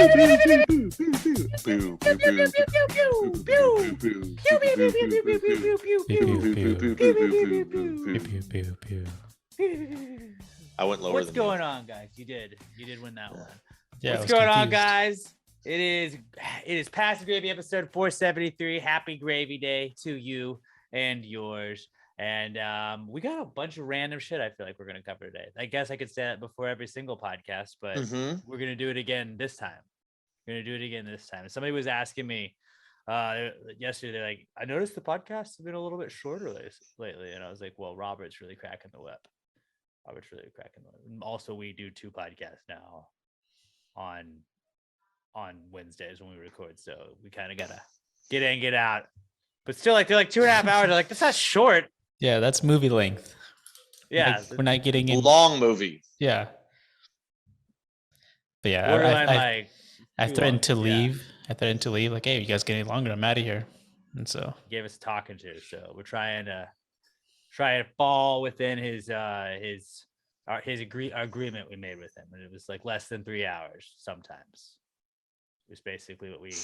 I went lower. What's going on, guys? You did win that one. Yeah, what's going on, guys? It is Passive Gravy episode 473. Happy Gravy Day to you and yours. And we got a bunch of random shit I feel like we're going to cover today. I guess I could say that before every single podcast, but we're going to do it again this time. Somebody was asking me yesterday, they're like, I noticed the podcast has been a little bit shorter lately. And I was like, well, Robert's really cracking the whip. Also, we do 2 podcasts now on Wednesdays when we record, so we kind of gotta get in, get out. But still, like they're like 2.5 hours. They're like, that's not short. Yeah, that's movie length. Yeah, like, we're not getting in long movie. Yeah, but yeah, I threatened to leave. Yeah. I threatened to leave. Like, hey, you guys get any longer? I'm out of here. And so he gave us talking to. So we're trying to fall within his agreement we made with him, and it was like less than 3 hours. Sometimes it was basically what we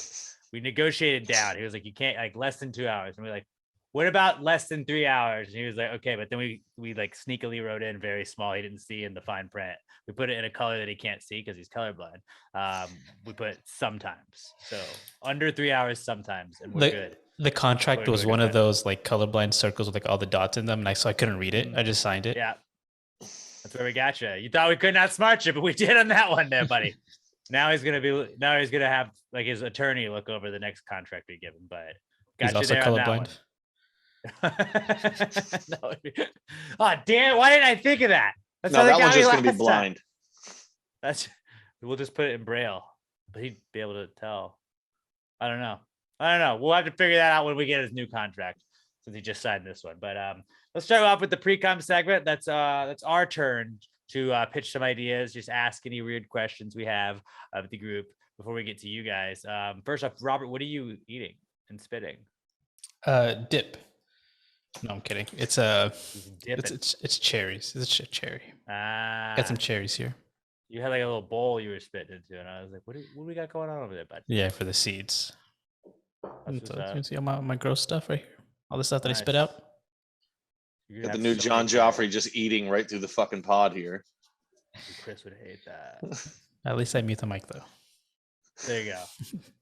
negotiated down. He was like, you can't, like, less than 2 hours, and we're like, what about less than 3 hours? And he was like, okay, but then we like sneakily wrote in very small. He didn't see in the fine print. We put it in a color that he can't see because he's colorblind. We put sometimes, so under 3 hours sometimes, and we're good. The contract was one of those like colorblind circles with like all the dots in them, and I couldn't read it. I just signed it. Yeah, that's where we got you. You thought we couldn't outsmart you, but we did on that one, there, buddy. Now he's gonna have like his attorney look over the next contract we give him. But got he's you also there colorblind. No, oh damn! Why didn't I think of that? That one's just gonna be blind. We'll just put it in Braille, but he'd be able to tell. I don't know. We'll have to figure that out when we get his new contract, since he just signed this one. But let's start off with the Precome segment. That's our turn to pitch some ideas, just ask any weird questions we have of the group before we get to you guys. First off, Robert, what are you eating and spitting? Dip. No, I'm kidding. It's cherries. It's a cherry. Got some cherries here. You had like a little bowl you were spitting into, and I was like, what do we got going on over there, bud? Yeah, for the seeds. So, you can see all my gross stuff right here. All the stuff that I spit out. Got the new John Joffrey just eating right through the fucking pod here. Chris would hate that. At least I mute the mic though. There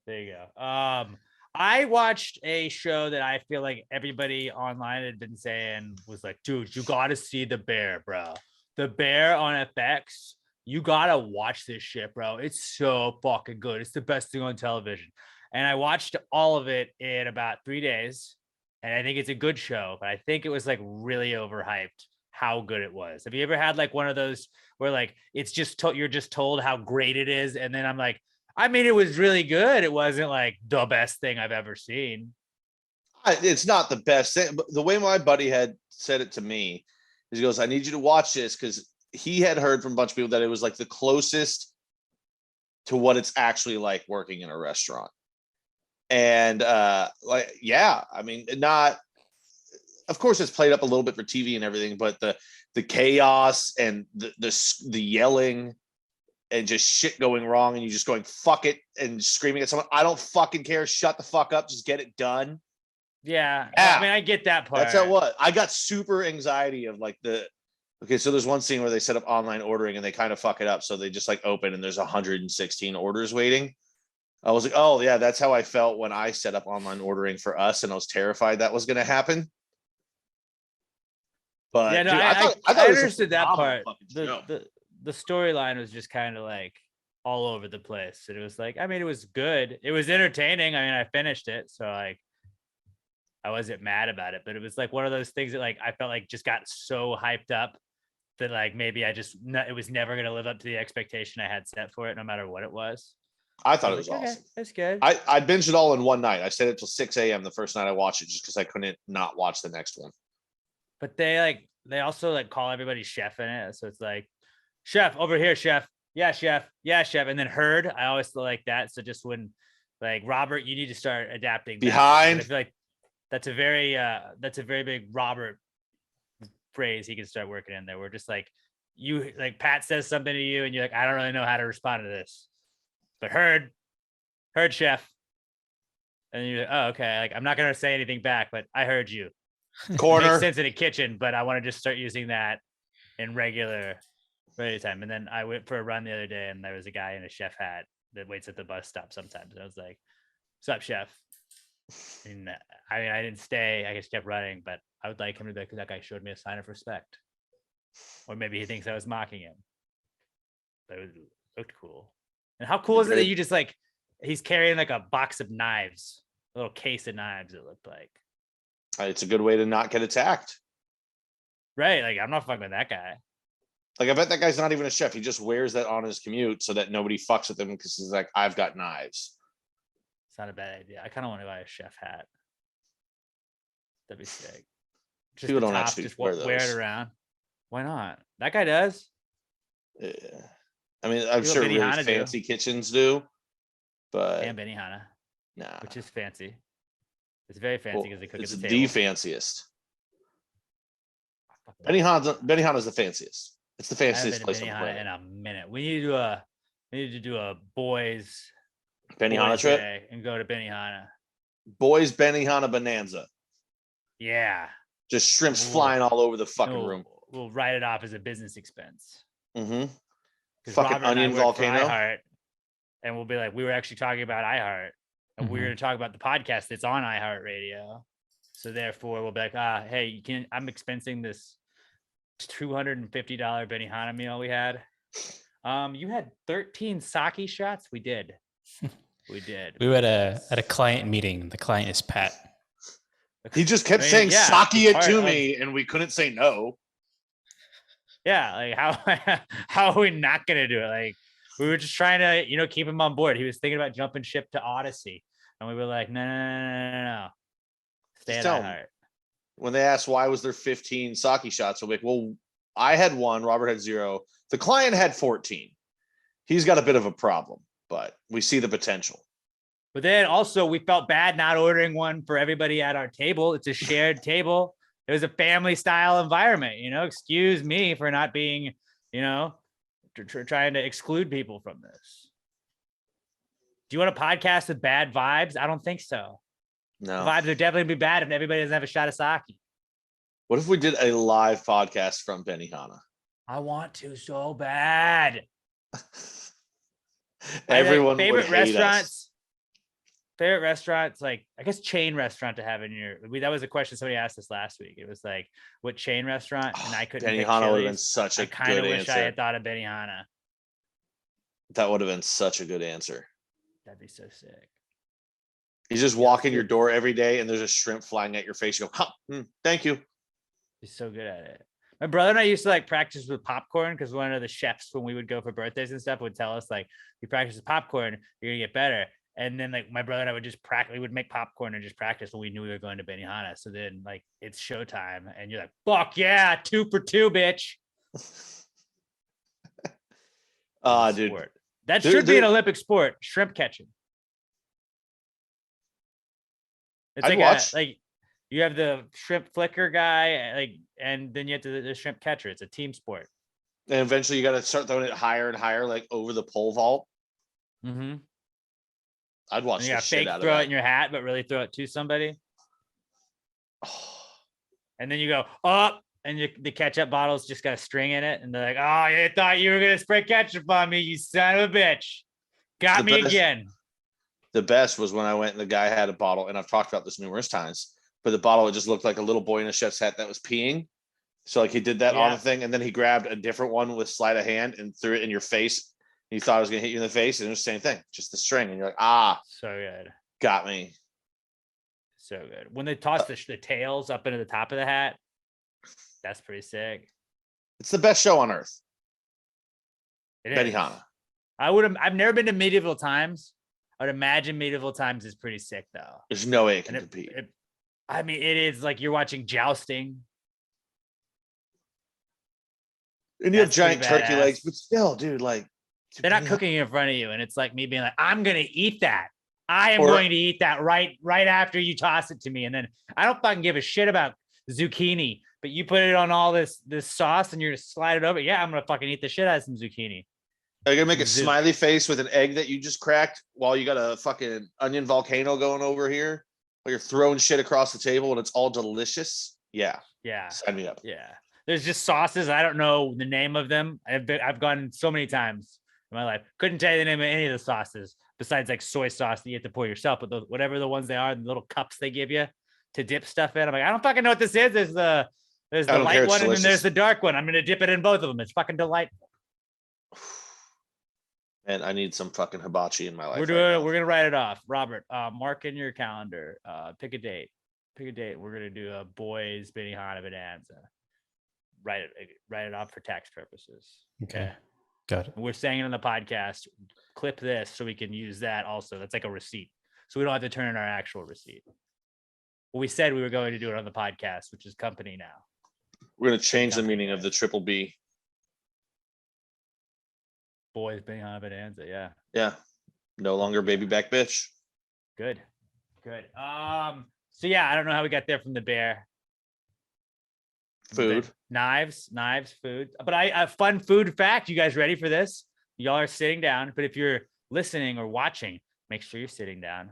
you go. I watched a show that I feel like everybody online had been saying was like, dude, you got to see The Bear, bro. The Bear on FX. You got to watch this shit, bro. It's so fucking good. It's the best thing on television. And I watched all of it in about 3 days. And I think it's a good show, but I think it was like really overhyped how good it was. Have you ever had like one of those where like it's just you're just told how great it is, and then I'm like, I mean, it was really good. It wasn't like the best thing I've ever seen. It's not the best thing, but the way my buddy had said it to me is he goes, I need you to watch this, because he had heard from a bunch of people that it was like the closest to what it's actually like working in a restaurant. And like, yeah, I mean, not, of course it's played up a little bit for TV and everything, but the chaos and the yelling and just shit going wrong, and you just going, fuck it, and screaming at someone, I don't fucking care, shut the fuck up, just get it done. Yeah. I mean, I get that part. That's how what I got super anxiety of like okay, so there's one scene where they set up online ordering and they kind of fuck it up. So they just like open and there's 116 orders waiting. I was like, oh yeah, that's how I felt when I set up online ordering for us, and I was terrified that was going to happen. But yeah, no, dude, I understood that part. The storyline was just kind of like all over the place. And it was like, I mean, it was good. It was entertaining. I mean, I finished it, so like I wasn't mad about it, but it was like one of those things that like I felt like just got so hyped up that like maybe it was never going to live up to the expectation I had set for it, no matter what it was. I thought it was awesome. Okay, that's good. I binged it all in one night. I stayed until 6 a.m. the first night I watched it, just because I couldn't not watch the next one. But they also like call everybody chef in it. So it's like, chef over here, chef. Yeah, chef. Yeah, chef. And then herd. I always feel like that. So just when like Robert, you need to start adapting. Behind. I feel like that's a very big Robert phrase he can start working in there. We're just like, you like Pat says something to you and you're like, I don't really know how to respond to this. but heard chef. And you're like, oh, okay. Like, I'm not going to say anything back, but I heard you. It Corner. makes sense in a kitchen, but I want to just start using that in regular time. And then I went for a run the other day and there was a guy in a chef hat that waits at the bus stop sometimes. And I was like, what's up, chef? And I mean, I didn't stay. I just kept running, but I would like him to be like, that guy showed me a sign of respect. Or maybe he thinks I was mocking him. But it looked cool. And how cool is it that you just like, he's carrying like a box of knives, a little case of knives, it looked like. It's a good way to not get attacked. Right. Like, I'm not fucking with that guy. Like, I bet that guy's not even a chef. He just wears that on his commute so that nobody fucks with him because he's like, I've got knives. It's not a bad idea. I kind of want to buy a chef hat. That'd be sick. Just People the don't top, actually just wear wear it those. around. Why not? That guy does. Yeah. I mean, I'm People sure at really Benihana do. fancy kitchens do, but And Benihana, nah. which is fancy. It's very fancy because they cook It's at the the table. fanciest. Benihana's the fanciest. It's the I haven't fanciest been place to on the Benihana planet. in a minute. We need to do a boys Benihana trip. day and go to Benihana. Boys Benihana Bonanza. Yeah. Just shrimps Ooh. flying all over the fucking we'll, room. We'll write it off as a business expense. Mm-hmm. Because Fucking Robert and I onion work for volcano. iHeart, and we'll be like, we were actually talking about iHeart, and we're going to talk about the podcast that's on iHeart Radio. So therefore, we'll be like, hey, I'm expensing this $250 Benihana meal we had. You had 13 sake shots. We did. We did. We were at a client meeting. The client is Pat. He just kept saying sake it to me, and we couldn't say no. Yeah, like how are we not gonna do it? Like, we were just trying to, keep him on board. He was thinking about jumping ship to Odyssey, and we were like, no. Stay at iHeart. When they asked why was there 15 sake shots, we're like, well, I had 1, Robert had 0, the client had 14. He's got a bit of a problem, but we see the potential. But then also we felt bad not ordering one for everybody at our table. It's a shared table. It was a family style environment, excuse me for not being, trying to exclude people from this. Do you want a podcast with bad vibes? I don't think so. No. The vibes are definitely be bad if everybody doesn't have a shot of sake. What if we did a live podcast from Benihana? I want to so bad. Everyone would favorite hate us. Favorite restaurants, like I guess chain restaurant to have in that was a question somebody asked us last week. It was like, what chain restaurant? And I couldn't. Benihana would have been such a I kind of good wish answer. I had thought of Benihana. That would have been such a good answer. That'd be so sick. You just walk in your door every day and there's a shrimp flying at your face. You go, thank you. He's so good at it. My brother and I used to like practice with popcorn because one of the chefs, when we would go for birthdays and stuff, would tell us like, you practice with popcorn, you're gonna get better. And then like my brother and I would just practice, we would make popcorn and just practice when we knew we were going to Benihana. So then like it's showtime and you're like, fuck yeah, 2 for 2, bitch. Dude. That should be an Olympic sport, shrimp catching. It's like you have the shrimp flicker guy, like, and then you have the shrimp catcher. It's a team sport. And eventually you got to start throwing it higher and higher, like over the pole vault. Mm-hmm. I'd watch the shit out of that. Throw it in your hat, but really throw it to somebody. And then you go up, and the ketchup bottle's just got a string in it, and they're like, "Oh, I thought you were gonna spray ketchup on me, you son of a bitch! Got me again." The best was when I went and the guy had a bottle, and I've talked about this numerous times, but the bottle, it just looked like a little boy in a chef's hat that was peeing. So like he did that on the thing, and then he grabbed a different one with sleight of hand and threw it in your face. You thought it was gonna hit you in the face, and it was the same thing, just the string, and you're like, so good, got me. So good. When they toss the tails up into the top of the hat, that's pretty sick. It's the best show on earth. Benihana. I've never been to medieval times. I would imagine medieval times is pretty sick though. There's no way it can compete. It is like you're watching jousting. And you have giant turkey legs, but still, dude, like they're not cooking in front of you, and it's like me being like, I'm gonna eat that. I am going to eat that right after you toss it to me. And then I don't fucking give a shit about zucchini, but you put it on all this sauce and you're gonna slide it over. Yeah, I'm gonna fucking eat the shit out of some zucchini. Are you gonna make a Zoom. smiley face with an egg that you just cracked while you got a fucking onion volcano going over here? While you're throwing shit across the table and it's all delicious? Yeah. Yeah. Sign me up. Yeah. There's just sauces. I don't know the name of them. I've gone so many times in my life. Couldn't tell you the name of any of the sauces besides like soy sauce that you have to pour yourself, but whatever the ones they are, the little cups they give you to dip stuff in. I'm like, I don't fucking know what this is. There's the light one and then there's the dark one. I'm gonna dip it in both of them. It's fucking delightful. And I need some fucking hibachi in my life. We're gonna write it off. Robert, mark in your calendar. Pick a date. We're gonna do a boys Benihana Bonanza. Write it off for tax purposes. Okay. Got it. We're saying it on the podcast. Clip this so we can use that also. That's like a receipt. So we don't have to turn in our actual receipt. Well, we said we were going to do it on the podcast, which is company now. We're gonna change the meaning of the triple B. Boys Benihana Bonanza, yeah. Yeah. No longer baby back bitch. Good. So yeah, I don't know how we got there from the bear. Food. Knives, food. But a fun food fact. You guys ready for this? Y'all are sitting down, but if you're listening or watching, make sure you're sitting down.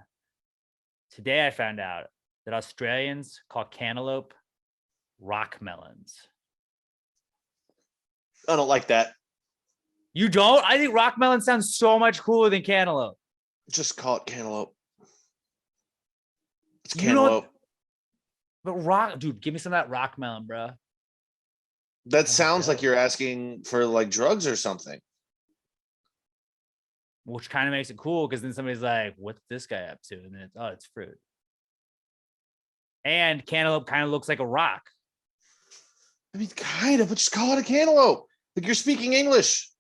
Today I found out that Australians call cantaloupe rock melons. I don't like that. You don't? I think rock melon sounds so much cooler than cantaloupe. Just call it cantaloupe. It's You don't- cantaloupe. But dude, give me some of that rock melon, bro. That sounds like you're asking for like drugs or something. Which kind of makes it cool because then somebody's like, what's this guy up to? And then it's fruit. And cantaloupe kind of looks like a rock. I mean, kind of, but just call it a cantaloupe. Like you're speaking English.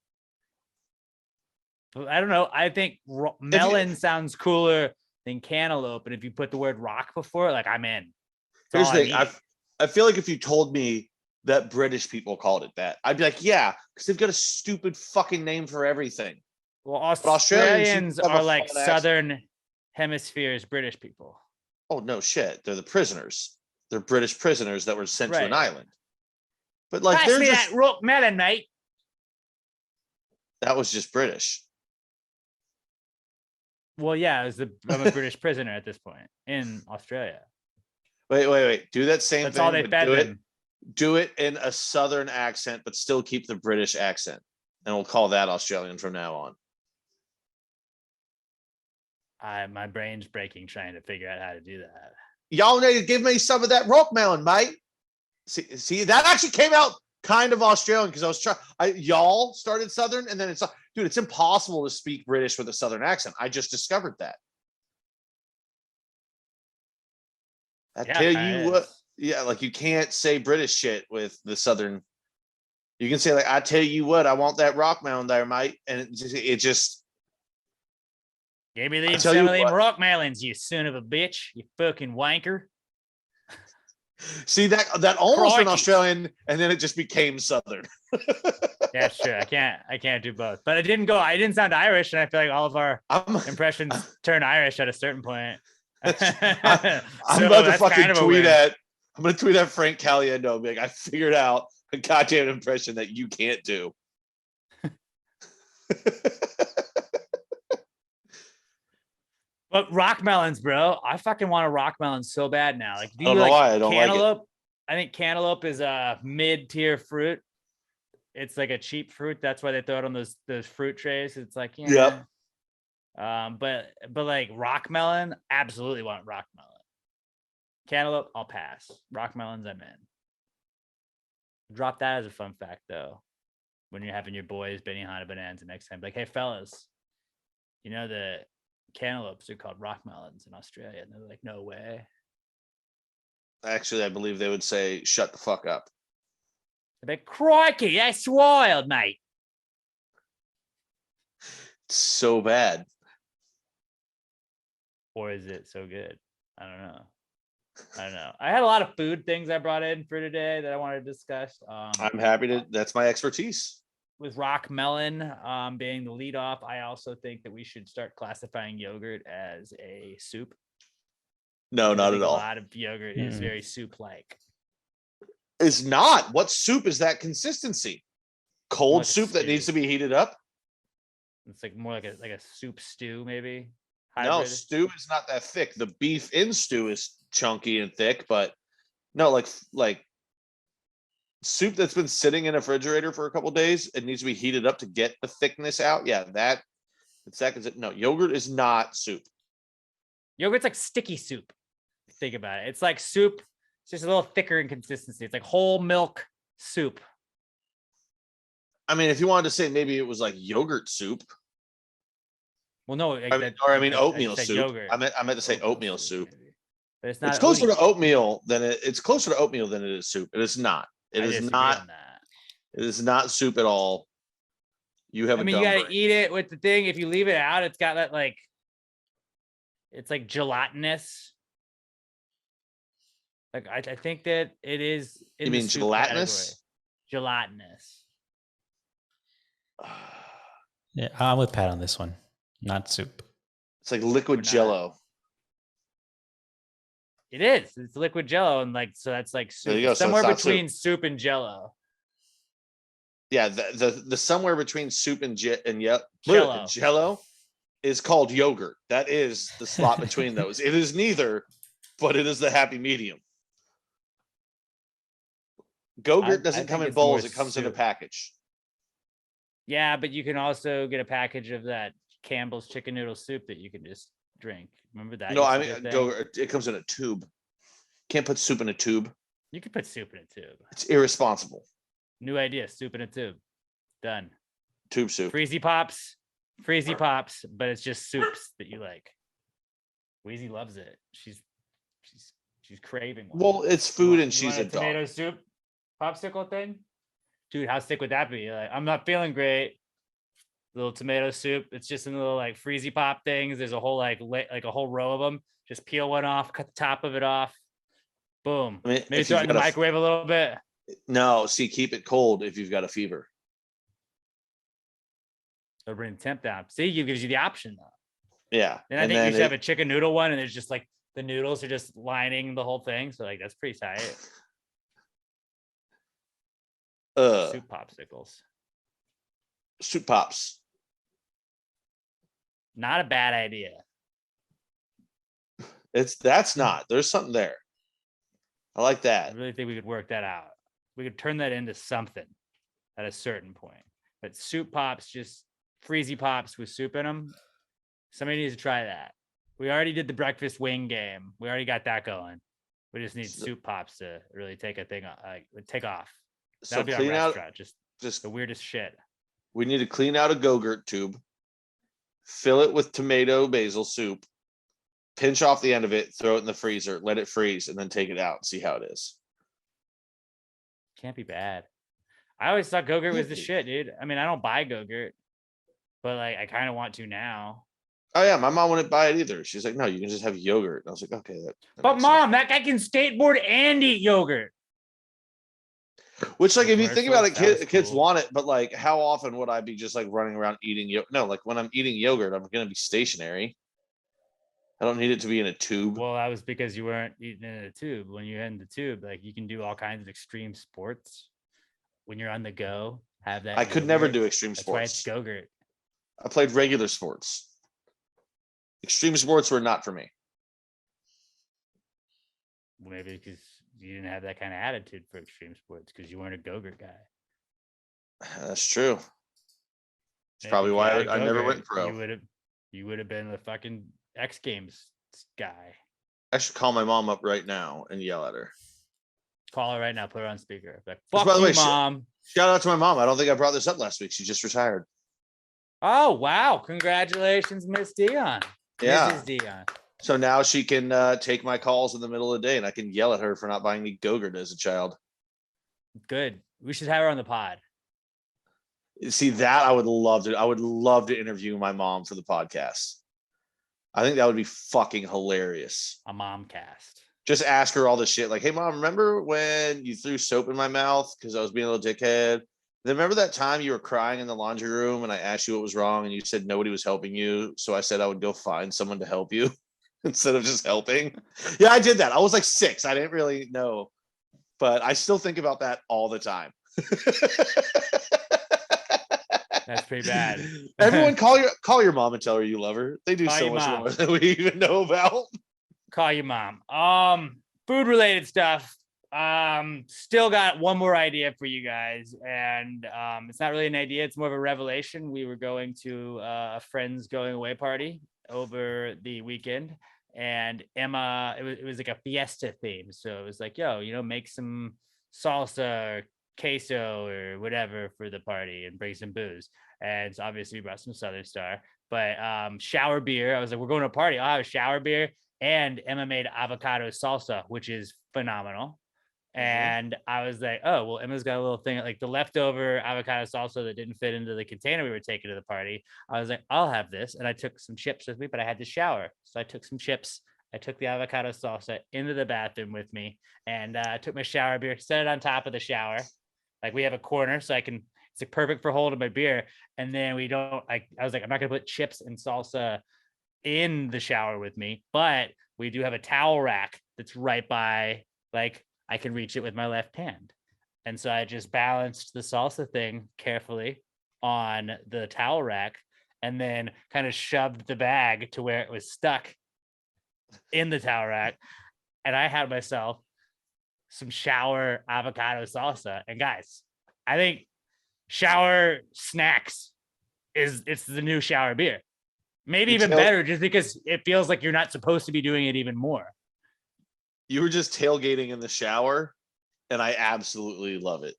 I don't know. I think melon sounds cooler than cantaloupe. And if you put the word rock before it, like I'm in. Here's the thing. I feel like if you told me that British people called it that, I'd be like, yeah, because they've got a stupid fucking name for everything. Well, Australians Australians are have a like fun Southern Hemisphere's British people. Oh, no shit. They're the prisoners. They're British prisoners that were sent to an Right. island. But like, Pass they're me just, that rock melon, mate. that was just British. Well, yeah, I'm a British prisoner at this point in Australia. Wait. Do that same That's thing. all they but fed them. do it in a Southern accent, but still keep the British accent. And we'll call that Australian from now on. My brain's breaking trying to figure out how to do that. Y'all need to give me some of that rock melon, mate. See, that actually came out kind of Australian because I was trying. Y'all started Southern, and then dude, it's impossible to speak British with a Southern accent. I just discovered that. I Yeah, tell kinda you what, is. yeah, like you can't say British shit with the Southern. You can say like, I tell you what, I want that rock melon there, mate, and it just. Give me I these tell some you of them what. rock melons, you son of a bitch, you fucking wanker. See that almost Crikey. an Australian, and then it just became Southern. That's true. I can't do both. But I didn't sound Irish, and I feel like all of our impressions turn Irish at a certain point. I'm So about to that's fucking kind of a tweet win. at. I'm gonna tweet at Frank Caliendo. And be like, I figured out a goddamn impression that you can't do. But rock melons, bro. I fucking want a rock melon so bad now. Like, do I don't you know like why I don't like it. cantaloupe? I think cantaloupe is a mid-tier fruit. It's like a cheap fruit. That's why they throw it on those fruit trays. It's like, yeah. Yep. But like rock melon, absolutely want rock melon. Cantaloupe, I'll pass. Rock melons, I'm in. Drop that as a fun fact though. When you're having your boys Benihana Bonanza next time, like, hey fellas, you know the cantaloupes are called rock melons in Australia, and they're like, no way. Actually, I believe they would say, "Shut the fuck up." They're like, crikey, that's wild, mate. It's so bad. Or is it so good? I don't know. I had a lot of food things I brought in for today that I wanted to discuss. I'm happy to. That's my expertise. With rock melon being the lead off, I also think that we should start classifying yogurt as a soup. No, I not think at all. A lot of yogurt is very soup-like. It's not. What soup is that consistency? Cold What's soup that soup? needs to be heated up. It's like more like a soup stew, maybe. No, Hybrid. stew is not that thick. The beef in stew is chunky and thick, but no, like soup that's been sitting in a refrigerator for a couple days, it needs to be heated up to get the thickness out. Yeah, no, yogurt is not soup. Yogurt's like sticky soup. Think about it. It's like soup. It's just a little thicker in consistency. It's like whole milk soup. I mean, if you wanted to say maybe it was like yogurt soup. Well, no, Oatmeal soup. Yogurt. I meant to say oatmeal soup. Maybe. But it's not. It's closer to oatmeal than it's closer to oatmeal than it is soup. It is not. It is not. It is not soup at all. You have. I mean, you gotta eat it with the thing. If you leave it out, it's got that like. It's like gelatinous. Like I think that it is. You mean gelatinous? Category. Gelatinous. Yeah, I'm with Pat on this one. Not soup. It's like liquid Jello. It is. It's liquid Jello, and like so that's like soup. Go, Somewhere so between soup and Jello. Yeah, the somewhere between soup and Jello. Jello is called yogurt. That is the slot between those. It is neither, but it is the happy medium. Go-gurt doesn't come in bowls; it comes in a package. Yeah, but you can also get a package of that Campbell's chicken noodle soup that you can just drink. Remember that? No, I mean it comes in a tube. Can't put soup in a tube. You can put soup in a tube. It's irresponsible. New idea: soup in a tube. Done. Tube soup. Freezy pops, but it's just soups that you like. Wheezy loves it. She's craving one. Well, it's food and she's a dog. Tomato soup popsicle thing. Dude, how sick would that be? Like, I'm not feeling great. Little tomato soup. It's just in little like freezy pop things. There's a whole like a whole row of them. Just peel one off, cut the top of it off. Boom. I mean, maybe throw it in the microwave a little bit. No, see, keep it cold if you've got a fever. It'll bring the temp down. See, it gives you the option though. Yeah. And I think you should have a chicken noodle one, and it's just like the noodles are just lining the whole thing. So like that's pretty tight. Soup popsicles. Soup pops. Not a bad idea. That's not. There's something there. I like that. I really think we could work that out. We could turn that into something at a certain point. But soup pops, just freezy pops with soup in them. Somebody needs to try that. We already did the breakfast wing game. We already got that going. We just need soup pops to really take off. So That'd be clean our out restaurant. Just the weirdest shit. We need to clean out a Go-Gurt tube, fill it with tomato basil soup, pinch off the end of it, throw it in the freezer, let it freeze, and then take it out and see how it is. Can't be bad. I always thought Go-Gurt was the shit, dude. I mean, I don't buy Go-Gurt, but like I kind of want to now. Oh yeah, my mom wouldn't buy it either. She's like, no, you can just have yogurt. And I was like, okay. That but mom, that guy can skateboard and eat yogurt. Which, like, if you think about it, kids want it, but like, how often would I be just like running around eating yogurt? No, like when I'm eating yogurt, I'm going to be stationary. I don't need it to be in a tube. Well, that was because you weren't eating in a tube. When you're in the tube, like you can do all kinds of extreme sports. When you're on the go, have that. I could never do extreme sports. That's why it's Go-Gurt. I played regular sports. Extreme sports were not for me. Well, maybe because you didn't have that kind of attitude for extreme sports because you weren't a Go-Gurt guy. That's true. It's probably why I never went pro. You would have been the fucking X Games guy. I should call my mom up right now and yell at her. Call her right now. Put her on speaker. Like, by fuck the way, you, mom. Shout out to my mom. I don't think I brought this up last week. She just retired. Oh wow! Congratulations, Miss Dion. Yeah. Mrs. Dion. So now she can take my calls in the middle of the day, and I can yell at her for not buying me Go-Gurt as a child. Good. We should have her on the pod. See, that I would love to. I would love to interview my mom for the podcast. I think that would be fucking hilarious. A mom cast. Just ask her all this shit. Like, hey, mom, remember when you threw soap in my mouth because I was being a little dickhead? Then remember that time you were crying in the laundry room and I asked you what was wrong and you said nobody was helping you. So I said I would go find someone to help you instead of just helping. Yeah, I did that. I was like 6. I didn't really know, but I still think about that all the time. That's pretty bad. Everyone call your mom and tell her you love her. They do Call so your much mom. more than we even know about. Call your mom. Food related stuff. Still got one more idea for you guys, and it's not really an idea, it's more of a revelation. We were going to a friend's going away party over the weekend, and Emma, it was like a fiesta theme, so it was like, yo, make some salsa or queso or whatever for the party and bring some booze. And so obviously we brought some Southern Star, but shower beer, I was like, we're going to a party, I'll have a shower beer. And Emma made avocado salsa, which is phenomenal. And I was like, oh, well, Emma's got a little thing, like the leftover avocado salsa that didn't fit into the container we were taking to the party. I was like, I'll have this. And I took some chips with me, but I had to shower. So I took some chips. I took the avocado salsa into the bathroom with me, and I took my shower beer, set it on top of the shower. Like we have a corner, so it's like perfect for holding my beer. And then I was like, I'm not going to put chips and salsa in the shower with me, but we do have a towel rack that's right by, like, I can reach it with my left hand. And so I just balanced the salsa thing carefully on the towel rack, and then kind of shoved the bag to where it was stuck in the towel rack. And I had myself some shower avocado salsa. And guys, I think shower snacks it's the new shower beer. Maybe even better, just because it feels like you're not supposed to be doing it even more. You were just tailgating in the shower, and I absolutely love it.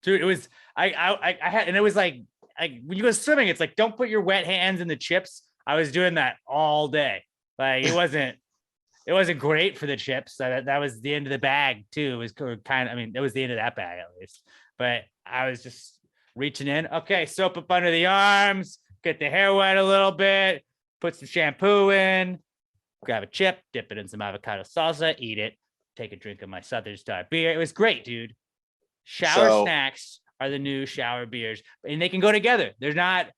Dude, it was I had, and it was like when you go swimming, it's like, don't put your wet hands in the chips. I was doing that all day. Like it wasn't great for the chips. That was the end of the bag too. It was kind of, it was the end of that bag at least. But I was just reaching in. Okay, soap up under the arms, get the hair wet a little bit, put some shampoo in, grab a chip, dip it in some avocado salsa, eat it, take a drink of my Southern Star beer. It was great, dude. Shower snacks are the new shower beers, and they can go together. It's not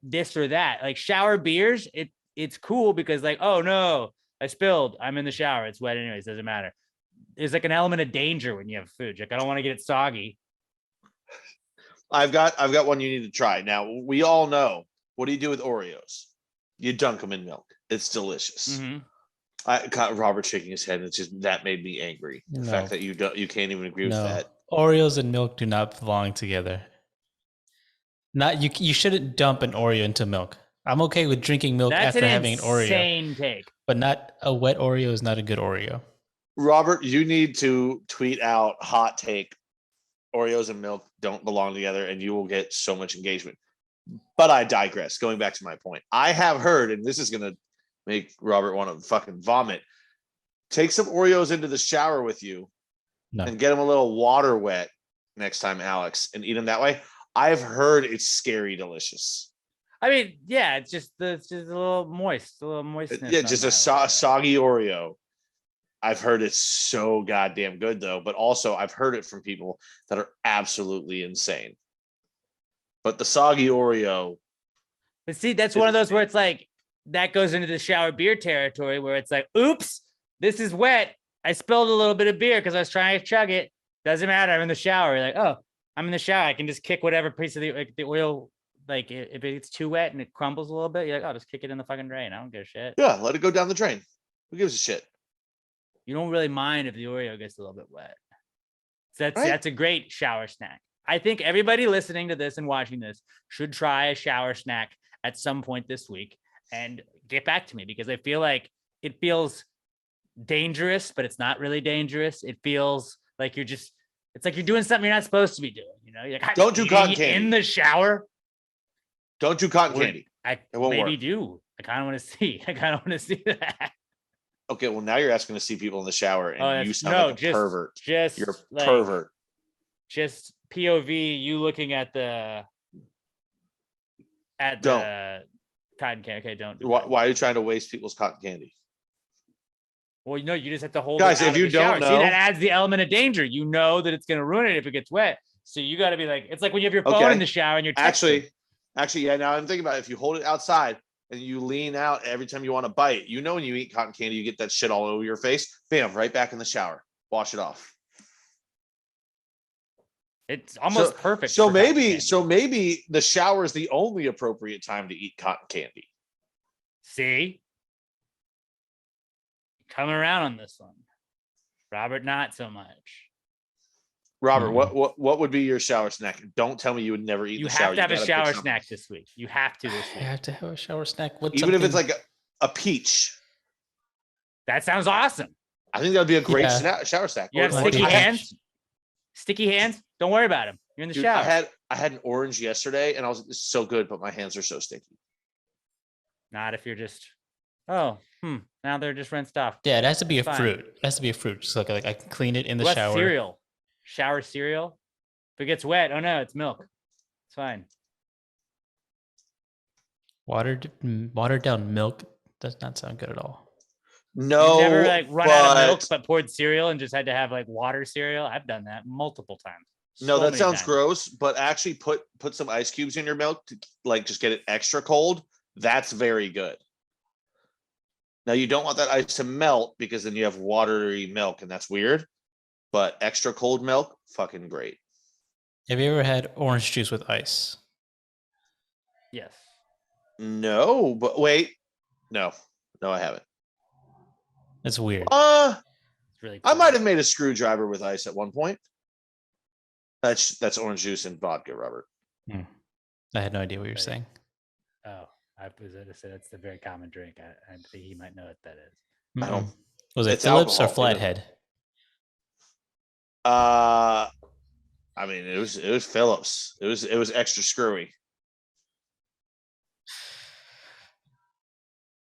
this or that. Like shower beers, it's cool because, like, oh no, I spilled, I'm in the shower, it's wet anyways, doesn't matter. There's like an element of danger when you have food. Like I don't want to get it soggy. I've got one you need to try. Now, we all know, what do you do with Oreos? You dunk them in milk. It's delicious. Mm-hmm. I got Robert shaking his head, and it's just, that made me angry. The fact that you can't even agree with that. Oreos and milk do not belong together. You shouldn't dump an Oreo into milk. I'm okay with drinking milk after having an Oreo. Insane take. But not a wet Oreo is not a good Oreo. Robert, you need to tweet out hot take. Oreos and milk don't belong together, and you will get so much engagement. But I digress. Going back to my point, I have heard, and this is going to make Robert want to fucking vomit. Take some Oreos into the shower with you and get them a little water wet next time, Alex, and eat them that way. I've heard it's scary delicious. Yeah, it's just a little moist, a little moistness. Yeah, just a soggy Oreo. I've heard it's so goddamn good, though. But also, I've heard it from people that are absolutely insane. But the soggy Oreo. But see, that's one of those where it's like, that goes into the shower beer territory where it's like, oops, this is wet. I spilled a little bit of beer because I was trying to chug it. Doesn't matter. I'm in the shower. You're like, oh, I'm in the shower. I can just kick whatever piece of the oil. Like if it's too wet and it crumbles a little bit, you're like, oh, just kick it in the fucking drain. I don't give a shit. Yeah, let it go down the drain. Who gives a shit? You don't really mind if the Oreo gets a little bit wet. So that's a great shower snack. I think everybody listening to this and watching this should try a shower snack at some point this week and get back to me, because I feel like it feels dangerous, but it's not really dangerous. It feels like it's like you're doing something you're not supposed to be doing. You're like, don't do cotton candy in the shower. Don't do cotton candy. I maybe do. I kind of want to see that. Okay, well, now you're asking to see people in the shower, and you sound like a pervert. You're a pervert. Just POV, you looking at the cotton candy. Okay, don't. Why are you trying to waste people's cotton candy? Well, you just have to hold guys, it out if you of the shower. don't know, see, that adds the element of danger. You know that it's going to ruin it if it gets wet. So you got to be like, it's like when you have your phone in the shower and you're texting. Actually, yeah. Now I'm thinking about it. If you hold it outside and you lean out every time you want to bite, when you eat cotton candy, you get that shit all over your face. Bam, right back in the shower. Wash it off. It's almost perfect. So for cotton maybe, candy. so maybe the shower is the only appropriate time to eat cotton candy. See, coming around on this one, Robert, not so much. Robert, Mhm. what would be your shower snack? Don't tell me you would never eat You in the shower. have to have a gotta pick shower something. snack this week. You have to this I week. have to have a shower snack. What's Even if it's something- like a peach. That sounds awesome. I think that'd be a great Yeah. shower snack. You have Or sticky peach. hands. Sticky hands. Don't worry about them. You're in the Dude, shower. I had an orange yesterday, and I was like, "This is so good," but my hands are so sticky. Not if you're just. Now they're just rinsed off. Yeah, it has to be a Fine. fruit. It has to be a fruit. Just like I can clean it in the What shower. cereal? Shower cereal. If it gets wet, oh no, it's milk. It's fine. Watered down milk does not sound good at all. No, You've never like run out of milk, but- but poured cereal and just had to have like water cereal. I've done that multiple times. No, So that many sounds times. gross. But actually, put some ice cubes in your milk to like just get it extra cold. That's very good. Now you don't want that ice to melt because then you have watery milk, and that's weird. But extra cold milk, fucking great. Have you ever had orange juice with ice? Yes. No, but wait, no, I haven't. It's weird. It's really I cool. might have made a screwdriver with ice at one point. That's orange juice and vodka, Robert. I had no idea what you were Right. saying. Oh, I was going to say that's the very common drink. I think he might know what that is. I don't- Mm-mm. Was it it's Phillips or alcohol, you know. Flathead? I mean, it was Phillips. It was extra screwy.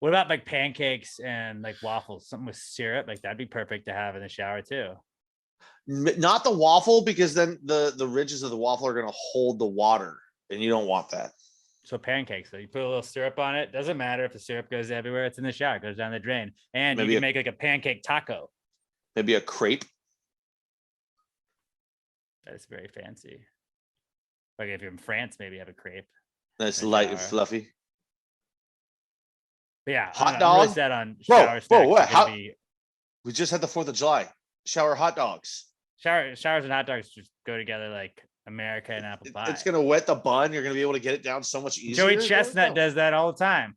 What about like pancakes and like waffles? Something with syrup, like that'd be perfect to have in the shower too. Not the waffle, because then the ridges of the waffle are going to hold the water, and you don't want that. So pancakes, so you put a little syrup on it. Doesn't matter if the syrup goes everywhere. It's in the shower, it goes down the drain, and Maybe you a- can make like a pancake taco. Maybe a crepe. That's very fancy. Like if you're in France, maybe have a crepe. That's In the light and shower. fluffy. But yeah, Hot I don't know, I'm really dog? set on Whoa, shower whoa, snacks. what? are gonna How- be- We just had the 4th of July. Shower hot dogs. showers and hot dogs just go together like America and apple pie. It's going to wet the bun. You're going to be able to get it down so much easier. Joey There we Chestnut go. does that all the time,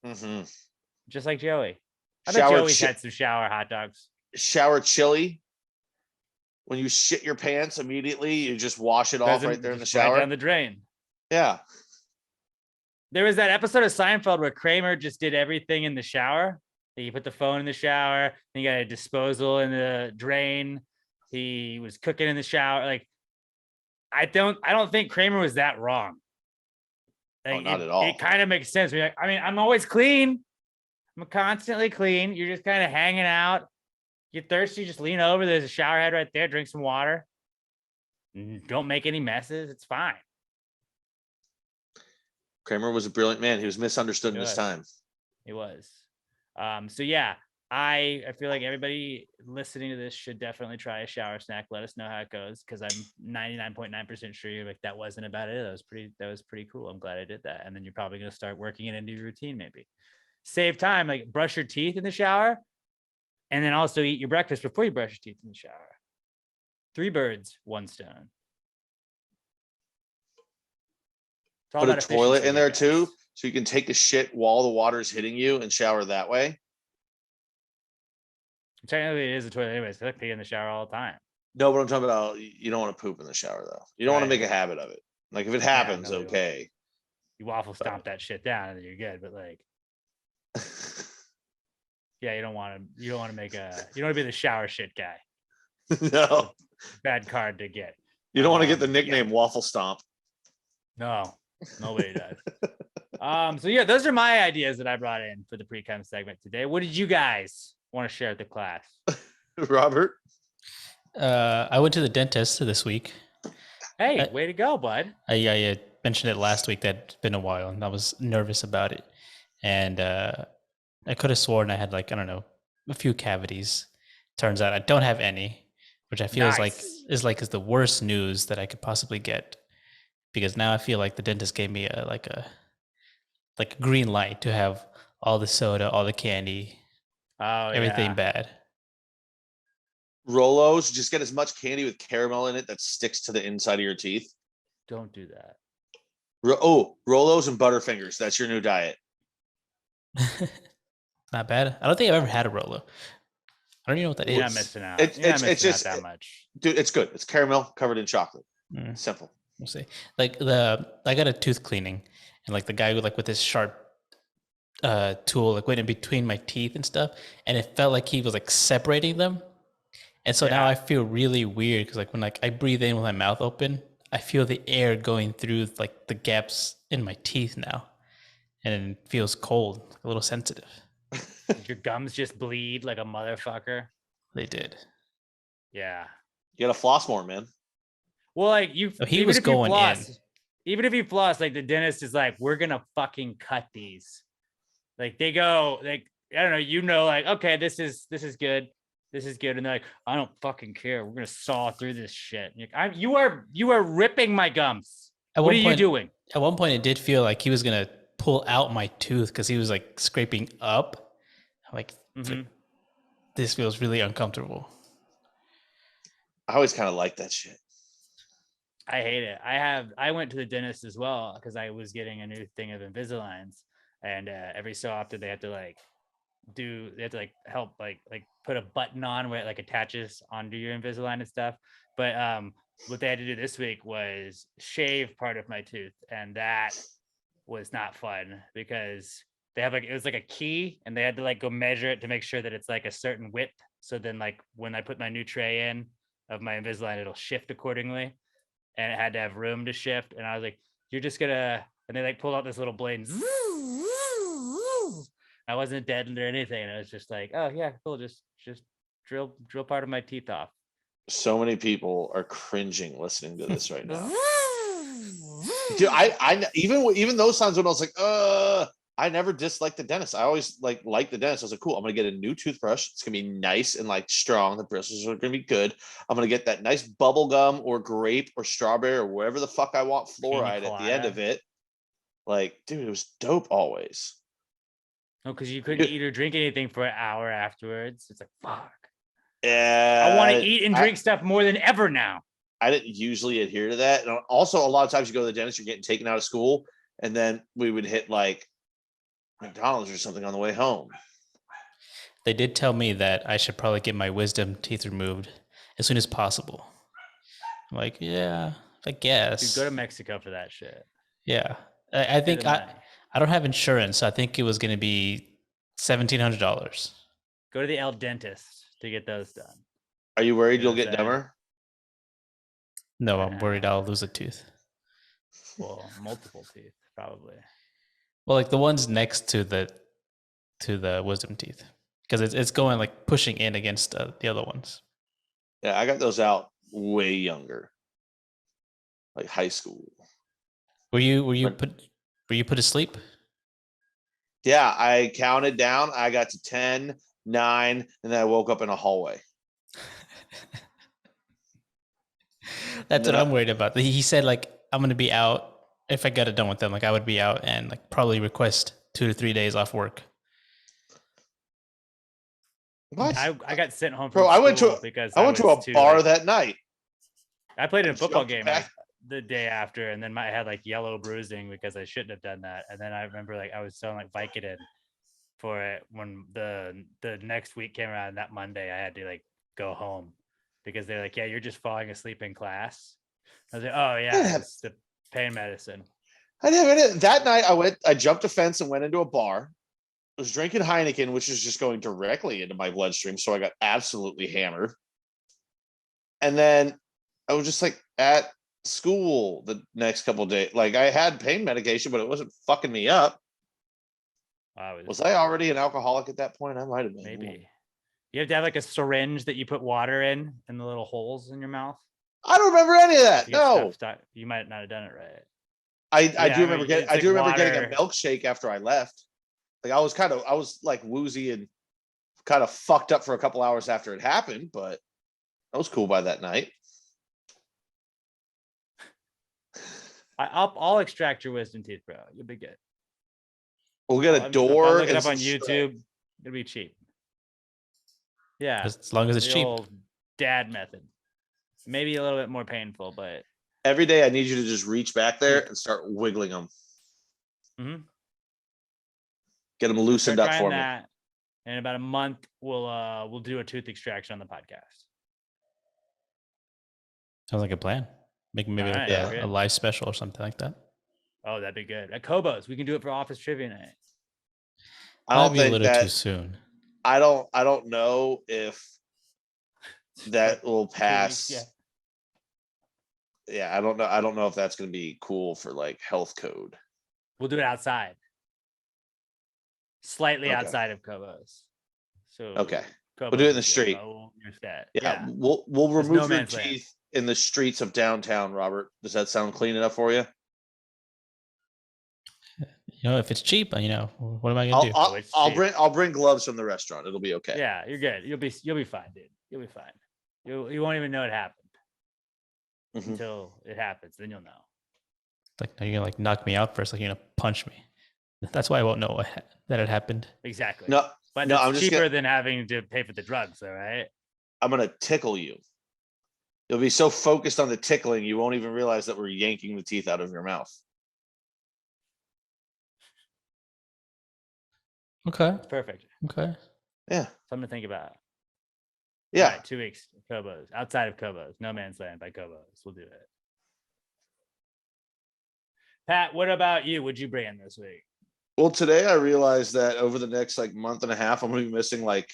Mhm. just like Joey. I bet Shower Joey's chi- had some shower hot dogs. Shower chili. When you shit your pants immediately, you just wash it off Doesn't- right there in the just right shower. down the drain. Yeah. There was that episode of Seinfeld where Kramer just did everything in the shower. He put the phone in the shower. He got a disposal in the drain. He was cooking in the shower. Like, I don't think Kramer was that wrong. Oh, Like, not at all. It kind of makes sense. Like, I mean, I'm always clean. I'm constantly clean. You're just kind of hanging out. You're thirsty, just lean over. There's a shower head right there. Drink some water. Don't make any messes. It's fine. Kramer was a brilliant man. He was misunderstood in his Good. time. It was. So yeah, I feel like everybody listening to this should definitely try a shower snack. Let us know how it goes, because I'm 99.9% sure you're like, that wasn't about it. That was pretty cool. I'm glad I did that. And then you're probably gonna start working it into your routine, maybe. Save time, like brush your teeth in the shower, and then also eat your breakfast before you brush your teeth in the shower. 3 birds, 1 stone. It's all Put a about toilet efficiency, in I there guess. too, so you can take a shit while the water's hitting you and shower that way. Technically, it is a toilet anyways, 'cause I pee in the shower all the time. No, but I'm talking about, you don't want to poop in the shower though. You don't want to Right. make a habit of it. Like if it happens, no, we don't. okay. You waffle stomp that shit down and then you're good. But like, yeah, you don't want to be the shower shit guy. No, Bad card to get. you don't want to get the Yeah. nickname Waffle Stomp. No, nobody does. So yeah, those are my ideas that I brought in for the pre-com segment today. What did you guys want to share with the class? Robert, I went to the dentist this week. Hey, way to go, bud. I mentioned it last week that it's been a while, and I was nervous about it. And I could have sworn I had, like, I don't know, a few cavities. Turns out I don't have any, which I feel Nice. is the worst news that I could possibly get, because now I feel like the dentist gave me a green light to have all the soda, all the candy, Oh, everything yeah. bad. Rolos, just get as much candy with caramel in it that sticks to the inside of your teeth. Don't do that. Rolos and Butterfingers. That's your new diet. Not bad. I don't think I've ever had a Rolo. I don't even know what that You're not is. missing out. It's- You're not it's missing just- out that much. Dude, it's good. It's caramel covered in chocolate. Mm, Simple. we'll see. Like I got a tooth cleaning, and like the guy with this sharp tool like went in between my teeth and stuff, and it felt like he was like separating them. And so now Yeah. I feel really weird because like when like I breathe in with my mouth open, I feel the air going through like the gaps in my teeth now, and it feels cold, a little sensitive. Your gums just bleed like a motherfucker. They did. Yeah. You gotta floss more, man. Well, like you. So he even was if you going floss, in. Even if you floss, like the dentist is like, we're gonna fucking cut these. Like they go, like I don't know, like okay, this is good. This is good, and they're like, I don't fucking care. We're gonna saw through this shit. And you are ripping my gums. What are you doing? At one point, it did feel like he was gonna pull out my tooth because he was like scraping up. Like, this feels really uncomfortable. I always kind of like that shit. I hate it. I went to the dentist as well because I was getting a new thing of Invisaligns, and every so often they have to help put a button on where it like attaches onto your Invisalign and stuff. But what they had to do this week was shave part of my tooth, and that was not fun because they have it was like a key, and they had to like go measure it to make sure that it's like a certain width. So then like when I put my new tray in of my Invisalign, it'll shift accordingly, and it had to have room to shift. And I was like, you're just gonna, and they like pulled out this little blade. And I wasn't dead or anything. And it was just like, oh yeah, cool. Just drill part of my teeth off. So many people are cringing listening to this right now. Dude, I even those times when I was like, I never disliked the dentist. I always like the dentist. I was like, cool, I'm gonna get a new toothbrush. It's gonna be nice and like strong. The bristles are gonna be good. I'm gonna get that nice bubble gum or grape or strawberry or wherever the fuck I want fluoride at the end of it. Like, dude, it was dope always. No, because you couldn't eat or drink anything for an hour afterwards. It's like, fuck. Yeah, I want to eat and drink stuff more than ever now. I didn't usually adhere to that. And also, a lot of times you go to the dentist, you're getting taken out of school, and then we would hit like McDonald's or something on the way home. They did tell me that I should probably get my wisdom teeth removed as soon as possible. I'm like, yeah, I guess. Dude, go to Mexico for that shit. Yeah. I think I don't have insurance. So I think it was going to be $1,700. Go to the El Dentist to get those done. Are you worried you'll get dumber? No, I'm worried I'll lose a tooth. Well, multiple teeth, probably. Well, like the ones next to the wisdom teeth, because it's going like pushing in against the other ones. Yeah, I got those out way younger, like high school. Were you put to sleep? Yeah, I counted down. I got to 10, 9, and then I woke up in a hallway. That's what I'm worried about. He said like I'm gonna be out if I got it done with them. Like I would be out and like probably request 2 to 3 days off work. What? I got sent home from Bro, I went to a bar that night. I played in a football game the day after, and then I had like yellow bruising because I shouldn't have done that. And then I remember like I was selling like Vicodin for it when the next week came around. That Monday I had to like go home because they're like, yeah, you're just falling asleep in class. I was like, oh yeah, it's the pain medicine. I didn't have any. That night I jumped a fence and went into a bar. I was drinking Heineken, which is just going directly into my bloodstream. So I got absolutely hammered. And then I was just like at school the next couple of days. Like I had pain medication, but it wasn't fucking me up. Was I already an alcoholic at that point? I might have been. Maybe. You have to have like a syringe that you put water in the little holes in your mouth. I don't remember any of that. No. You might not have done it right. I do remember getting a milkshake after I left. Like I was like woozy and kind of fucked up for a couple hours after it happened, but I was cool by that night. I'll extract your wisdom teeth, bro. You'll be good. We'll get a door. I'll look it up on YouTube. It'll be cheap. Yeah. As long as it's cheap. dad method. Maybe a little bit more painful, but Every day I need you to just reach back there and start wiggling them. Get them loosened up for me. that. In about a month, we'll do a tooth extraction on the podcast. Sounds like a plan. Make maybe All like right, a live special or something like that. Oh, that'd be good. At Kobo's, we can do it for office trivia night. I don't Might be a think little that too soon. I don't know if that will pass. Yeah, I don't know. I don't know if that's going to be cool for like health code. We'll do it outside. Slightly Okay. outside of Kobo's. So Okay. Kobo's We'll do it in the is good. street. Yeah. We'll There's remove no your man's land. teeth in the streets of downtown, Robert. Does that sound clean enough for you? You know, if it's cheap, you know, what am I gonna do? I'll bring gloves from the restaurant. It'll be okay. Yeah, you're good. You'll be fine, dude. You'll be fine. You won't even know it happened until it happens. Then you'll know. Like, you're gonna like knock me out first. Like, you're gonna punch me. That's why I won't know that it happened. Exactly. No, but no, it's cheaper than having to pay for the drugs, all right? I'm gonna tickle you. You'll be so focused on the tickling, you won't even realize that we're yanking the teeth out of your mouth. Okay. Perfect. Okay. Yeah. Something to think about. Yeah. All right, 2 weeks. Kobo's. Outside of Kobo's. No Man's Land by Kobo's. We'll do it. Pat, what about you? What'd you bring in this week? Well, today I realized that over the next like month and a half, I'm gonna be missing like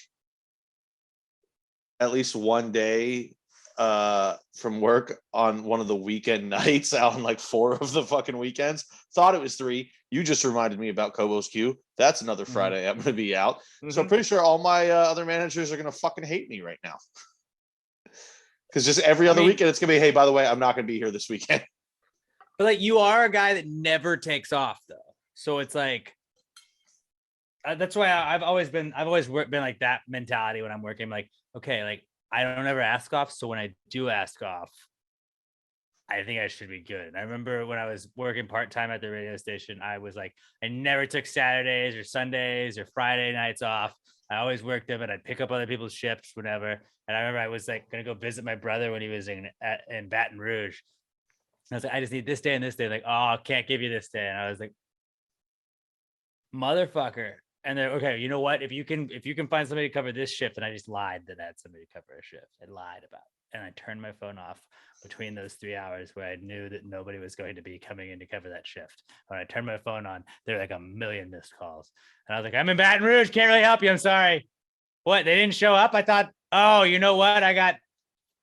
at least one day from work on one of the weekend nights out on like 4 of the fucking weekends. Thought it was 3. You just reminded me about Kobo's Q. That's another Friday I'm gonna be out. So I'm pretty sure all my other managers are gonna fucking hate me right now. Because just every other weekend it's gonna be, hey, by the way, I'm not gonna be here this weekend. But like, you are a guy that never takes off though. So it's like, that's why I've always been like that mentality when I'm working. I'm like, okay, like I don't ever ask off. So when I do ask off, I think I should be good. And I remember when I was working part-time at the radio station, I was like, I never took Saturdays or Sundays or Friday nights off. I always worked them and I'd pick up other people's shifts whenever. And I remember I was like going to go visit my brother when he was in Baton Rouge. And I was like, I just need this day and this day. Like, oh, can't give you this day. And I was like, motherfucker. And they're okay. You know what? If you can find somebody to cover this shift, and I just lied that I had somebody to cover a shift. I lied about it. And I turned my phone off between those 3 hours where I knew that nobody was going to be coming in to cover that shift. When I turned my phone on, there were like a million missed calls. And I was like, I'm in Baton Rouge. Can't really help you. I'm sorry. What? They didn't show up? I thought, oh, you know what? I got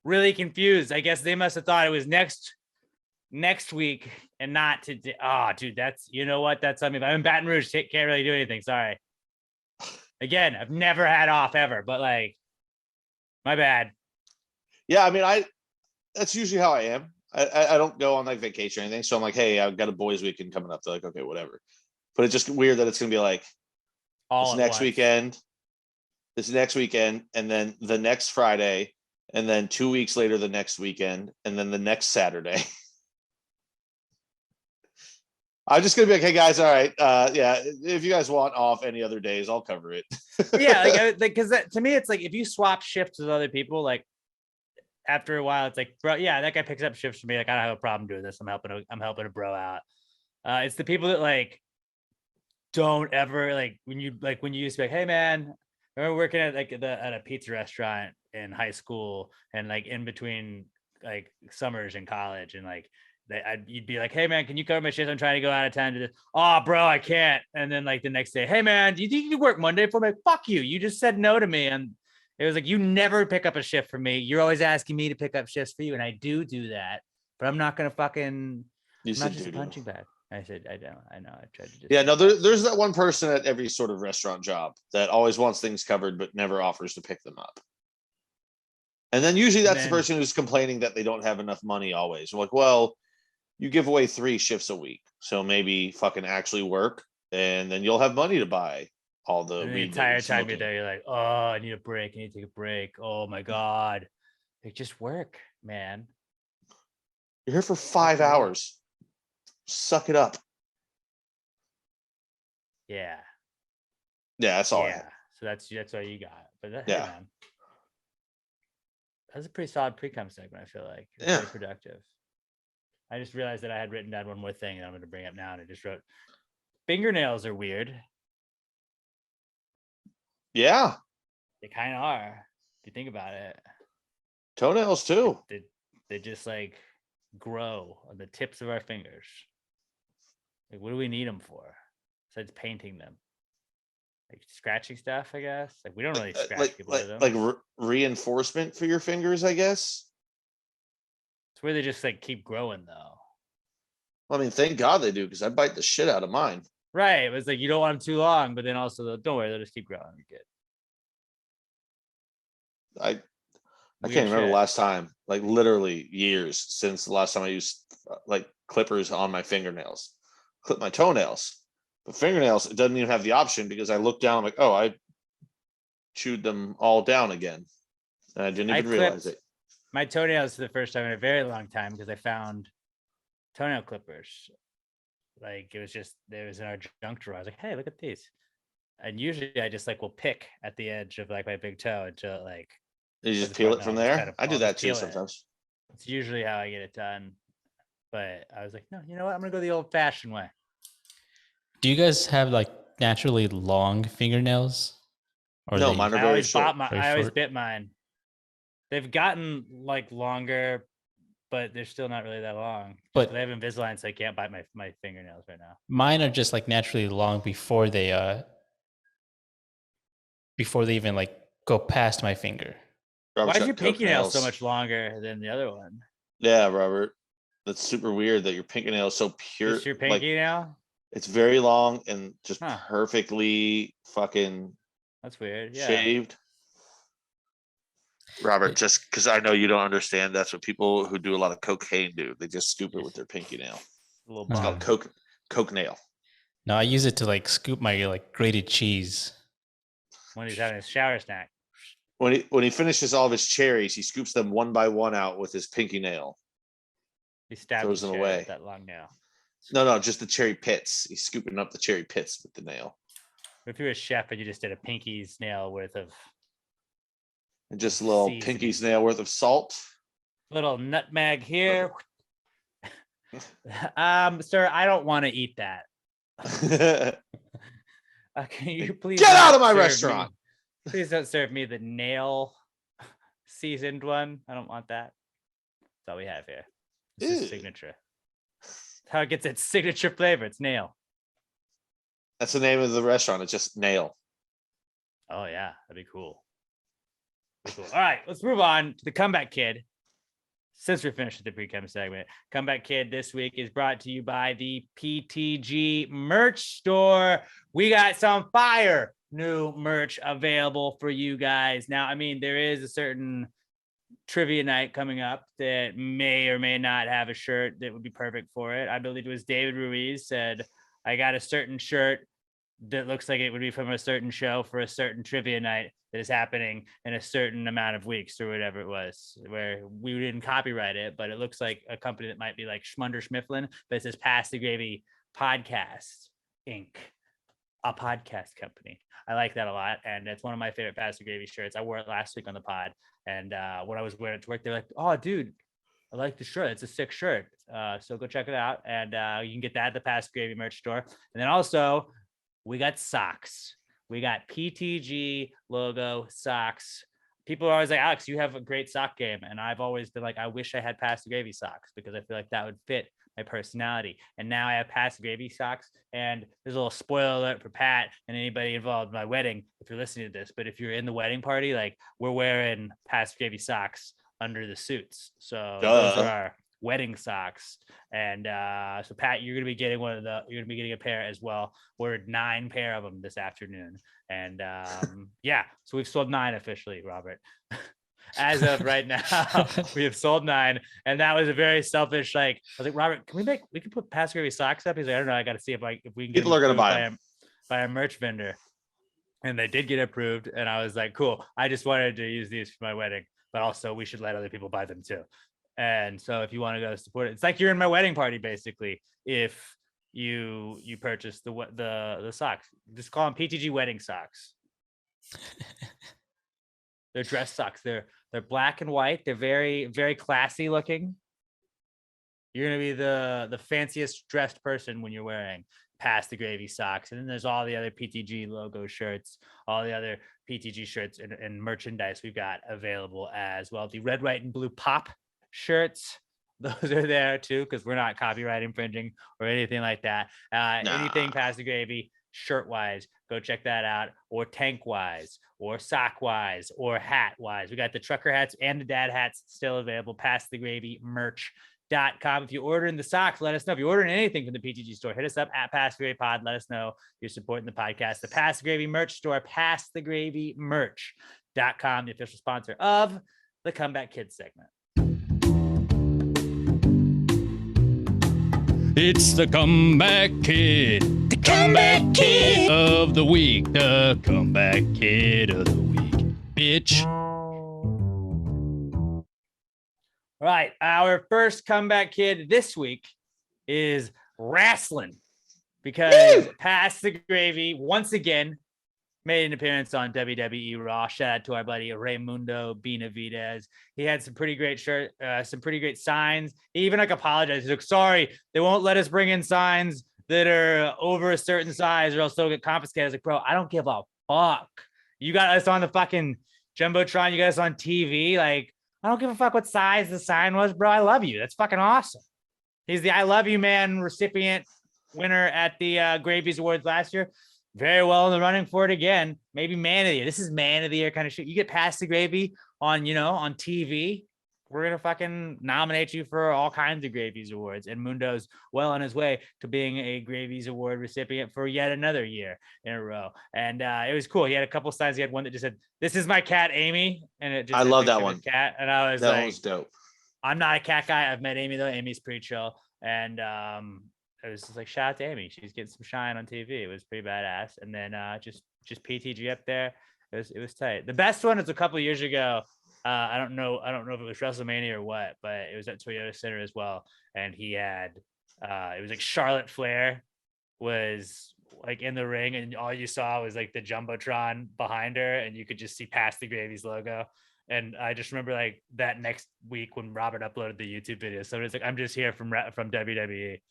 really confused. I guess they must have thought it was next week and not today. Oh, dude, that's, you know what? That's something. I'm in Baton Rouge. Can't really do anything. Sorry. Again, I've never had off ever, but like, my bad. Yeah, I mean, that's usually how I am. I don't go on like vacation or anything. So I'm like, hey, I've got a boys' weekend coming up. They're like, okay, whatever. But it's just weird that it's gonna be like this next weekend, and then the next Friday, and then 2 weeks later the next weekend, and then the next Saturday. I'm just gonna be like, hey guys, all right, yeah. If you guys want off any other days, I'll cover it. Yeah, like because to me, it's like if you swap shifts with other people, like after a while, it's like, bro, yeah, that guy picks up shifts for me. Like I don't have a problem doing this. I'm helping a bro out. It's the people that like don't ever like when you used to be like, hey man, I remember working at like at a pizza restaurant in high school and like in between like summers in college and like. You'd be like, hey man, can you cover my shift? I'm trying to go out of town to this. Oh, bro, I can't. And then like the next day, hey man, do you think you can work Monday for me? Fuck you. You just said no to me. And it was like, you never pick up a shift for me. You're always asking me to pick up shifts for you. And I do that, but I'm not going to fucking, I'm not just a punching bag. I said, I know. I tried to just. Yeah, no, there's that one person at every sort of restaurant job that always wants things covered, but never offers to pick them up. And then usually that's the person who's complaining that they don't have enough money always. I'm like, well, you give away 3 shifts a week. So maybe fucking actually work and then you'll have money to buy all the weed. The entire time you're there, you're like, oh, I need a break. I need to take a break. Oh my God. Like, just work, man. You're here for 5 hours. Suck it up. Yeah. Yeah, that's all I have. So that's all you got. But yeah. Hey, That's a pretty solid pre-com segment. I feel like it's Yeah. very productive. I just realized that I had written down one more thing that I'm going to bring up now, and I just wrote fingernails are weird. Yeah. They kind of are. If you think about it, Toenails too. they just like grow on the tips of our fingers. Like, what do we need them for? Besides painting them, like scratching stuff, I guess. Like we don't really scratch people with them. Like reinforcement for your fingers, I guess. It's where they just like keep growing though. I mean, thank God they do, because I bite the shit out of mine. Right. It was like you don't want them too long, but then also don't worry, they'll just keep growing. You're good. I Weird can't remember shit. the last time, like literally years since the last time I used like clippers on my fingernails. Clip my toenails, but fingernails, it doesn't even have the option, because I look down, I'm like, oh, I chewed them all down again, and I didn't even realize it. My toenails for the first time in a very long time because I found toenail clippers. Like it was just, there was in our junk drawer. I was like, hey, look at these. And usually I just like will pick at the edge of like my big toe until like You just peel it from there. I do that too sometimes. It's usually how I get it done. But I was like, no, you know what? I'm gonna go the old fashioned way. Do you guys have like naturally long fingernails? Or No, they- mine are I very always short. I always short. bit mine. They've gotten like longer, but they're still not really that long. But- they have Invisalign, so I can't bite my fingernails right now. Mine are just like naturally long before they even like go past my finger. Robert's Why is got your coke pinky nail so nails. much longer than the other one? Yeah, Robert. That's super weird that your pinky nail is so pure. Just your Like, pinky nail? it's very long and just Huh. perfectly fucking That's weird. Yeah. shaved. Robert, It- just because I know you don't understand, that's what people who do a lot of cocaine do. They just scoop it with their pinky nail. A little It's bump. called coke nail. No, I use it to like scoop my like grated cheese. When he's having his shower snack. When he finishes all of his cherries, he scoops them one by one out with his pinky nail. He stabbed Throws his them cherry away. with that long nail. No, just the cherry pits. He's scooping up the cherry pits with the nail. If you're a chef and you just did a pinky's nail worth of And just a little Seasoning. pinky's nail worth of salt. little nutmeg here. Sir, I don't want to eat that. Get Can you please out not of my serve me- restaurant. Please don't serve me the nail seasoned one. I don't want that. That's all we have here. This is Ew. signature. That's how it gets its signature flavor. It's nail. That's the name of the restaurant. It's just nail. Oh yeah, that'd be cool. All right, let's move on to the Comeback Kid. Since we're finished with the pre-com segment, Comeback Kid this week is brought to you by the PTG merch store. We got some fire new merch available for you guys. Now, I mean, there is a certain trivia night coming up that may or may not have a shirt that would be perfect for it. I believe it was David Ruiz said, I got a certain shirt that looks like it would be from a certain show for a certain trivia night that is happening in a certain amount of weeks or whatever it was, where we didn't copyright it, but it looks like a company that might be like Schmunder Schmifflin, but it says Pass the Gravy Podcast Inc., a podcast company. I like that a lot. And it's one of my favorite Pass the Gravy shirts. I wore it last week on the pod. And when I was wearing it to work, they're like, oh, dude, I like the shirt. It's a sick shirt. So go check it out. And you can get that at the Pass the Gravy merch store. And then also, we got socks. We got PTG logo socks. People are always like, Alex, you have a great sock game. And I've always been like, I wish I had Pass the Gravy socks because I feel like that would fit my personality. And now I have Pass the Gravy socks. And there's a little spoiler alert for Pat and anybody involved in my wedding if you're listening to this. But if you're in the wedding party, like we're wearing Pass the Gravy socks under the suits. So those are our wedding socks. And so Pat, you're gonna be getting a pair as well. Ordered 9 pair of them this afternoon. And yeah, so we've sold 9 officially, Robert. As of right now, we have sold 9, and that was a very selfish. Like, I was like, Robert, we can put Pass Gravy socks up? He's like, I don't know, I got to see if we can. People are gonna buy them by a merch vendor, and they did get approved. And I was like, cool. I just wanted to use these for my wedding, but also we should let other people buy them too. And so, if you want to go support it, it's like you're in my wedding party basically. If you purchase the socks, just call them PTG wedding socks. They're dress socks. They're They're black and white. They're very, very classy looking. You're gonna be the fanciest dressed person when you're wearing Pass the Gravy socks. And then there's all the other PTG logo shirts, all the other PTG shirts and merchandise we've got available as well. The red, white, and blue pop shirts, those are there too, because we're not copyright infringing or anything like that. Anything Pass the Gravy shirt wise, go check that out, or tank wise, or sock wise, or hat wise. We got the trucker hats and the dad hats still available. Pass the Gravy merch.com. If you're ordering the socks, let us know. If you're ordering anything from the PTG store, hit us up at Pass the Gravy Pod. Let us know you're supporting the podcast. The Pass the Gravy merch store, passthegravy.merch.com, the official sponsor of the Comeback Kids segment. It's the Comeback Kid. The Comeback Kid of the week. The Comeback Kid of the week. Bitch. All right. Our first comeback kid this week is wrestling, because Pass the Gravy once again made an appearance on WWE Raw. Shout out to our buddy Raymundo Benavidez. He had some pretty great some pretty great signs. He even apologized. He's like, sorry, they won't let us bring in signs that are over a certain size or else they'll get confiscated. I was like, bro, I don't give a fuck. You got us on the fucking Jumbotron. You got us on TV. Like, I don't give a fuck what size the sign was, bro. I love you. That's fucking awesome. He's the I Love You Man recipient winner at the Gravies Awards last year. Very well in the running for it again. Maybe man of the year. This is man of the year kind of shit. You get Pass the Gravy on, on TV. We're going to fucking nominate you for all kinds of Gravies Awards. And Mundo's well on his way to being a Gravies Award recipient for yet another year in a row. And it was cool. He had a couple signs. He had one that just said, "This is my cat, Amy." And it just I love that one. Cat. And I was that like, one was dope. I'm not a cat guy. I've met Amy though. Amy's pretty chill. And it was just like, shout out to Amy. She's getting some shine on TV. It was pretty badass. And then just PTG up there. It was tight. The best one is a couple of years ago. I don't know if it was WrestleMania or what, but it was at Toyota Center as well. And he had it was like Charlotte Flair was like in the ring, and all you saw was like the Jumbotron behind her, and you could just see Pass the Gravy's logo. And I just remember like that next week when Robert uploaded the YouTube video. So it's like, I'm just here from WWE.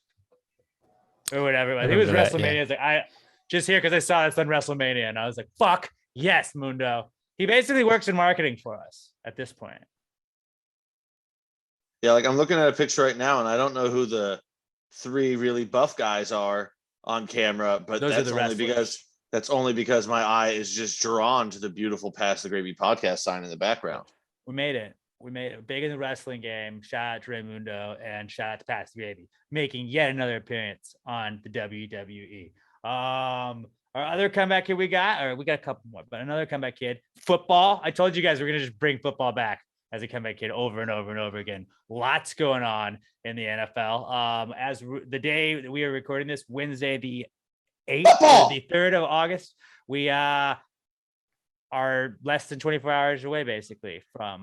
Or whatever. I think it was WrestleMania. Yeah. It's like, I just here because I saw this on WrestleMania, and I was like, fuck yes, Mundo. He basically works in marketing for us at this point. Yeah, like I'm looking at a picture right now, and I don't know who the three really buff guys are on camera, but that's only because my eye is just drawn to the beautiful Pass the Gravy podcast sign in the background. We made it big in the wrestling game. Shout out to Raymundo and shout out to Pass the Gravy, making yet another appearance on the WWE. Our other comeback kid we got a couple more, but another comeback kid, football. I told you guys we're going to just bring football back as a comeback kid over and over and over again. Lots going on in the NFL. As the day that we are recording this, Wednesday, the 8th, the 3rd of August, we are less than 24 hours away, basically, from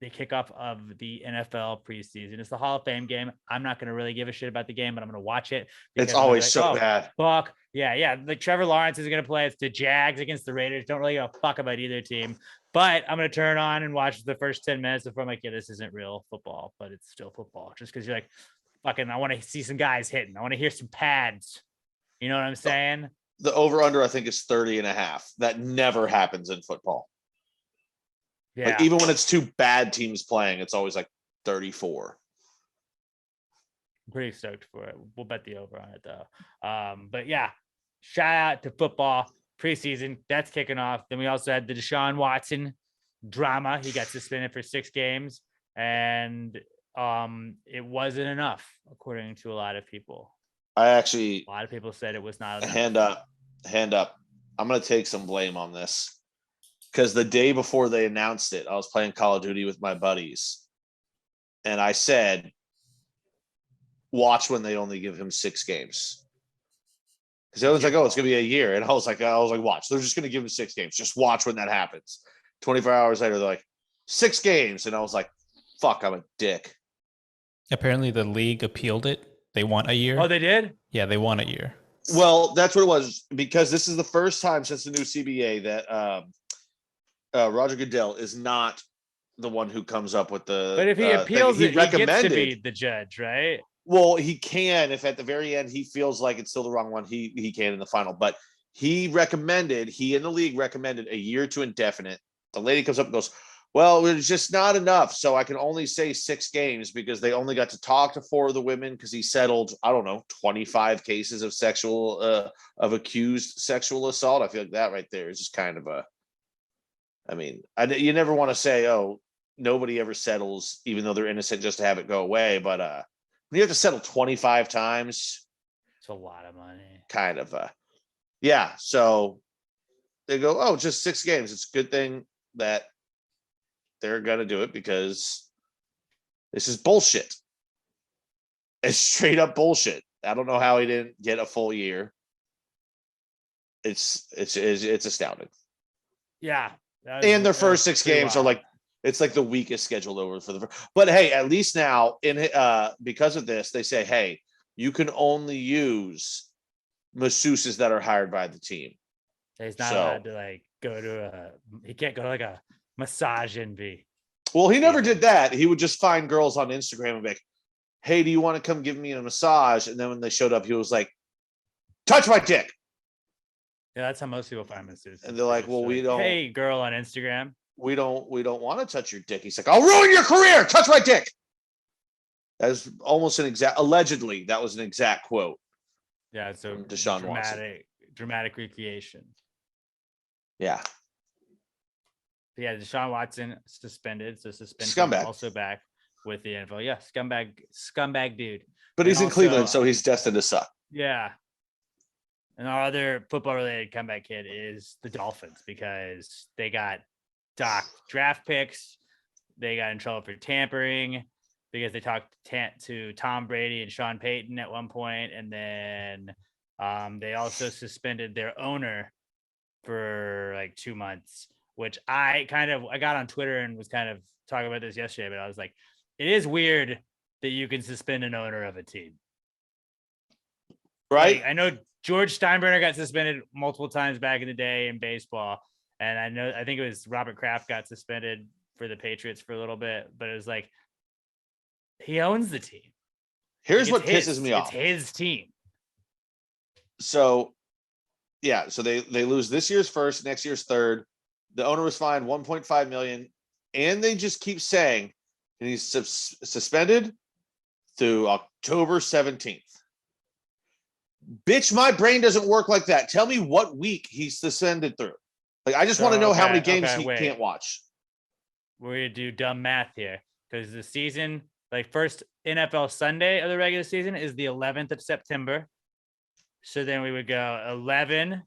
the kickoff of the NFL preseason. It's the Hall of Fame game. I'm not going to really give a shit about the game, but I'm going to watch it. It's always bad. Fuck. Yeah. Like Trevor Lawrence is going to play. It's the Jags against the Raiders. Don't really give a fuck about either team. But I'm going to turn on and watch the first 10 minutes before I'm like, yeah, this isn't real football, but it's still football. Just because you're like, fucking, I want to see some guys hitting. I want to hear some pads. You know what I'm saying? The over-under, I think, is 30.5. That never happens in football. Yeah. Like, even when it's two bad teams playing, it's always like 34. I'm pretty stoked for it. We'll bet the over on it, though. But yeah, shout out to football preseason. That's kicking off. Then we also had the Deshaun Watson drama. He got suspended for 6 games, and it wasn't enough, according to a lot of people. A lot of people said it was not enough. Hand up. I'm going to take some blame on this. Because the day before they announced it, I was playing Call of Duty with my buddies. And I said, watch when they only give him 6 games. Because everyone's like, oh, it's going to be a year. And I was like, watch. They're just going to give him 6 games. Just watch when that happens. 24 hours later, they're like, 6 games. And I was like, fuck, I'm a dick. Apparently the league appealed it. They want a year. Oh, they did? Yeah, they want a year. Well, that's what it was. Because this is the first time since the new CBA that Roger Goodell is not the one who comes up with the. But if he appeals thing. it, he gets to be the judge, right? Well, he can if at the very end he feels like it's still the wrong one. He can in the final, but he and the league recommended a year to indefinite. The lady comes up and goes, well, it's just not enough. So I can only say 6 games because they only got to talk to 4 of the women because he settled, I don't know, 25 cases of accused sexual assault. I feel like that right there is just kind of you never want to say, oh, nobody ever settles, even though they're innocent, just to have it go away. But when you have to settle 25 times, it's a lot of money. Kind of yeah. So they go, oh, just 6 games. It's a good thing that they're gonna do it because this is bullshit. It's straight up bullshit. I don't know how he didn't get a full year. It's astounding. Yeah. And their first 6 games are like, it's like the weakest schedule over for the. But hey, at least now because of this, they say, hey, you can only use masseuses that are hired by the team. He's not allowed to like go to he can't go to like a massage envy. Well, he never did that. He would just find girls on Instagram and be like, hey, do you want to come give me a massage? And then when they showed up, he was like, touch my dick. Yeah, that's how most people find masseuses. And they're like, well, we don't. Hey, girl on Instagram. We don't want to touch your dick. He's like, I'll ruin your career. Touch my dick. That is almost allegedly, that was an exact quote. Yeah, so Deshaun Watson. Dramatic recreation. Yeah. Yeah, Deshaun Watson suspended. So suspension Scumbag. Also back with the NFL. Yeah, scumbag dude. But he's in Cleveland, so he's destined to suck. Yeah. And our other football-related comeback kid is the Dolphins because they got docked draft picks. They got in trouble for tampering because they talked to Tom Brady and Sean Payton at one point, and then they also suspended their owner for like 2 months, which I got on Twitter and was kind of talking about this yesterday, but I was like, it is weird that you can suspend an owner of a team. Right. Like, I know George Steinbrenner got suspended multiple times back in the day in baseball. And I think it was Robert Kraft got suspended for the Patriots for a little bit, but it was like, he owns the team. Here's what pisses me off. It's his team. So, yeah. So they lose this year's first, next year's third. The owner was fined $1.5 million, and they just keep saying, and he's suspended through October 17th. Bitch, my brain doesn't work like that. Tell me what week he's suspended through. Like, I just want to know how many games he can't watch. We're going to do dumb math here because the season, like first NFL Sunday of the regular season is the 11th of September. So then we would go 11,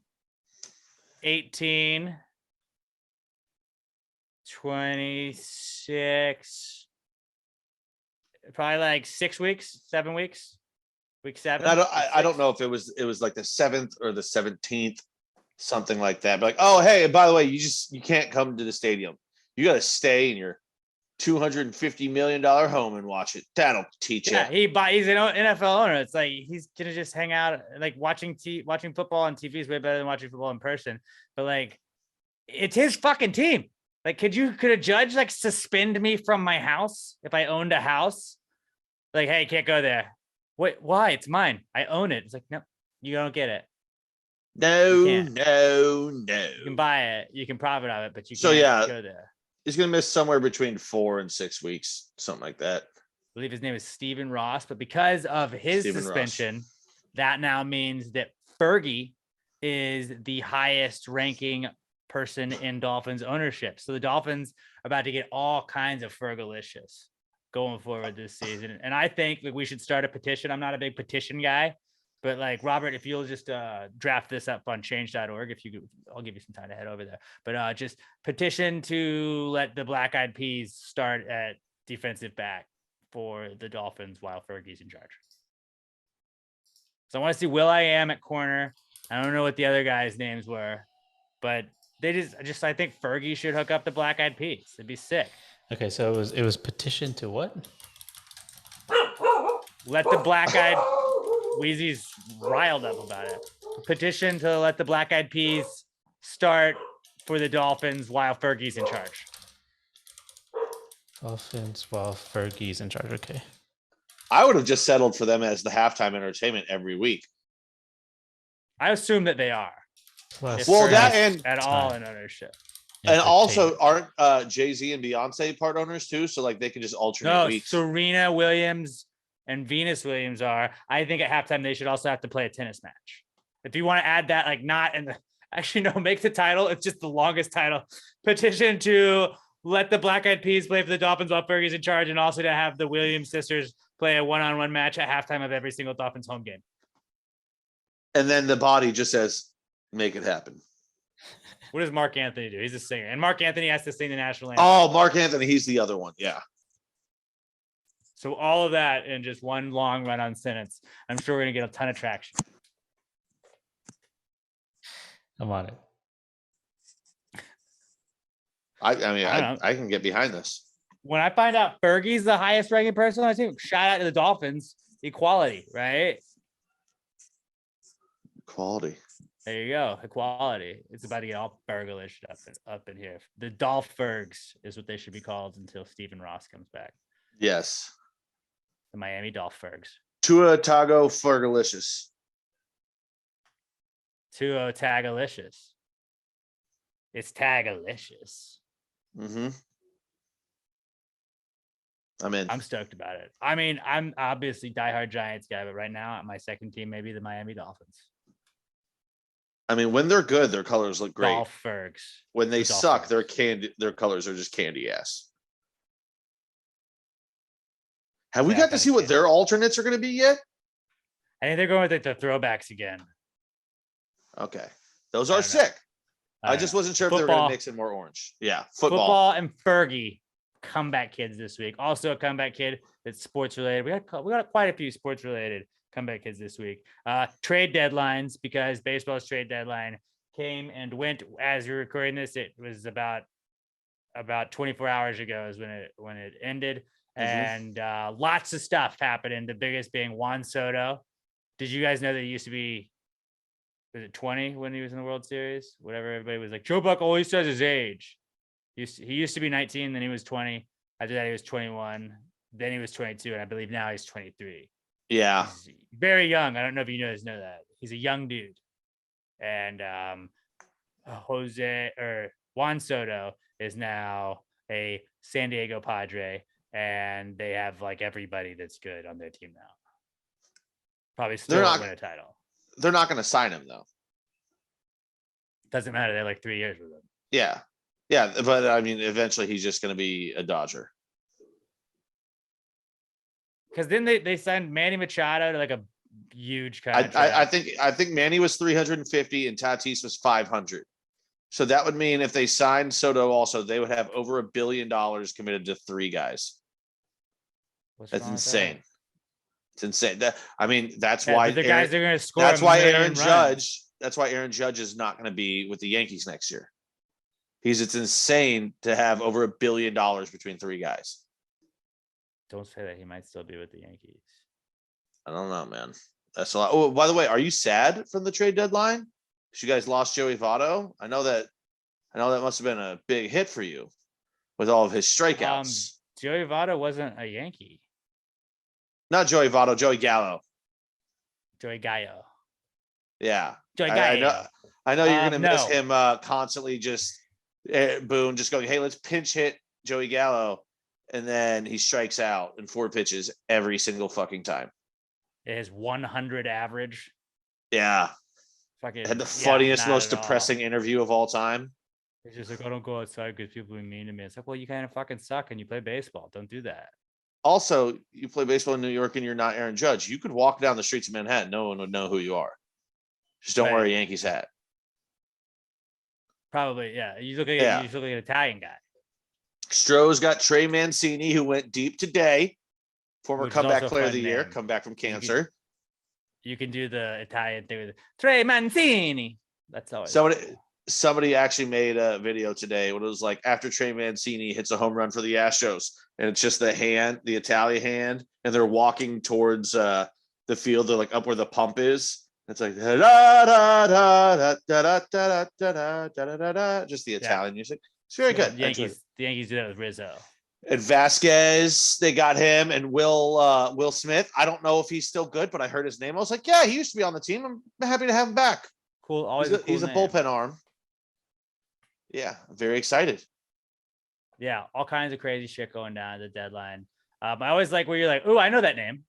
18, 26, probably like 6 weeks, 7 weeks. Week 7. I don't know if it was like the 7th or the 17th, something like that. But like, oh, hey, by the way, you can't come to the stadium. You got to stay in your $250 million home and watch it. That'll teach you. Yeah, he's an NFL owner. It's like he's gonna just hang out, like watching football on TV is way better than watching football in person. But like, it's his fucking team. Like, could a judge like suspend me from my house if I owned a house? Like, hey, can't go there. Wait, why? It's mine. I own it. It's like, no, you don't get it. No. You can buy it. You can profit on it, but you can't go there. He's going to miss somewhere between 4 and 6 weeks, something like that. I believe his name is Stephen Ross, but because of his suspension, that now means that Fergie is the highest ranking person in Dolphins ownership. So the Dolphins are about to get all kinds of Fergalicious going forward this season. And I think like we should start a petition. I'm not a big petition guy, but like Robert, if you'll just draft this up on change.org, I'll give you some time to head over there, but just petition to let the Black Eyed Peas start at defensive back for the Dolphins while Fergie's in charge. So I want to see Will.i.am at corner. I don't know what the other guys' names were, but I think Fergie should hook up the Black Eyed Peas. It'd be sick. Okay, so it was petition to what? Let the Black Eyed Wheezy's riled up about it. Petition to let the Black Eyed Peas start for the Dolphins while Fergie's in charge. Dolphins while Fergie's in charge. Okay. I would have just settled for them as the halftime entertainment every week. I assume that they are. Plus, Well, that Fergie's and- at all in ownership. And also, entertainment. aren't Jay-Z and Beyonce part owners too? So like they can just alternate No, weeks. Serena Williams and Venus Williams are. I think at halftime they should also have to play a tennis match. If you want to add that, like not in the actually no, make the title. It's just the longest title. Petition to let the Black Eyed Peas play for the Dolphins while Fergie's in charge, and also to have the Williams sisters play a one-on-one match at halftime of every single Dolphins home game. And then the body just says, "Make it happen." What does Mark Anthony do? He's a singer, and Mark Anthony has to sing the national anthem. Oh, Mark Anthony, he's the other one. Yeah. So all of that in just one long run-on sentence. I'm sure we're gonna get a ton of traction. I'm on it. I mean, I don't know. I can get behind this. When I find out Fergie's the highest ranking person on the team, shout out to the Dolphins. Equality, right? Quality. There you go. Equality. It's about to get all Fergalish up in here. The Dolphins is what they should be called until Stephen Ross comes back. Yes. The Miami Dolphins. Tua Tago Fergalicious. Tuo Tagalicious. It's Tagalicious. Mm-hmm. I'm in. I'm stoked about it. I mean, I'm obviously diehard Giants guy, but right now my second team may be the Miami Dolphins. I mean, when they're good, their colors look great. Dolphins. When they The suck, Dolphins. their colors are just candy ass. Have we Yeah, got to kinda see what candy. their alternates are going to be yet? I think they're going with like the throwbacks again. Okay. Those I are don't know. sick. I don't just know. wasn't sure if they were going Football. to mix in more orange. Yeah. Football and Fergie comeback kids this week. Also a comeback kid that's sports related. We got quite a few sports related comeback kids this week. Trade deadlines, because baseball's trade deadline came and went as you're recording this. It was about 24 hours ago is when it ended. And lots of stuff happening. The biggest being Juan Soto. Did you guys know that he used to be, was it 20 when he was in the World Series? Whatever, everybody was like, Joe Buck always says his age. He used to be 19, then he was 20. After that, he was 21. Then he was 22, and I believe now he's 23. Yeah. He's very young. I don't know if you guys know that. He's a young dude. And Juan Soto is now a San Diego Padre, and they have like everybody that's good on their team now. Probably still They're not- win a title. They're not going to sign him, though. Doesn't matter. They're like 3 years with him. Yeah. Yeah. But I mean, eventually he's just going to be a Dodger. Because then they signed Manny Machado to like a huge contract. I think Manny was 350 and Tatis was 500. So that would mean if they signed Soto also, they would have over $1 billion committed to 3 guys. What's That's wrong with insane. that? It's insane. That's Yeah, why but the guys are going to score. that's why million Aaron runs. Judge. That's why Aaron Judge is not going to be with the Yankees next year. It's insane to have over $1 billion between 3 guys. Don't say that. He might still be with the Yankees. I don't know, man. That's a lot. Oh, by the way, are you sad from the trade deadline? Because you guys lost Joey Votto. I know that must have been a big hit for you with all of his strikeouts. Joey Votto wasn't a Yankee. Not Joey Votto, Joey Gallo. Joey Gallo. Yeah. Joey I Gallo. know you're gonna miss no. him constantly just Boone just going, hey, let's pinch hit Joey Gallo. And then he strikes out in 4 pitches every single fucking time. It is 100 average. Yeah. Fucking Had the funniest, not most at all. depressing interview of all time. It's just like, I don't go outside because people are mean to me. It's like, well, you kind of fucking suck and you play baseball. Don't do that. Also, you play baseball in New York and you're not Aaron Judge. You could walk down the streets of Manhattan. No one would know who you are. Just don't Right. wear a Yankees hat. Probably, yeah. You look like an Italian guy. Stroh's got Trey Mancini, who went deep today. Former Which is comeback also a player of fun the year, name. come back from cancer. You can do the Italian thing with Trey Mancini. That's always Somebody actually made a video today when it was like after Trey Mancini hits a home run for the Astros, and it's just the Italian hand, and they're walking towards the field. They're like up where the pump is. It's like da da da da da da da da da da da, just the Italian music. It's very good. The Yankees do that with Rizzo. And Vasquez, they got him, and Will Smith. I don't know if he's still good, but I heard his name. I was like, yeah, he used to be on the team. I'm happy to have him back. Cool. Always He's a name. bullpen arm. Yeah, very excited. Yeah, all kinds of crazy shit going down at the deadline. I always like where you're like, oh, I know that name.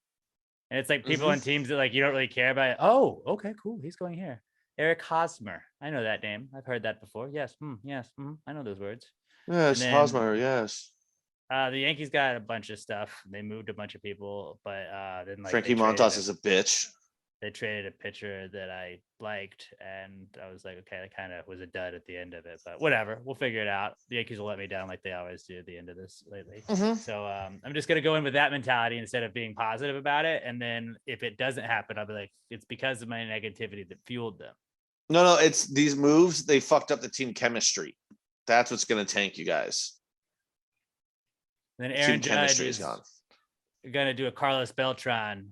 And it's like people on teams that like you don't really care about it. Oh, okay, cool. He's going here. Eric Hosmer. I know that name. I've heard that before. Yes. Yes. I know those words. Yes, then, Hosmer, yes. The Yankees got a bunch of stuff. They moved a bunch of people, but then like Frankie Montas is a bitch. They traded a pitcher that I liked, and I was like, okay, that kind of was a dud at the end of it, but whatever. We'll figure it out. The Yankees will let me down like they always do at the end of this lately. So I'm just gonna go in with that mentality instead of being positive about it. And then if it doesn't happen, I'll be like, it's because of my negativity that fueled them. No, it's these moves. They fucked up the team chemistry. That's what's gonna tank you guys. And then Aaron Team Judge chemistry is gone. gonna do a Carlos Beltran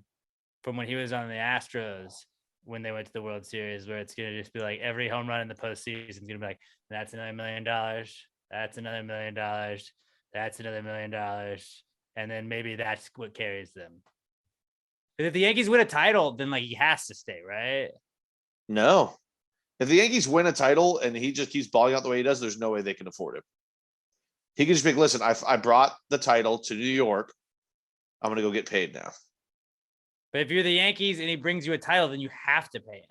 from when he was on the Astros when they went to the World Series, where it's going to just be like every home run in the postseason is going to be like, that's another $1 million. That's another $1 million. That's another $1 million. And then maybe that's what carries them. But if the Yankees win a title, then like he has to stay, right? No. If the Yankees win a title and he just keeps balling out the way he does, there's no way they can afford him. He can just be like, listen, I brought the title to New York. I'm going to go get paid now. But if you're the Yankees and he brings you a title, then you have to pay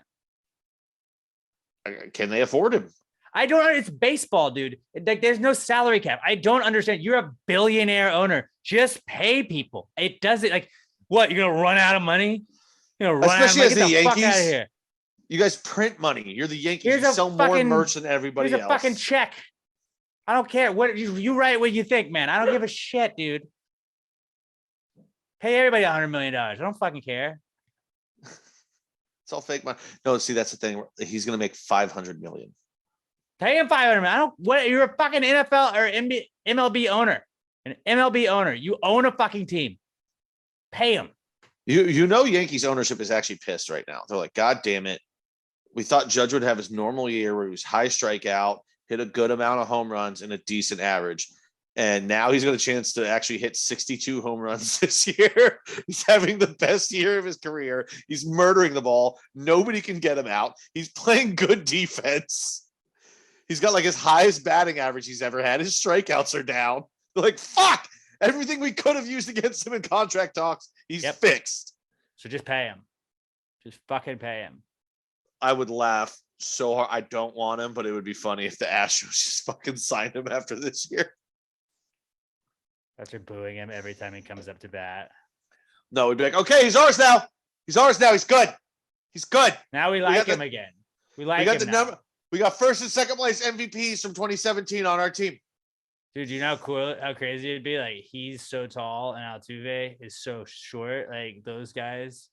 him. Can they afford him? I don't know. It's baseball, dude. Like, there's no salary cap. I don't understand. You're a billionaire owner. Just pay people. It doesn't like what? You're gonna run out of money? You're gonna run Especially out of money? as Get the the fuck Yankees. out of here. You guys print money. You're the Yankees. Here's You a sell more fucking- merch than everybody Here's a else. fucking check. I don't care. What you write what you think, man. I don't give a shit, dude. Pay everybody $100 million. I don't fucking care. It's all fake money. No, see, that's the thing. He's going to make $500 million. Pay him $500 million. I don't. What? You're a fucking NFL or MLB owner. An MLB owner. You own a fucking team. Pay him. You know, Yankees ownership is actually pissed right now. They're like, God damn it. We thought Judge would have his normal year where he was high strikeout, hit a good amount of home runs and a decent average. And now he's got a chance to actually hit 62 home runs this year. He's having the best year of his career. He's murdering the ball. Nobody can get him out. He's playing good defense. He's got like his highest batting average he's ever had. His strikeouts are down. They're like, fuck. Everything we could have used against him in contract talks, he's fixed. So just pay him. Just fucking pay him. I would laugh so hard. I don't want him, but it would be funny if the Astros just fucking signed him after this year. After booing him every time he comes up to bat. No, we'd be like, okay, he's ours now. He's ours now. He's good. He's good. Now we like him again. We like him now. We got first and second place MVPs from 2017 on our team. Dude, you know how cool, how crazy it'd be? Like, he's so tall and Altuve is so short. Like, those guys,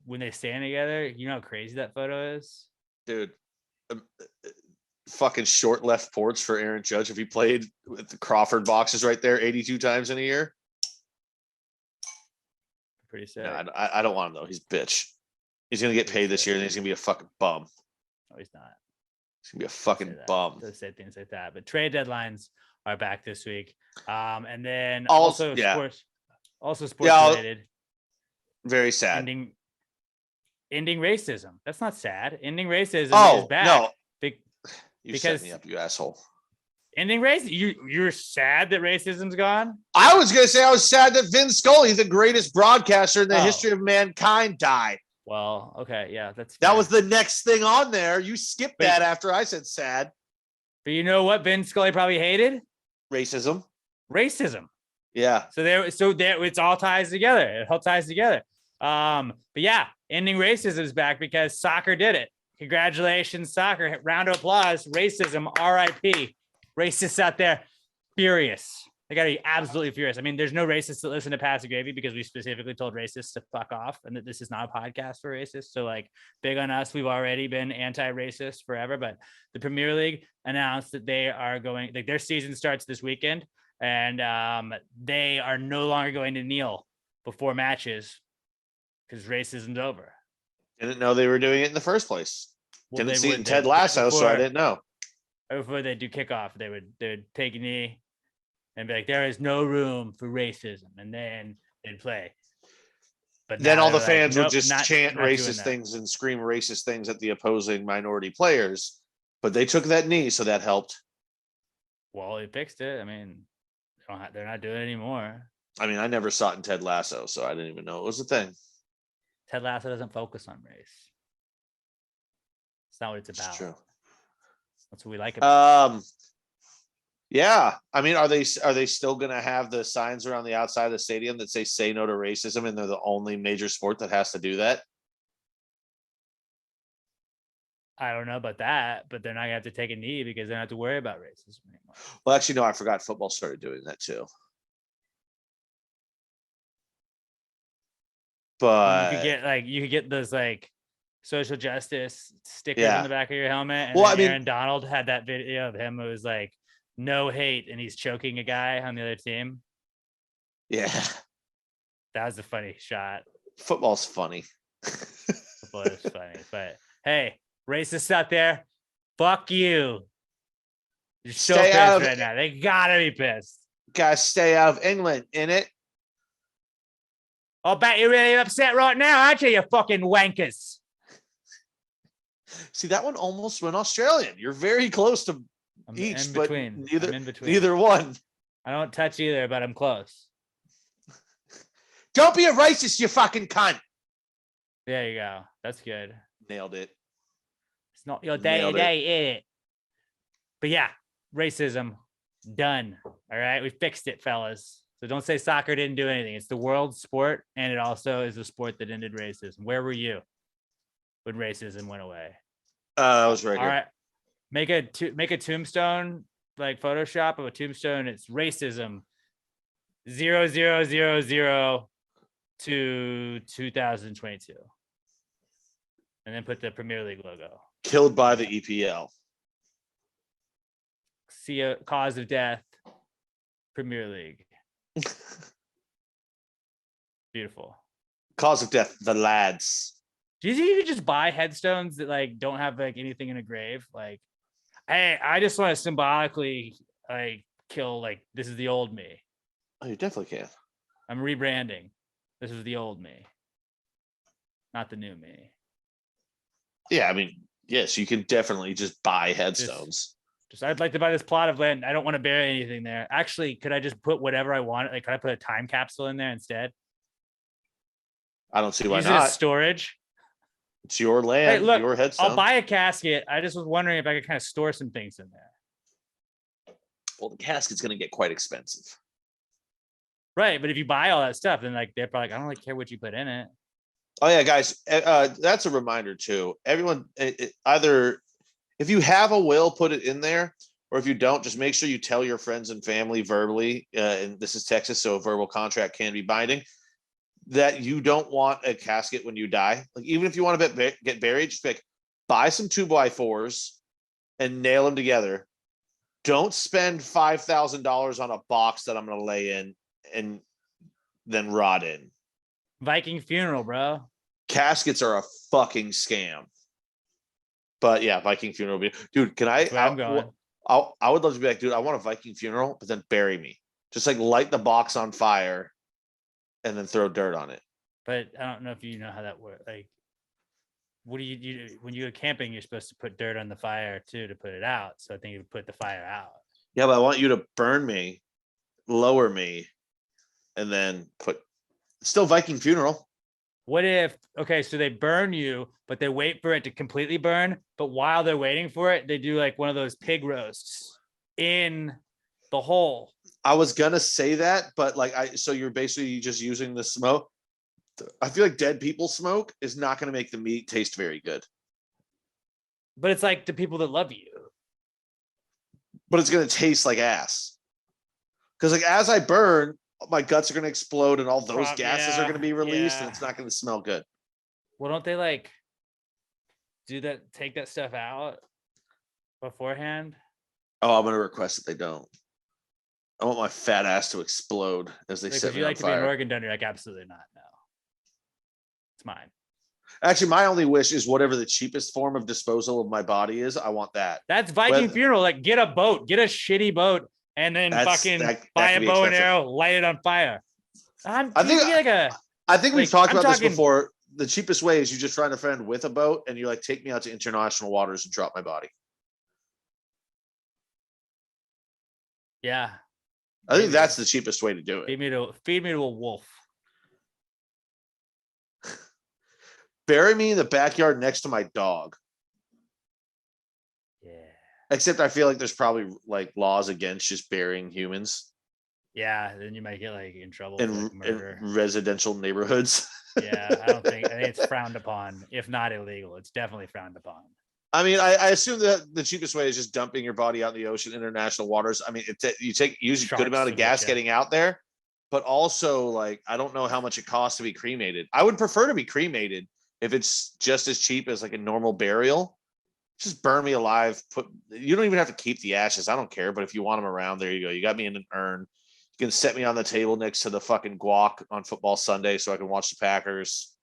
when they stand together, you know how crazy that photo is? Dude, fucking short left porch for Aaron Judge if he played with the Crawford boxes right there 82 times in a year. Pretty sick. No, I don't want him, though. He's a bitch. He's going to get paid this year, and he's going to be a fucking bum. No, he's not. He's going to be a fucking bum. Does say things like that. But trade deadlines are back this week. And then Also, sports related. Very sad. Ending racism. That's not sad. Ending racism is back. No. You because set me up, you asshole. Ending racism. You're sad that racism's gone? I was going to say I was sad that Vin Scully, the greatest broadcaster in the history of mankind, died. Well, okay, yeah, that was the next thing on there. You skipped that after I said sad. But you know what Vin Scully probably hated? Racism. Yeah. So there, it's all ties together. It all ties together. But yeah, ending racism is back because soccer did it. Congratulations, soccer. Round of applause. Racism, RIP. Racists out there, furious. They got to be absolutely furious. I mean, there's no racists that listen to Pass the Gravy because we specifically told racists to fuck off and that this is not a podcast for racists. So like, big on us. We've already been anti-racist forever, but the Premier League announced that they are going, like, their season starts this weekend and they are no longer going to kneel before matches because racism's over. Didn't know they were doing it in the first place. Well, didn't see it in Ted Lasso, so I didn't know. Before they do kickoff, they would take a knee and be like, there is no room for racism, and then they'd play. But Then now all the they're like, fans would "Nope, just chant not doing racist that." things and scream racist things at the opposing minority players. But they took that knee, so that helped. Well, he fixed it. I mean, they're not doing it anymore. I mean, I never saw it in Ted Lasso, so I didn't even know it was a thing. Ted Lasso doesn't focus on race. It's not what it's It's about. true. That's what we like about it. Yeah. I mean, are they still gonna have the signs around the outside of the stadium that say no to racism, and they're the only major sport that has to do that? I don't know about that, but they're not gonna have to take a knee because they don't have to worry about racism anymore. Well, actually, no, I forgot football started doing that too. But you could get those like social justice stickers Yeah. on the back of your helmet. And Well, then I mean- Aaron Donald had that video of him. It was like no hate, and he's choking a guy on the other team. yeah, That was a funny shot. football's funny. Football is funny, but hey, racists out there, fuck you. You're so Stay pissed out of right now. They gotta be pissed. Guys, stay out of England, innit? I'll bet you're really upset right now, aren't you, you fucking wankers? See, that one almost went Australian. You're very close to I'm each, in but between. neither I'm in between. neither one. I don't touch either, but I'm close. Don't be a racist, you fucking cunt. There you go. That's good. Nailed it. It's not your day to Nailed it. day, it. But yeah, racism done. All right, we fixed it, fellas. So don't say soccer didn't do anything. It's the world sport, and it also is a sport that ended racism. Where were you when racism went away? That was right All here. right, make a tombstone, like Photoshop of a tombstone. It's racism 0000 to 2022, and then put the Premier League logo. Killed by the E EPL. See a cause of death, Premier League. Beautiful. Cause of death, the lads. Do you think you could just buy headstones that like don't have like anything in a grave? Like, hey, I just want to symbolically like kill, like, this is the old me. Oh, you definitely can. I'm rebranding. This is the old me, not the new me. Yeah, I mean, yes, you can definitely just buy headstones. Just I'd like to buy this plot of land. I don't want to bury anything there. Actually, could I just put whatever I want? Like, could I put a time capsule in there instead? I don't see why Use it as not. storage. It's your land, Hey, look, your headstone. I'll buy a casket. I just was wondering if I could kind of store some things in there. Well, the casket's going to get quite expensive. Right, but if you buy all that stuff, then like they're probably like, I don't really care what you put in it. Oh yeah, guys, that's a reminder too. Everyone, either if you have a will, put it in there, or if you don't, just make sure you tell your friends and family verbally. And this is Texas, so a verbal contract can be binding. That you don't want a casket when you die. Like, even if you want to get buried, just buy some 2x4s and nail them together. Don't spend $5,000 on a box that I'm going to lay in and then rot in. Viking funeral, bro. Caskets are a fucking scam. But yeah, Viking funeral. Dude, can I? That's where I'm going. I would love to be like, dude, I want a Viking funeral, but then bury me. Just like light the box on fire and then throw dirt on it. But I don't know if you know how that works. Like, what do you do when you go camping? You're supposed to put dirt on the fire too to put it out. So I think you would put the fire out. Yeah, but I want you to burn me, lower me, and then put still Viking funeral. What if, okay, so they burn you, but they wait for it to completely burn. But while they're waiting for it, they do like one of those pig roasts in the hole. I was gonna say that, but so you're basically just using the smoke. I feel like dead people smoke is not gonna make the meat taste very good. But it's like the people that love you. But it's gonna taste like ass. Because like as I burn, my guts are gonna explode and all those gases are gonna be released, and it's not gonna smell good. Well, don't they like do that, take that stuff out beforehand? Oh, I'm gonna request that they don't. I want my fat ass to explode as they Like, set if me you on like to be an fire. organ donor, like absolutely not. No, it's mine. Actually, my only wish is whatever the cheapest form of disposal of my body is. I want that. That's Viking Well- funeral. Like, get a boat, get a shitty boat, and then That buy could a be bow and expensive. arrow, light it on fire. I think we've like, talked I'm about this talking- before. The cheapest way is you just find a friend with a boat and you like take me out to international waters and drop my body. Yeah. I think Maybe. that's the cheapest way to do it. Feed me to a wolf. Bury me in the backyard next to my dog. Yeah. Except I feel like there's probably like laws against just burying humans Yeah. Then you might get like in trouble for in, like, murder. in residential neighborhoods. Yeah. I think it's frowned upon, if not illegal. It's definitely frowned upon. I mean, I assume that the cheapest way is just dumping your body out in the ocean, international waters. I mean, you use a good Sharks amount will of get gas ya. getting out there, but also like I don't know how much it costs to be cremated. I would prefer to be cremated if it's just as cheap as like a normal burial. Just burn me alive. You don't even have to keep the ashes. I don't care. But if you want them around, there you go. You got me in an urn. You can set me on the table next to the fucking guac on football Sunday so I can watch the Packers.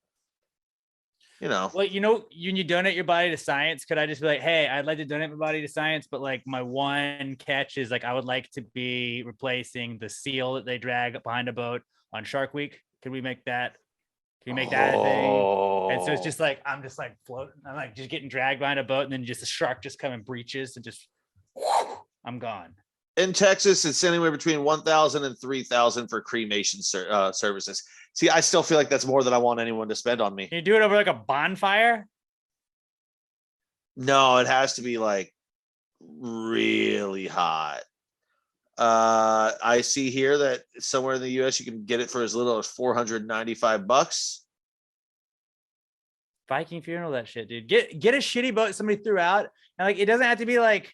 You know. Well, when you donate your body to science, could I just be like, hey, I'd like to donate my body to science, but like my one catch is like I would like to be replacing the seal that they drag behind a boat on Shark Week. Can we make that? Can we make that a thing? And so it's just like I'm just like floating. I'm like just getting dragged behind a boat, and then just a shark just come and breaches and just I'm gone. In Texas, it's anywhere between 1,000 and 3,000 for cremation services. See, I still feel like that's more than I want anyone to spend on me. Can you do it over like a bonfire? No, it has to be like really hot. I see here that somewhere in the US you can get it for as little as $495. Viking funeral, that shit, dude. Get a shitty boat somebody threw out, and like it doesn't have to be like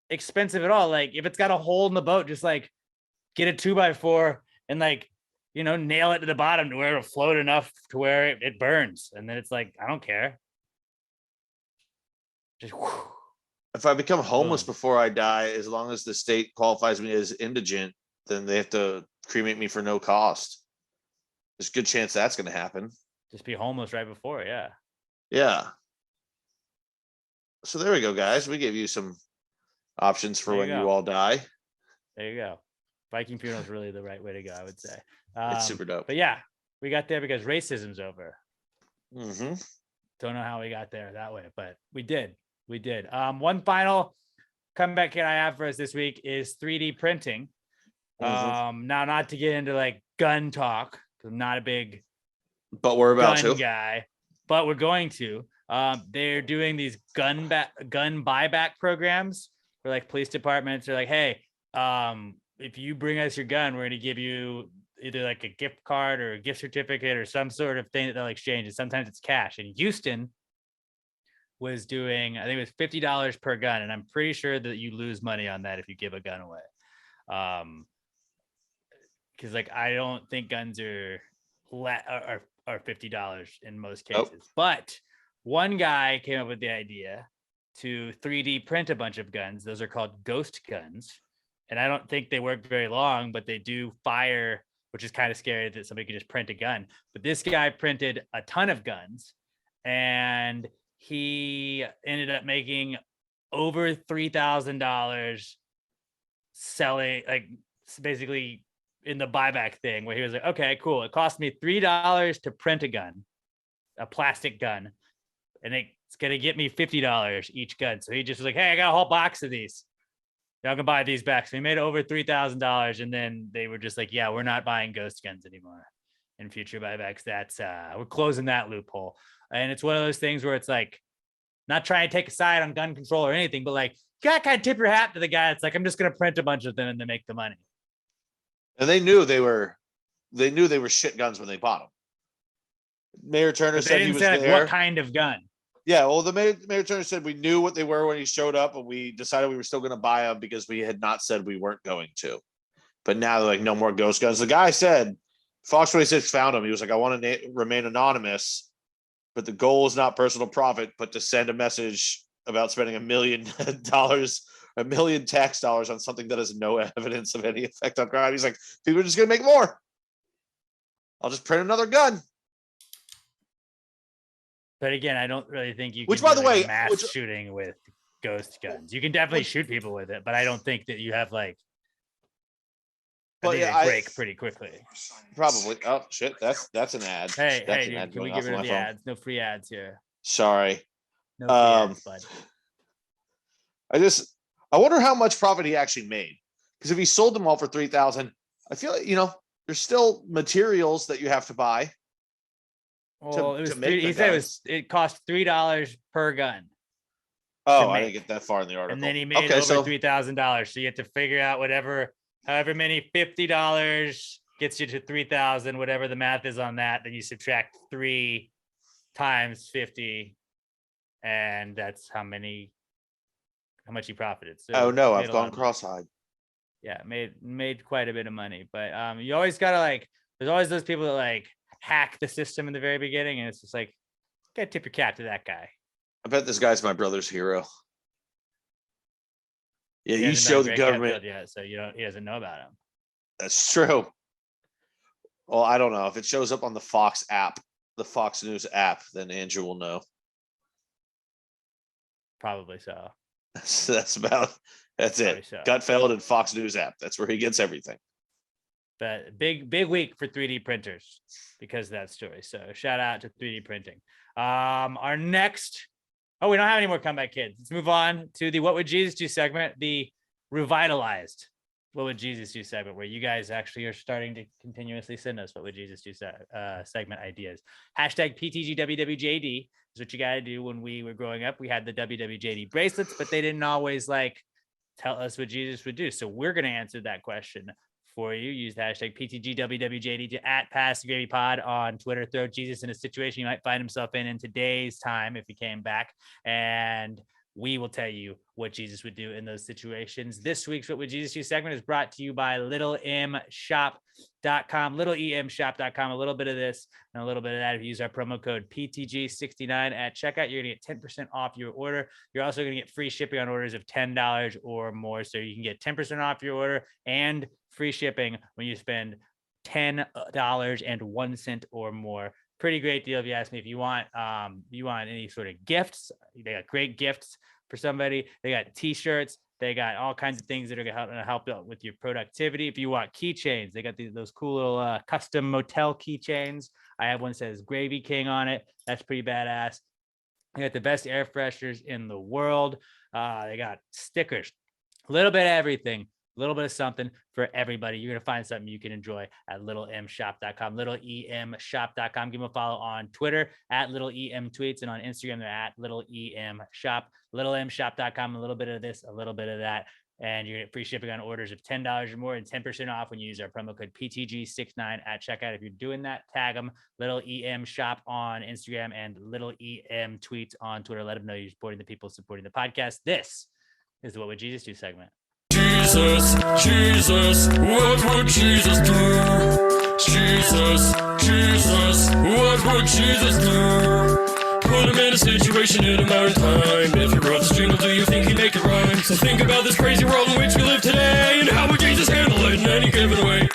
expensive at all. Like if it's got a hole in the boat, just like get a 2x4 and like nail it to the bottom to where it'll float enough to where it burns, and then it's like I don't care. Just If I become homeless Boom. before I die, as long as the state qualifies me as indigent, then they have to cremate me for no cost. There's a good chance that's going to happen. just be homeless right before, yeah. Yeah. So there we go, guys. We gave you some options for There when you you go. all die. There you go. Viking funeral is really the right way to go, I would say. It's super dope. But yeah, we got there because racism's over. Mm-hmm. Don't know how we got there that way, but we did. We did. One final comeback hit I have for us this week is 3D printing. Mhm. Now, not to get into like gun talk, because I'm not a big But we're about gun to. guy, but we're going to. They're doing these gun buyback programs for like police departments. They're like, hey, if you bring us your gun, we're going to give you either like a gift card or a gift certificate or some sort of thing that they'll exchange. And sometimes it's cash. And Houston was doing, I think it was $50 per gun. And I'm pretty sure that you lose money on that if you give a gun away. Because like I don't think guns are $50 in most cases. Nope. But one guy came up with the idea to 3D print a bunch of guns. Those are called ghost guns. And I don't think they work very long, but they do fire, which is kind of scary that somebody could just print a gun. But this guy printed a ton of guns, and he ended up making over $3,000 selling, like basically in the buyback thing, where he was like, okay, cool. It cost me $3 to print a gun, a plastic gun, and it's going to get me $50 each gun. So he just was like, hey, I got a whole box of these. Y'all can buy these back. So he made over $3,000, and then they were just like, yeah, we're not buying ghost guns anymore in future buybacks. That's we're closing that loophole. And it's one of those things where it's like, not trying to take a side on gun control or anything, but like, you gotta kind of tip your hat to the guy. It's like, I'm just gonna print a bunch of them and then make the money. And they knew they were shit guns when they bought them. Mayor Turner But they said he didn't was say like, there. what kind of gun. Yeah, well, the Mayor Turner said we knew what they were when he showed up, and we decided we were still going to buy them because we had not said we weren't going to. But now they're like, no more ghost guns. The guy said, Fox 26 found him. He was like, I want to remain anonymous, but the goal is not personal profit, but to send a message about spending $1 million, $1 million tax dollars on something that has no evidence of any effect on crime. He's like, people are just going to make more. I'll just print another gun. But again, I don't really think you can Which, by the way, mass shooting with ghost guns. You can definitely shoot people with it, but I don't think that you have like I think yeah, they break pretty quickly. Probably. Oh shit, that's an ad. Hey, That's hey, an ad dude, can we going get rid off of my the phone. ads? No free ads here. Sorry. No free ads, bud. I wonder how much profit he actually made. Because if he sold them all for 3,000, I feel like, there's still materials that you have to buy. Well, it was make the he said guns. it cost $3 per gun. Oh, I make. didn't get that far in the article. And then he made over $3,000. So you have to figure out however many $50 gets you to 3,000, whatever the math is on that. Then you subtract 3 times 50, and that's how much he profited. So oh no, he made I've a lot gone of money. cross-eyed. Yeah, made quite a bit of money. But you always gotta there's always those people that hack the system in the very beginning, and it's just gotta tip your cap to that guy. I bet this guy's my brother's hero. Yeah, He you hasn't show been the Greg government. Hatfield yet, so he doesn't know about him. That's true. Well, I don't know. If it shows up on the Fox app, the Fox News app, then Andrew will know. Probably so. That's it. So. Gutfeld and Fox News app. That's where he gets everything. But big week for 3D printers because of that story. So shout out to 3D printing. Our next, we don't have any more comeback kids. Let's move on to the What Would Jesus Do segment, the revitalized What Would Jesus Do segment, where you guys actually are starting to continuously send us What Would Jesus Do segment ideas. Hashtag PTGWWJD is what you got to do. When we were growing up, we had the WWJD bracelets, but they didn't always tell us what Jesus would do. So we're going to answer that question for you. Use the hashtag PTGWWJD to @PassGravyPod on Twitter. Throw Jesus in a situation he might find himself in today's time if he came back, and we will tell you what Jesus would do in those situations. This week's What Would Jesus Do segment is brought to you by littlemshop.com, littlemshop.com. A little bit of this and a little bit of that. If you use our promo code PTG69 at checkout, you're going to get 10% off your order. You're also going to get free shipping on orders of $10 or more. So you can get 10% off your order and free shipping when you spend $10.01 or more. Pretty great deal if you ask me. If you want any sort of gifts, they got great gifts for somebody. They got t-shirts. They got all kinds of things that are going to help out with your productivity. If you want keychains, they got those cool little custom motel keychains. I have one that says Gravy King on it. That's pretty badass. They got the best air fresheners in the world. They got stickers, a little bit of everything. A little bit of something for everybody. You're going to find something you can enjoy at littlemshop.com, littlemshop.com. Give them a follow on Twitter @littlemtweets and on Instagram, they're @littlemshop, littlemshop.com. A little bit of this, a little bit of that. And you're going to get free shipping on orders of $10 or more and 10% off when you use our promo code PTG69 at checkout. If you're doing that, tag them littlemshop on Instagram and littlemtweets on Twitter. Let them know you're supporting the people, supporting the podcast. This is the What Would Jesus Do segment. Jesus, what would Jesus do? Jesus, what would Jesus do? Put him in a situation in a matter of time. If he wrote this jingle, do you think he'd make it rhyme? So think about this crazy world in which we live today, and how would Jesus handle it in any given way?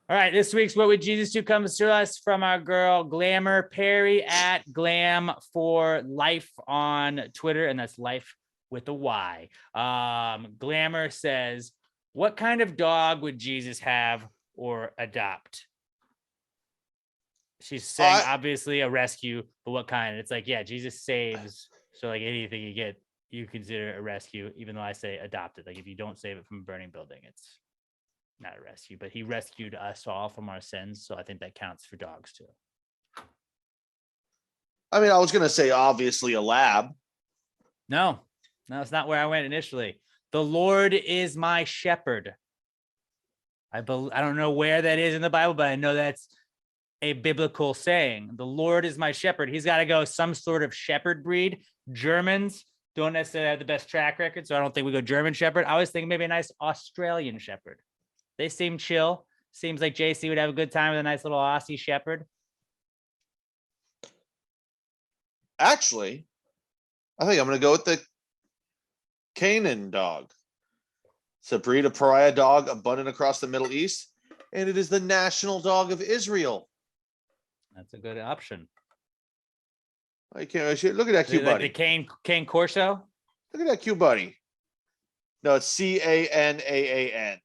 All right, this week's What Would Jesus Do comes to us from our girl Glamour Perry @Glam4Life on Twitter, and that's life with a Y. Glamour says, what kind of dog would Jesus have or adopt? She's saying obviously a rescue, but what kind? It's Jesus saves. So anything you get, you consider a rescue, even though I say adopt it. If you don't save it from a burning building, it's not a rescue, but he rescued us all from our sins. So I think that counts for dogs too. I mean, I was going to say, obviously a lab. No, it's not where I went initially. The Lord is my shepherd. I don't know where that is in the Bible, but I know that's a biblical saying. The Lord is my shepherd. He's got to go some sort of shepherd breed. Germans don't necessarily have the best track record, so I don't think we go German shepherd. I was thinking maybe a nice Australian shepherd. They seem chill. Seems like JC would have a good time with a nice little Aussie shepherd. Actually, I think I'm going to go with the Canaan dog. It's a breed of pariah dog abundant across the Middle East, and it is the national dog of Israel. That's a good option. I can't look at that cute buddy. The Cane Corso. Look at that cute buddy. No, it's CANAAN.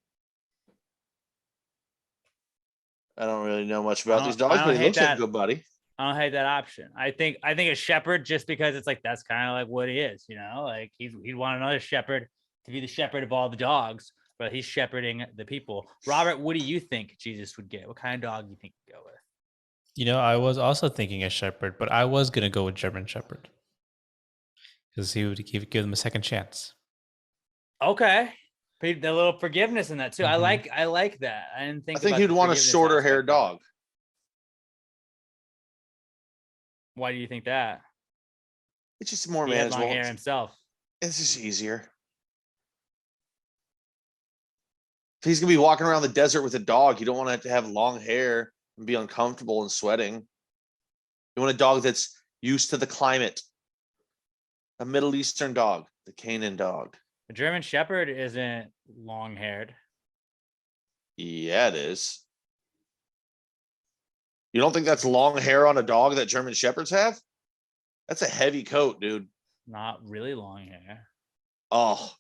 I don't really know much about these I dogs, don't but he hate looks like that. a good buddy. I don't hate that option. I think a shepherd, just because it's like that's kind of like what he is, like he'd want another shepherd to be the shepherd of all the dogs, but he's shepherding the people. Robert, what do you think Jesus would get? What kind of dog do you think he'd go with? I was also thinking a shepherd, but I was gonna go with German Shepherd because he would give them a second chance. Okay. The little forgiveness in that too. Mhm. I like that. I didn't think. I think about he'd the want a forgiveness shorter haired aspect of it. dog. Why do you think that? It's just more He had long manageable. hair himself. It's just easier. If he's gonna be walking around the desert with a dog, you don't want to have long hair and be uncomfortable and sweating. You want a dog that's used to the climate. A Middle Eastern dog, the Canaan dog. The German Shepherd isn't long haired. Yeah, it is. You don't think that's long hair on a dog that German Shepherds have? That's a heavy coat, dude. Not really long hair. Oh,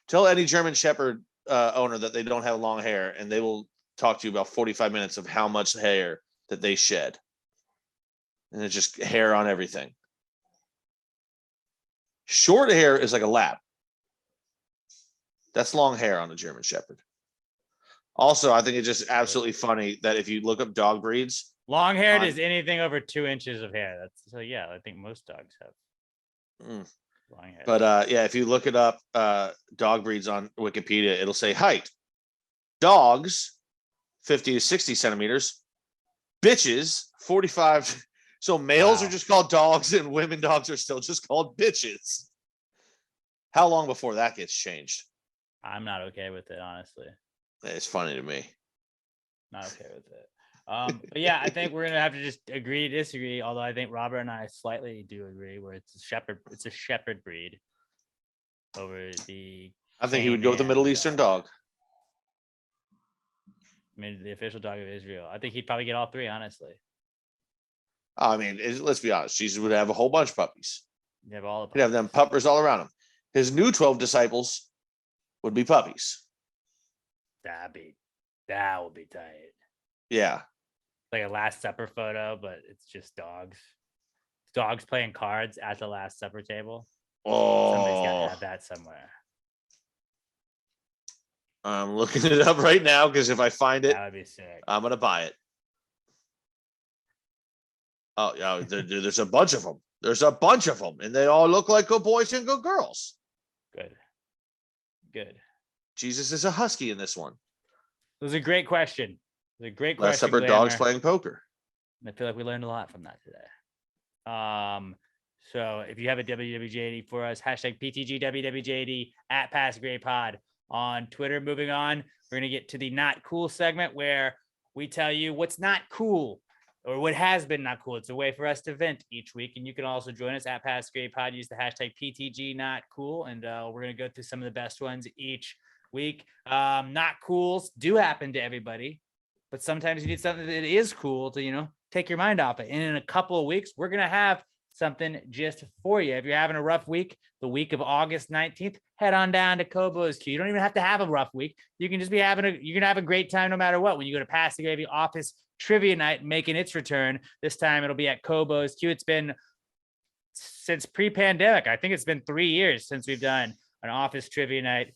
tell any German Shepherd owner that they don't have long hair, and they will talk to you about 45 minutes of how much hair that they shed. And it's just hair on everything. Short hair is like a lap. That's long hair on a German Shepherd. Also, I think it's just absolutely funny that if you look up dog breeds, Long haired is anything over 2 inches of hair. Yeah, I think most dogs have long hair. but yeah, if you look it up, dog breeds on Wikipedia, it'll say height. Dogs, 50 to 60 centimeters. Bitches, 45. So males are just called dogs and women dogs are still just called bitches. How long before that gets changed? I'm not okay with it, honestly. It's funny to me. Not okay with it. But yeah, I think we're gonna have to just agree to disagree. Although I think Robert and I slightly do agree, where it's a shepherd breed over the. I think he would go with the Middle Eastern dog. I mean, the official dog of Israel. I think he'd probably get all three, honestly. I mean, let's be honest. Jesus would have a whole bunch of puppies. You have all of He'd have them puppers all around him. His new 12 disciples would be puppies. That would be tight. Yeah. Like a Last Supper photo, but it's just dogs. Dogs playing cards at the Last Supper table. Somebody's got to have that somewhere. I'm looking it up right now because if I find it, That would be sick. I'm going to buy it. Oh, yeah, there's a bunch of them. There's a bunch of them, and they all look like good boys and good girls. Good. Jesus is a husky in this one. It was a great question. It was a great Last question. Supper dogs Glamour. playing poker. I feel like we learned a lot from that today. So if you have a WWJD for us, hashtag PTG WWJD at Pass Grade Pod on Twitter. Moving on, we're gonna get to the not cool segment where we tell you what's not cool or what has been not cool. It's a way for us to vent each week, and you can also join us at Pass Grade Pod. Use the hashtag PTG not cool, and we're gonna go through some of the best ones each week. Not cools do happen to everybody, but sometimes you need something that is cool to take your mind off it. And in a couple of weeks, we're gonna have something just for you. If you're having a rough week, the week of August 19th, head on down to Kobo's Q. You don't even have to have a rough week. You can just be you're gonna have a great time no matter what when you go to Pass the Gravy Office Trivia Night making its return. This time it'll be at Kobo's Q. It's been since pre-pandemic. I think it's been 3 years since we've done an office trivia night.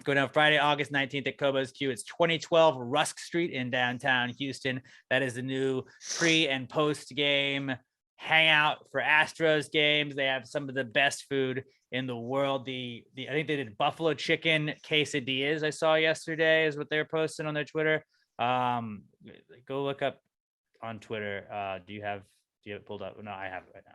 Go down Friday, August 19th at Kobo's Q. It's 2012 Rusk Street in downtown Houston. That is the new pre and post game hangout for Astros games. They have some of the best food in the world. I think they did buffalo chicken quesadillas. I saw yesterday is what they're posting on their Twitter. Go look up on Twitter. Do you have it pulled up? No, I have it right now.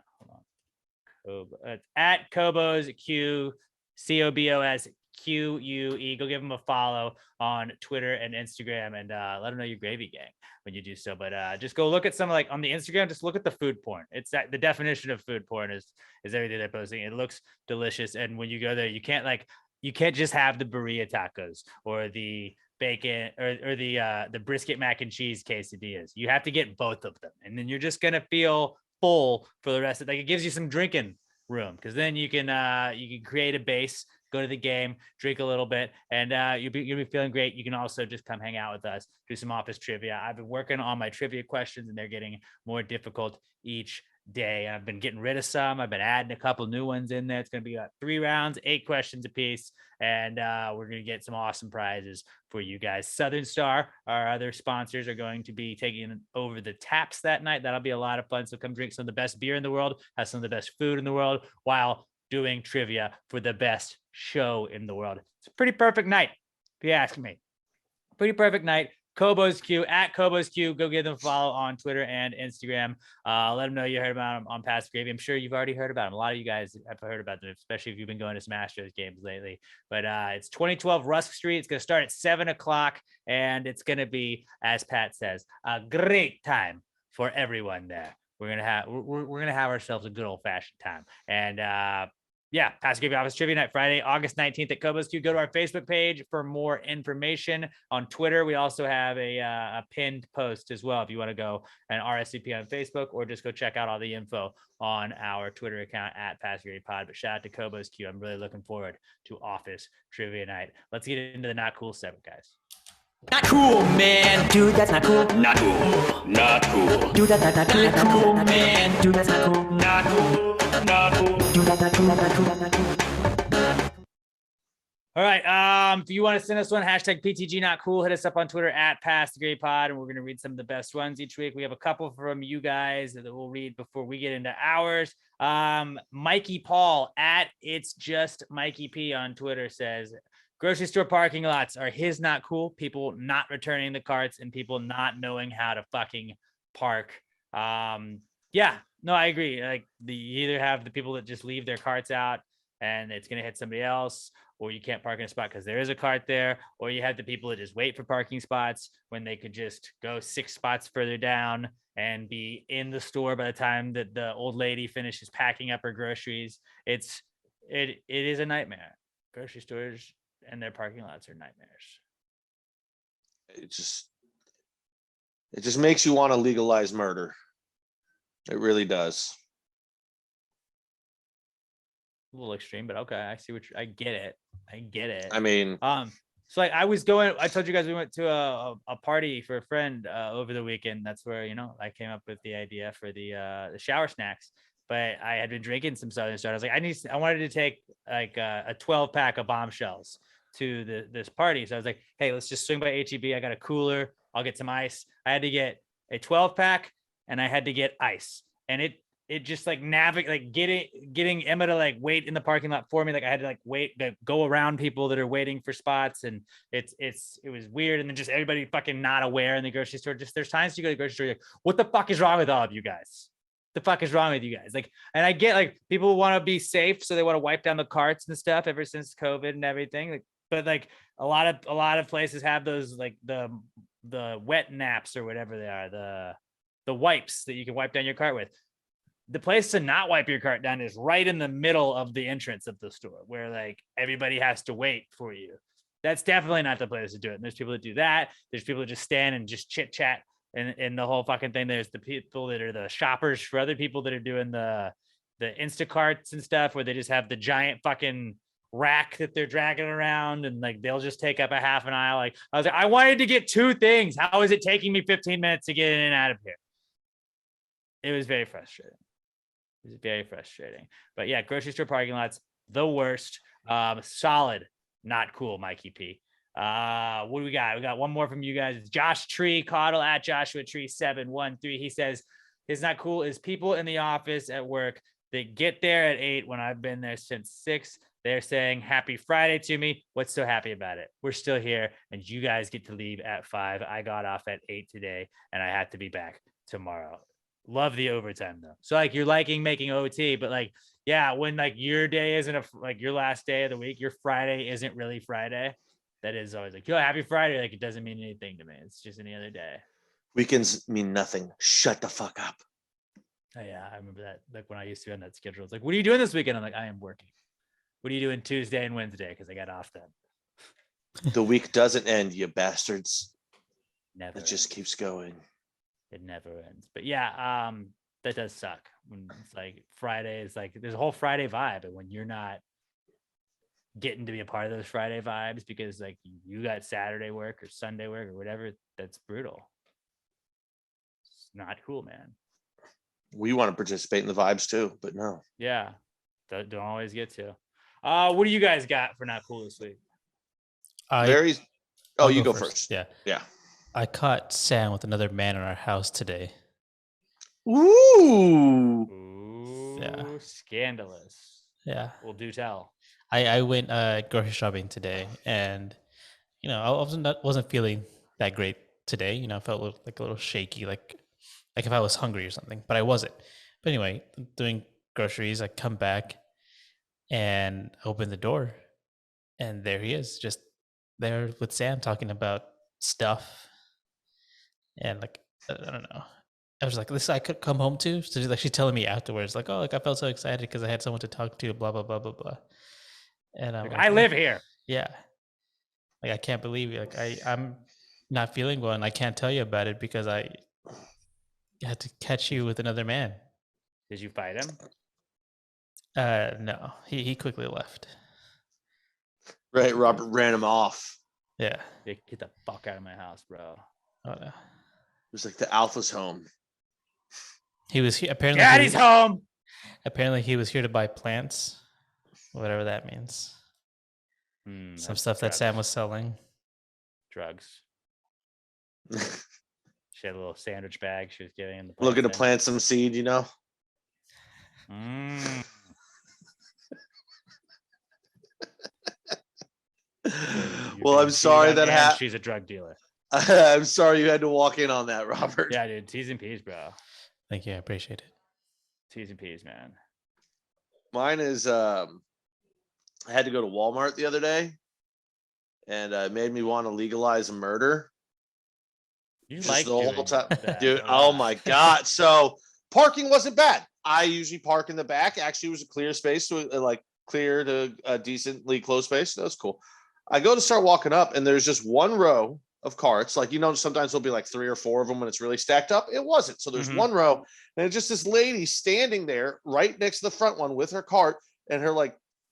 Hold on. It's at Kobo's Q, COBOS QUE. Go give them a follow on Twitter and Instagram, and let them know your gravy gang when you do so. But just go look at some on the Instagram. Just look at the food porn. It's the definition of food porn is everything they're posting. It looks delicious, and when you go there, you can't just have the burrito tacos or the bacon or the brisket mac and cheese quesadillas. You have to get both of them, and then you're just gonna feel full for the rest of it gives you some drinking room, because then you can create a base go to the game, drink a little bit, and you'll be feeling great. You can also just come hang out with us, do some office trivia. I've been working on my trivia questions, and they're getting more difficult each day. I've been getting rid of some. I've been adding a couple new ones in there. It's going to be 3 rounds, 8 questions apiece, and we're going to get some awesome prizes for you guys. Southern Star, our other sponsors, are going to be taking over the taps that night. That'll be a lot of fun. So come drink some of the best beer in the world, have some of the best food in the world, while doing trivia for the best show in the world. It's a pretty perfect night, if you ask me. Pretty perfect night. Kobo's Q, at Kobo's Q. Go give them a follow on Twitter and Instagram. Let them know you heard about them on Past Gravy. I'm sure you've already heard about them. A lot of you guys have heard about them, especially if you've been going to some Astros games lately. But it's 2012 Rusk Street. It's going to start at 7 o'clock, and it's going to be, as Pat says, a great time for everyone there. We're gonna have ourselves a good old fashioned time. And yeah, Past Gravy Office Trivia Night, Friday, August 19th at Kobo's Q. Go to our Facebook page for more information. On Twitter, we also have a pinned post as well if you want to go and RSVP on Facebook, or just go check out all the info on our Twitter account at Past Gravy Pod. But shout out to Kobo's Q. I'm really looking forward to Office Trivia Night. Let's get into the Not Cool 7, guys. Not cool, man. Dude, that's not cool. Not cool. Not cool. Dude, that's not cool. Not cool, man. Dude, that's not cool. Not cool. Not cool. Dude, that's not cool. That's not cool. That's not cool. All right. If you want to send us one, hashtag PTG Not Cool, hit us up on Twitter at Past the Great Pod, and we're going to read some of the best ones each week. We have a couple from you guys that we'll read before we get into ours. Mikey Paul at It's Just Mikey P on Twitter says, grocery store parking lots are his not cool. People not returning the carts and people not knowing how to fucking park. Yeah, no, I agree. Like, you either have the people that just leave their carts out and it's going to hit somebody else, or you can't park in a spot because there is a cart there, or you have the people that just wait for parking spots when they could just go 6 spots further down and be in the store by the time that the old lady finishes packing up her groceries. It is a nightmare. Grocery stores and their parking lots are nightmares. It just makes you want to legalize murder. It really does. A little extreme, but okay. I see I get it. I mean, so like I told you guys we went to a party for a friend over the weekend. That's where, I came up with the idea for the shower snacks. But I had been drinking some Southern Star. I was like, I wanted to take like a 12-pack of Bombshells to this party. So I was like, hey, let's just swing by HEB. I got a cooler. I'll get some ice. I had to get a 12-pack and I had to get ice. And it just like getting Emma to like wait in the parking lot for me. Like I had to like go around people that are waiting for spots. And it was weird. And then just everybody fucking not aware in the grocery store. Just there's times you go to the grocery store, you're like, what the fuck is wrong with all of you guys? The fuck is wrong with you guys? Like, and I get like people want to be safe, so they want to wipe down the carts and stuff ever since COVID and everything. Like, but like a lot of places have those like the wet naps or whatever they are, the wipes that you can wipe down your cart with. The place to not wipe your cart down is right in the middle of the entrance of the store, where like everybody has to wait for you. That's definitely not the place to do it. And there's people that do that. There's people that just stand and just chit chat. And the whole fucking thing, there's the people that are the shoppers for other people that are doing the Instacarts and stuff, where they just have the giant fucking rack that they're dragging around, and like they'll just take up a half an aisle. Like I was like, I wanted to get 2 things. How is it taking me 15 minutes to get in and out of here? It was very frustrating. But yeah, grocery store parking lots, the worst. Solid, not cool, Mikey P. What do we got? We got one more from you guys. It's Josh Tree Coddle at Joshua Tree 713. He says it's not cool is people in the office at work that get there at 8 when I've been there since 6. They're saying happy Friday to me. What's so happy about it? We're still here and you guys get to leave at 5. I got off at 8 today and I had to be back tomorrow. Love the overtime though. So like you're liking making OT, but like, yeah, when like your day isn't like your last day of the week, your Friday isn't really Friday. That is always like, yo, happy Friday. Like, it doesn't mean anything to me. It's just any other day. Weekends mean nothing. Shut the fuck up. Oh, yeah, I remember that. Like when I used to be on that schedule, it's like, what are you doing this weekend? I'm like, I am working. What are you doing Tuesday and Wednesday? Because I got off then. The week doesn't end, you bastards. Never. It just keeps going. It never ends. But yeah, that does suck. When it's like Friday is like, there's a whole Friday vibe. And when you're not getting to be a part of those Friday vibes because like you got Saturday work or Sunday work or whatever. That's brutal. It's not cool, man. We want to participate in the vibes too, but no. Yeah. Don't always get to. What do you guys got for not cool this week? Very. Oh, you go first. Yeah. Yeah. I caught Sam with another man in our house today. Ooh. Ooh, Yeah. Scandalous. Yeah. Well, do tell. I went grocery shopping today, and I wasn't feeling that great today. I felt a little shaky, like if I was hungry or something, but I wasn't. But anyway, doing groceries, I come back and open the door, and there he is, just there with Sam talking about stuff, and like I don't know. I was like, this I could come home to. So she's telling me afterwards, like, oh, like I felt so excited because I had someone to talk to, blah blah blah blah blah. And I'm Like, like, I live here. Yeah. Like I can't believe it. Like I'm not feeling well, and I can't tell you about it because I had to catch you with another man. Did you fight him? No, he quickly left. Right. Robert ran him off. Yeah. Get the fuck out of my house, bro. Oh, no. It was like the alpha's home. He was here apparently. Daddy's home. Apparently, he was here to buy plants, whatever that means. Some That's stuff that drugs. Sam was selling. Drugs. She had a little sandwich bag she was getting in the Looking to thing. plant some seed, Mm. Well, I'm sorry that happened. She's a drug dealer. I'm sorry you had to walk in on that, Robert. Yeah, dude. T's and P's, bro. Thank you. I appreciate it. T's and P's, man. Mine is I had to go to Walmart the other day, and it made me want to legalize murder. You Just like the whole doing time. that Dude, a oh lot. my God. So parking wasn't bad. I usually park in the back. Actually, it was a clear space, to clear to a decently closed space. That was cool. I go to start walking up, and there's just one row of carts. Like, sometimes there'll be like 3 or 4 of them when it's really stacked up. It wasn't. So there's Mhm. one row, and it's just this lady standing there right next to the front one with her cart and her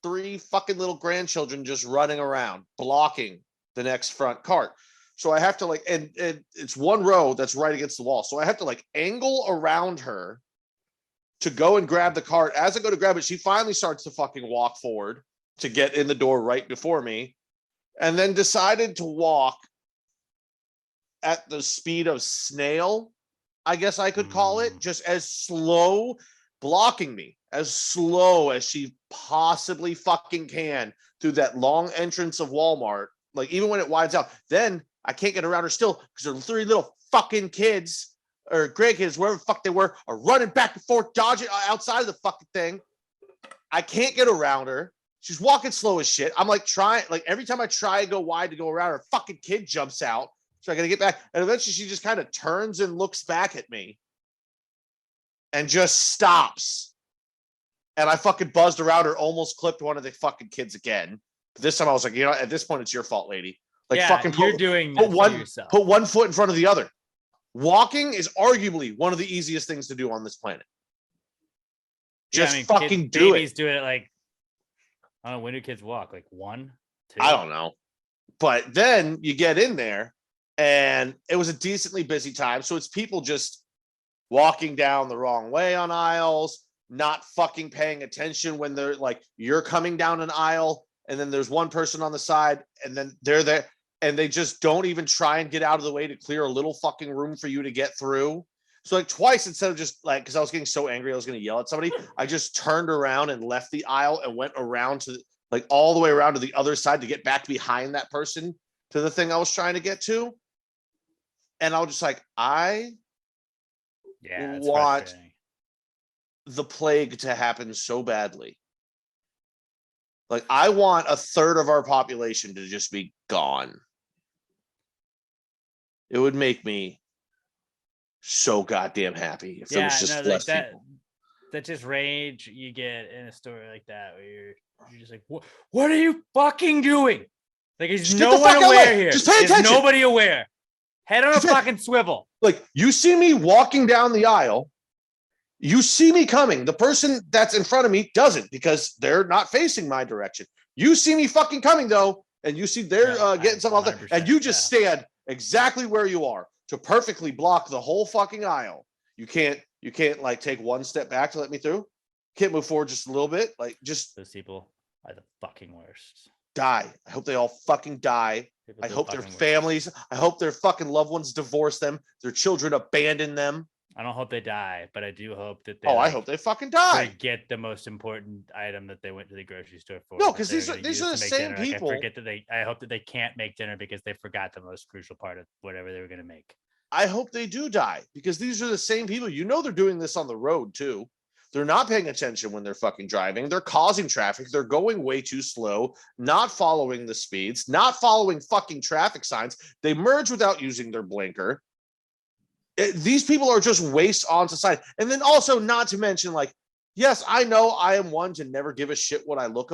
3 fucking little grandchildren just running around, blocking the next front cart. So I have to and it's one row that's right against the wall. So I have to angle around her to go and grab the cart. As I go to grab it, she finally starts to fucking walk forward to get in the door right before me, and then decided to walk at the speed of snail, I guess I could call it, just as slow, blocking me as slow as she possibly fucking can through that long entrance of Walmart. Even when it widens out, then I can't get around her still because her 3 little fucking kids or grandkids, wherever the fuck they were, are running back and forth, dodging outside of the fucking thing. I can't get around her. She's walking slow as shit. I'm trying, every time I try to go wide to go around her, fucking kid jumps out. So I got to get back. And eventually she just kind of turns and looks back at me and just stops. And I fucking buzzed around her, almost clipped one of the fucking kids again. But this time I was like, at this point, it's your fault, lady. Fucking you're doing put this one, to yourself. put one foot in front of the other. Walking is arguably one of the easiest things to do on this planet. Just fucking do babies it. do it I don't know, when do kids walk? 1, 2? I don't know. But then you get in there, and it was a decently busy time. So it's people just walking down the wrong way on aisles, not fucking paying attention when they're you're coming down an aisle, and then there's one person on the side, and then they're there, and they just don't even try and get out of the way to clear a little fucking room for you to get through. So twice, instead of just because I was getting so angry I was going to yell at somebody, I just turned around and left the aisle and went around to all the way around to the other side to get back behind that person to the thing I was trying to get to. And I was just I it's want frustrating. the plague to happen so badly. I want a third of our population to just be gone. It would make me so goddamn happy if there was just less people. That just rage you get in a story like that where you're just what are you fucking doing? Is Just no get the one fuck aware away. here. Just pay Is attention. nobody aware. Head on a Just fucking swivel. You see me walking down the aisle. You see me coming. The person that's in front of me doesn't because they're not facing my direction. You see me fucking coming though, and you see they're Yeah, getting something off there, and 100%, you just stand exactly where you are to perfectly block the whole fucking aisle. You can't like take one step back to let me through. Can't move forward just a little bit. Like just Those people are the fucking worst. die. I hope they all fucking die. People I are the hope their fucking worst. families, I hope their fucking loved ones divorce them, their children abandon them. I don't hope they die, but I do hope that they. Oh, I like, hope they fucking die. forget the most important item that they went to the grocery store for. No, that 'cause they were these are- gonna these use are to the make same dinner. Like, people- I forget that I hope that they can't make dinner because they forgot the most crucial part of whatever they were gonna make. I hope they do die because these are the same people. You know, they're doing this on the road too. They're not paying attention when they're fucking driving. They're causing traffic. They're going way too slow, not following the speeds, not following fucking traffic signs. They merge without using their blinker. These people are just waste on society. And then also, not to mention, like, yes, I know I am one to never give a shit what I look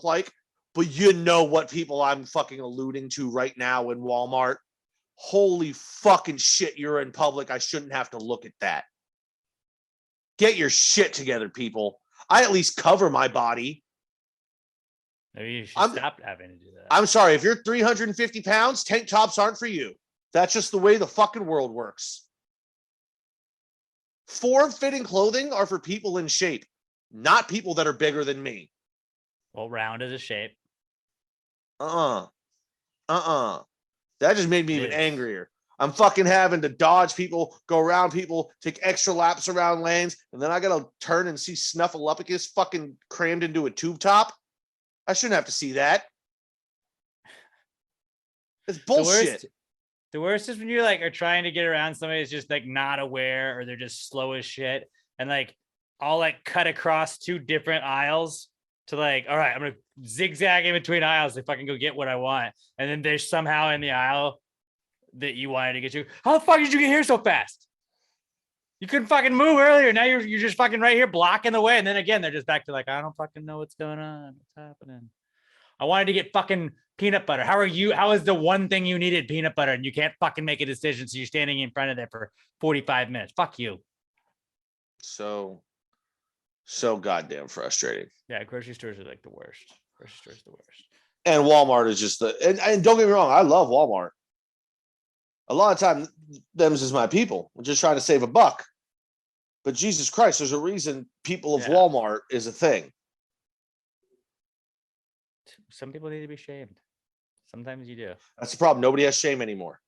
like, but you know what people I'm fucking alluding to right now in Walmart. Holy fucking shit, you're in public. I shouldn't have to look at that. Get your shit together, people. I at least cover my body. Maybe you should I'm- stop having to do that. I'm sorry, if you're 350 pounds, tank tops aren't for you. That's just the way the fucking world works. Form-fitting clothing are for people in shape, not people that are bigger than me. Well, round is a shape. That just made me It even is. angrier. I'm fucking having to dodge people, go around people, take extra laps around lanes, and then I gotta turn and see Snuffleupagus fucking crammed into a tube top. I shouldn't have to see that. It's bullshit. The worst is when you like are trying to get around somebody that's just like not aware or they're just slow as shit. And like I'll like cut across two different aisles to like, all right, I'm gonna zigzag in between aisles if I can go get what I want. And then there's somehow in the aisle that you wanted to get to. How the fuck did you get here so fast? You couldn't fucking move earlier. Now you're just fucking right here blocking the way. And then again, they're just back to like, I don't fucking know what's going on. What's happening? I wanted to get fucking peanut butter. How is the one thing you needed peanut butter and you can't fucking make a decision? So you're standing in front of there for 45 minutes. Fuck you. So goddamn frustrating. Yeah, grocery stores are like the worst. Grocery stores are the worst. And Walmart is just and don't get me wrong, I love Walmart. A lot of time, them's is my people. We're just trying to save a buck. But Jesus Christ, there's a reason people of Yeah. Walmart is a thing. Some people need to be shamed. Sometimes you do. That's the problem. Nobody has shame anymore.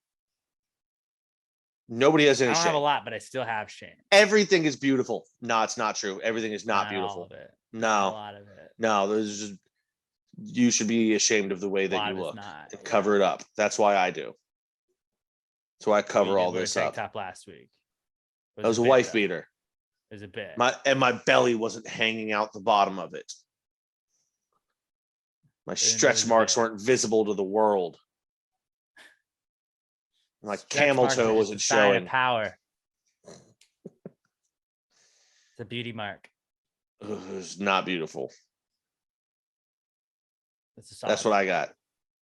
Nobody has I any don't have a shame. lot, but I still have shame. Everything is beautiful. No, it's not true. Everything is not All beautiful. of it. Not a No, lot of it. no, there's just you should be ashamed of the way A that lot you of it's look not. and cover it up. That's why I do. That's why I You cover did all wear a this tank up. top last week. It That was a bit, wife though. beater. It was a bit. My belly wasn't hanging out the bottom of it. My it stretch was a marks bit. weren't visible to the world. My Stretch camel marks are toe just wasn't a sign of showing. power. It's a beauty mark. Ugh, it was not beautiful. It's a solid. That's what I got.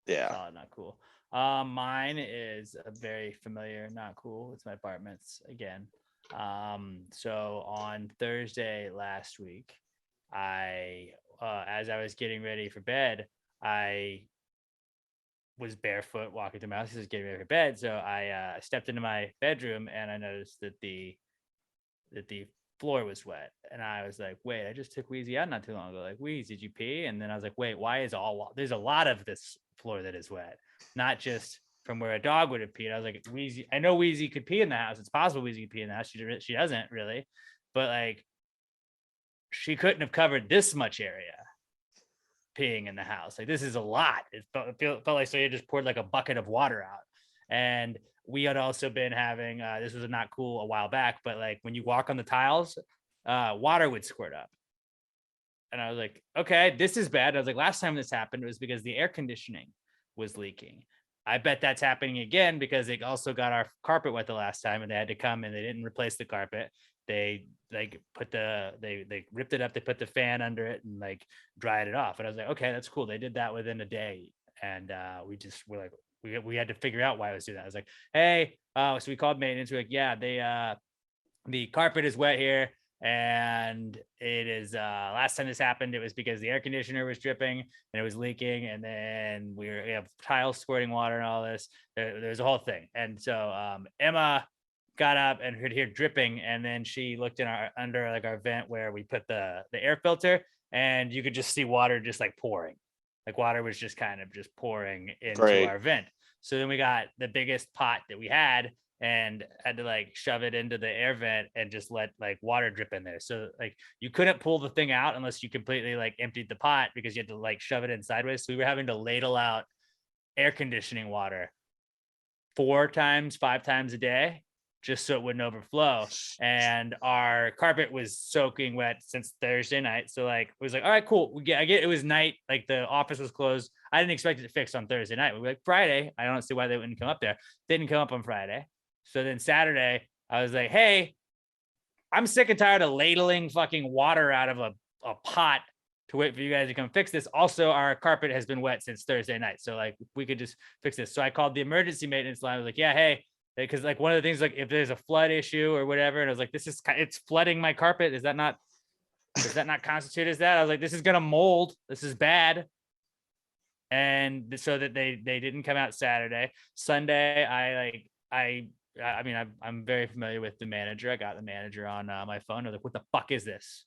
Yeah. Solid, not cool. Mine is a very familiar, not cool. It's my apartments again. So on Thursday last week, as I was getting ready for bed, I was barefoot walking through my house. I was getting ready for bed, so I stepped into my bedroom and I noticed that the floor was wet, and I was like, "Wait, I just took Wheezy out not too long ago. Like, Wheezy, did you pee?" And then I was like, "Wait, why is there's a lot of this floor that is wet, not just from where a dog would have peed." I was like, "Wheezy, I know Wheezy could pee in the house. It's possible Wheezy could pee in the house. She doesn't really, but like, she couldn't have covered this much area peeing in the house. Like, this is a lot. It felt like so you just poured like a bucket of water out." And we had also been having this was not cool a while back, but like when you walk on the tiles, water would squirt up. And I was like, okay, this is bad. I was like, last time this happened was because the air conditioning was leaking. I bet that's happening again because they also got our carpet wet the last time and they had to come and they didn't replace the carpet. They like they ripped it up, they put the fan under it and like dried it off. And I was like, okay, that's cool. They did that within a day. And we're like, we had to figure out why I was doing that. I was like, hey, so we called maintenance. We're like, yeah, the carpet is wet here. And it is last time this happened, it was because the air conditioner was dripping and it was leaking, and then we have tiles squirting water and all this. There's a whole thing. And so Emma got up and could hear dripping, and then she looked in under like our vent where we put the air filter, and you could just see water just like pouring. Like water was just kind of just pouring into our vent. So then we got the biggest pot that we had and had to like shove it into the air vent and just let like water drip in there. So like you couldn't pull the thing out unless you completely like emptied the pot, because you had to like shove it in sideways. So we were having to ladle out air conditioning water 5 times a day, just so it wouldn't overflow. And our carpet was soaking wet since Thursday night. So like, it was like, all right, cool. I get it was night, like the office was closed. I didn't expect it to fix on Thursday night. We were like, Friday, I don't see why they wouldn't come up there. They didn't come up on Friday. So then Saturday, I was like, hey, I'm sick and tired of ladling fucking water out of a pot to wait for you guys to come fix this. Also, our carpet has been wet since Thursday night. So like, we could just fix this. So I called the emergency maintenance line. I was like, yeah, hey, because like one of the things, like if there's a flood issue or whatever, and I was like, it's flooding my carpet. Does that not constitute as that? I was like, this is going to mold. This is bad. And so that they didn't come out Saturday. Sunday, I mean, I'm very familiar with the manager. I got the manager on my phone. I was like, what the fuck is this?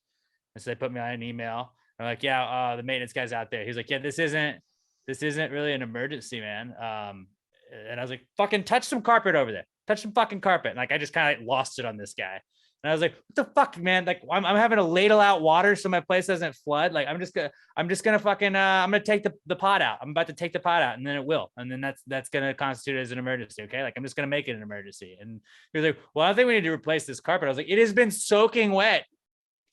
And so they put me on an email. I'm like, yeah, the maintenance guy's out there. He's like, yeah, this isn't really an emergency, man. And I was like, fucking touch some carpet over there. Touch some fucking carpet. And like, I just kind of like lost it on this guy. And I was like, what the fuck, man? Like, I'm having to ladle out water so my place doesn't flood. Like, I'm just gonna fucking, I'm gonna take the pot out. I'm about to take the pot out, and then it will. And then that's gonna constitute as an emergency. Okay. Like, I'm just gonna make it an emergency. And he was like, well, I think we need to replace this carpet. I was like, it has been soaking wet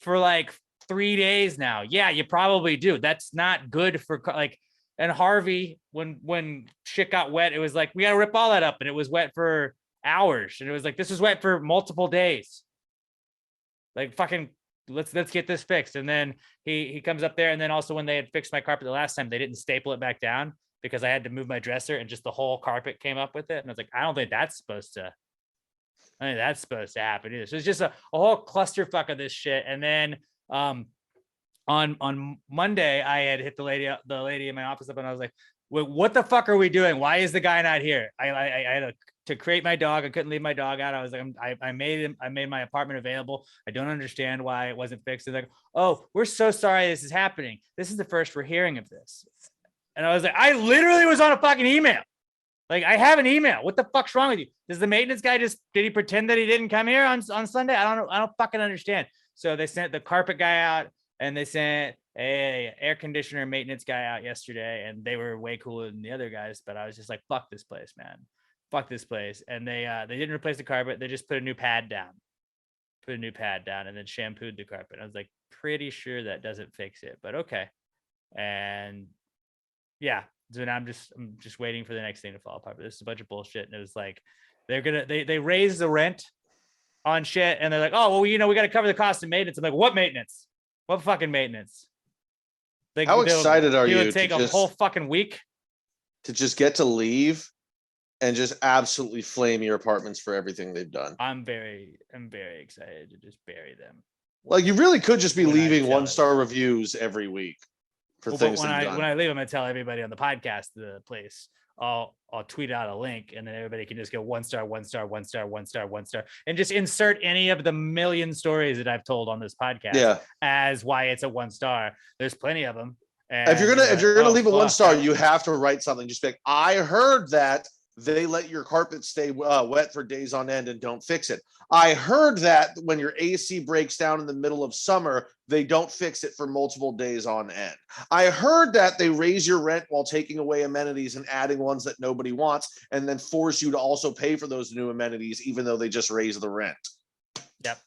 for like 3 days now. Yeah, you probably do. That's not good for like, and Harvey, when shit got wet, it was like, we got to rip all that up. And it was wet for hours. And it was like, this was wet for multiple days. Like, fucking, let's get this fixed. And then he comes up there. And then also when they had fixed my carpet the last time, they didn't staple it back down because I had to move my dresser, and just the whole carpet came up with it. And I was like, I don't think that's supposed to happen either. So it's just a whole clusterfuck of this shit. And then, on Monday, I had hit the lady in my office up, and I was like, what the fuck are we doing? Why is the guy not here? I had to crate my dog. I couldn't leave my dog out. I was like, I made my apartment available. I don't understand why it wasn't fixed. They're like, oh, we're so sorry this is happening. This is the first we're hearing of this. And I was like, I literally was on a fucking email. Like, I have an email. What the fuck's wrong with you? Does the maintenance guy did he pretend that he didn't come here on Sunday? I don't know. I don't fucking understand. So they sent the carpet guy out, and they sent a air conditioner maintenance guy out yesterday, and they were way cooler than the other guys. But I was just like, fuck this place, man. Fuck this place. And they didn't replace the carpet. They just put a new pad down, and then shampooed the carpet. I was like, pretty sure that doesn't fix it, but okay. And yeah, so now I'm just waiting for the next thing to fall apart. But this is a bunch of bullshit. And it was like, they raised the rent on shit, and they're like, oh, well, we got to cover the cost of maintenance. I'm like, what maintenance? What fucking maintenance? Like, how excited are you to take a whole fucking week to just get to leave and just absolutely flame your apartments for everything they've done? I'm very excited to just bury them. Like, you really could just be When leaving I tell 1-star reviews every week for things when they've I done. when I leave, I'm gonna tell everybody on the podcast the place. I'll tweet out a link, and then everybody can just go 1 star, 1 star, 1 star, 1 star, 1 star, and just insert any of the million stories that I've told on this podcast as why it's a 1 star. There's plenty of them. And if you're gonna leave a 1 star, fuck. you have to write something. Just be like, I heard that they let your carpet stay wet for days on end and don't fix it. I heard that when your AC breaks down in the middle of summer, they don't fix it for multiple days on end. I heard that they raise your rent while taking away amenities and adding ones that nobody wants, and then force you to also pay for those new amenities, even though they just raise the rent. Yep.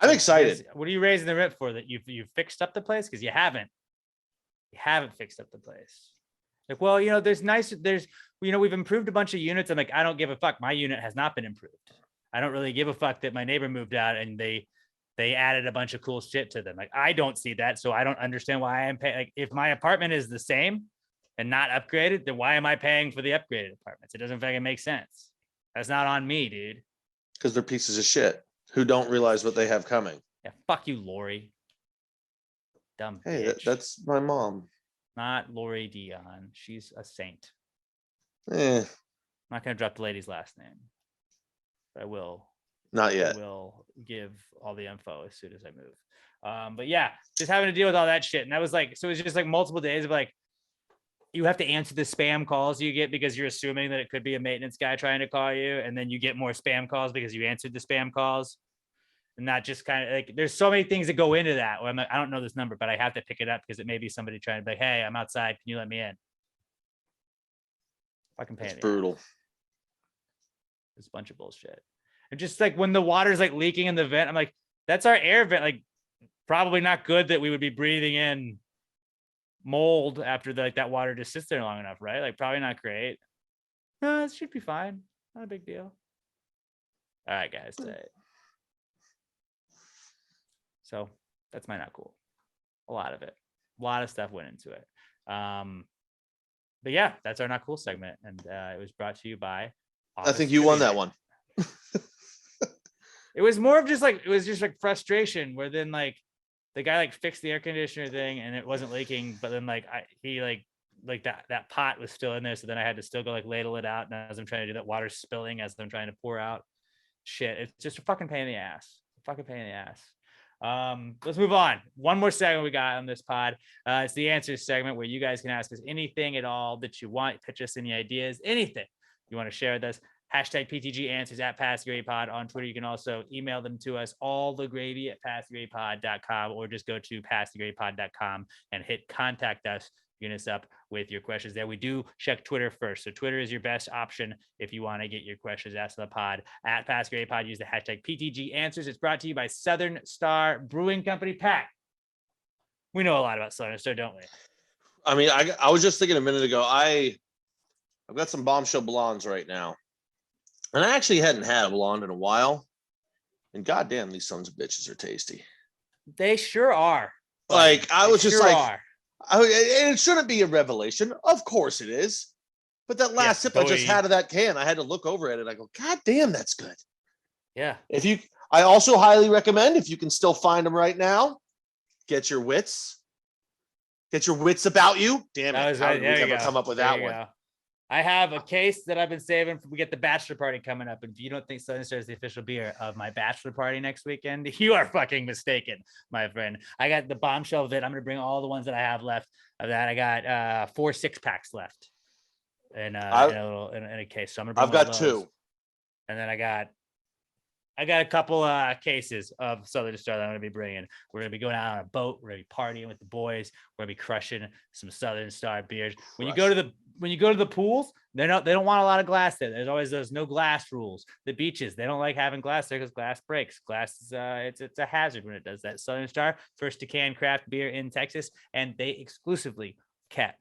I'm excited. What are you raising the rent for? That you've fixed up the place? Because you haven't fixed up the place. Like, well, we've improved a bunch of units. I'm like, I don't give a fuck. My unit has not been improved. I don't really give a fuck that my neighbor moved out and they added a bunch of cool shit to them. Like, I don't see that. So I don't understand why I'm paying. Like, if my apartment is the same and not upgraded, then why am I paying for the upgraded apartments? It doesn't fucking make sense. That's not on me, dude. Because they're pieces of shit. who don't realize what they have coming. Yeah, fuck you, Lori. Dumb Hey, bitch. that's my mom. Not Lori Dion. She's a saint. Eh, I'm not gonna drop the lady's last name. But I will. not I yet. will give all the info as soon as I move. But yeah, just having to deal with all that shit. And that was like, so it was just like multiple days of like, you have to answer the spam calls you get because you're assuming that it could be a maintenance guy trying to call you. And then you get more spam calls because you answered the spam calls. And not just kind of like, there's so many things that go into that. Where I'm like, I don't know this number, but I have to pick it up because it may be somebody trying to be like, hey, I'm outside. Can you let me in? Fucking pain. It's brutal. It's a bunch of bullshit. And just like when the water's like leaking in the vent, I'm like, that's our air vent. Like, probably not good that we would be breathing in mold after that water just sits there long enough, right? Like, probably not great. No, it should be fine. Not a big deal. All right, guys. So that's my not cool. A lot of it. A lot of stuff went into it. But yeah, that's our not cool segment. And it was brought to you by I think you won that one. It was more of just like, it was just like frustration where then like the guy like fixed the air conditioner thing and it wasn't leaking, but then like he that pot was still in there. So then I had to still go like ladle it out. And as I'm trying to do that, water's spilling as I'm trying to pour out shit. It's just a fucking pain in the ass. Let's move on. One more segment we got on this pod. It's the answers segment where you guys can ask us anything at all that you want. Pitch us any ideas, anything you want to share with us. Hashtag PTG answers at Pass the Gravy Pod on Twitter. You can also email them to us, allthegravy@passthegravypod.com, or just go to passthegravypod.com and hit contact us. Get us up with your questions there. We do check Twitter first. So Twitter is your best option if you want to get your questions asked on the pod. At Pass the Gravy Pod, use the hashtag PTG answers. It's brought to you by Southern Star Brewing Company. Pat, we know a lot about Southern Star, don't we? I mean, I was just thinking a minute ago, I've got some bombshell blondes right now. And I actually hadn't had a blonde in a while. And goddamn, these sons of bitches are tasty. They sure are. Like, I was just like, are. and it shouldn't be a revelation. Of course it is. But that last sip I just had of that can, I had to look over at it. I go, God damn, that's good. Yeah. I also highly recommend, if you can still find them right now, get your wits about you. Damn it. How did we ever come up with that one? Go. I have a case that I've been saving. We get the bachelor party coming up. And if you don't think Southern Star is the official beer of my bachelor party next weekend, you are fucking mistaken, my friend. I got the bombshell of it. I'm going to bring all the ones that I have left of that. I got 4 6-packs left in a case. So I'm going to bring I've got 2. And then I got a couple cases of Southern Star that I'm going to be bringing. We're going to be going out on a boat. We're going to be partying with the boys. We're going to be crushing some Southern Star beers. When you go to the pools, they don't want a lot of glass there. There's always those no glass rules. The beaches, they don't like having glass there because glass breaks. Glass is it's a hazard when it does that. Southern Star, first to can craft beer in Texas, and they exclusively can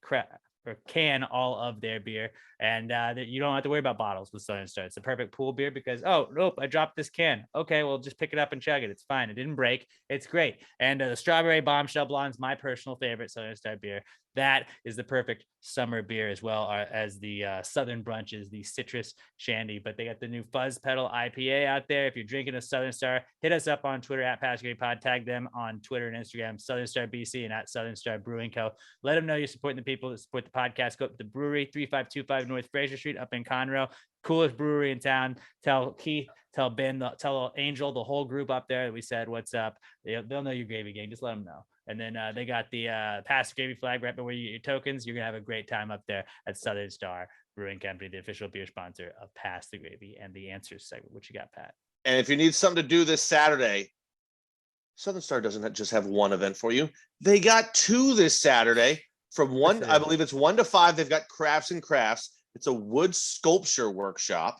all of their beer, and you don't have to worry about bottles with Southern Star. It's the perfect pool beer because, oh nope, I dropped this can. Okay, well just pick it up and chug it. It's fine. It didn't break. It's great. And the strawberry bombshell blonde's my personal favorite Southern Star beer. That is the perfect summer beer as well as the Southern Brunches, the citrus shandy. But they got the new Fuzz Pedal IPA out there. If you're drinking a Southern Star, hit us up on Twitter at Pass the Gravy Pod. Tag them on Twitter and Instagram, Southern Star BC and at Southern Star Brewing Co. Let them know you're supporting the people that support the podcast. Go up to the brewery, 3525 North Fraser Street up in Conroe. Coolest brewery in town. Tell Keith, tell Ben, tell Angel, the whole group up there that we said what's up. They'll know your Gravy Gang. Just let them know. And then they got the Pass the Gravy flag right where you get your tokens. You're going to have a great time up there at Southern Star Brewing Company, the official beer sponsor of Pass the Gravy and the Answers segment. What you got, Pat? And if you need something to do this Saturday, Southern Star doesn't just have one event for you. They got 2 this Saturday from 1, I believe it's 1 to 5. They've got Crafts and Crafts. It's a wood sculpture workshop.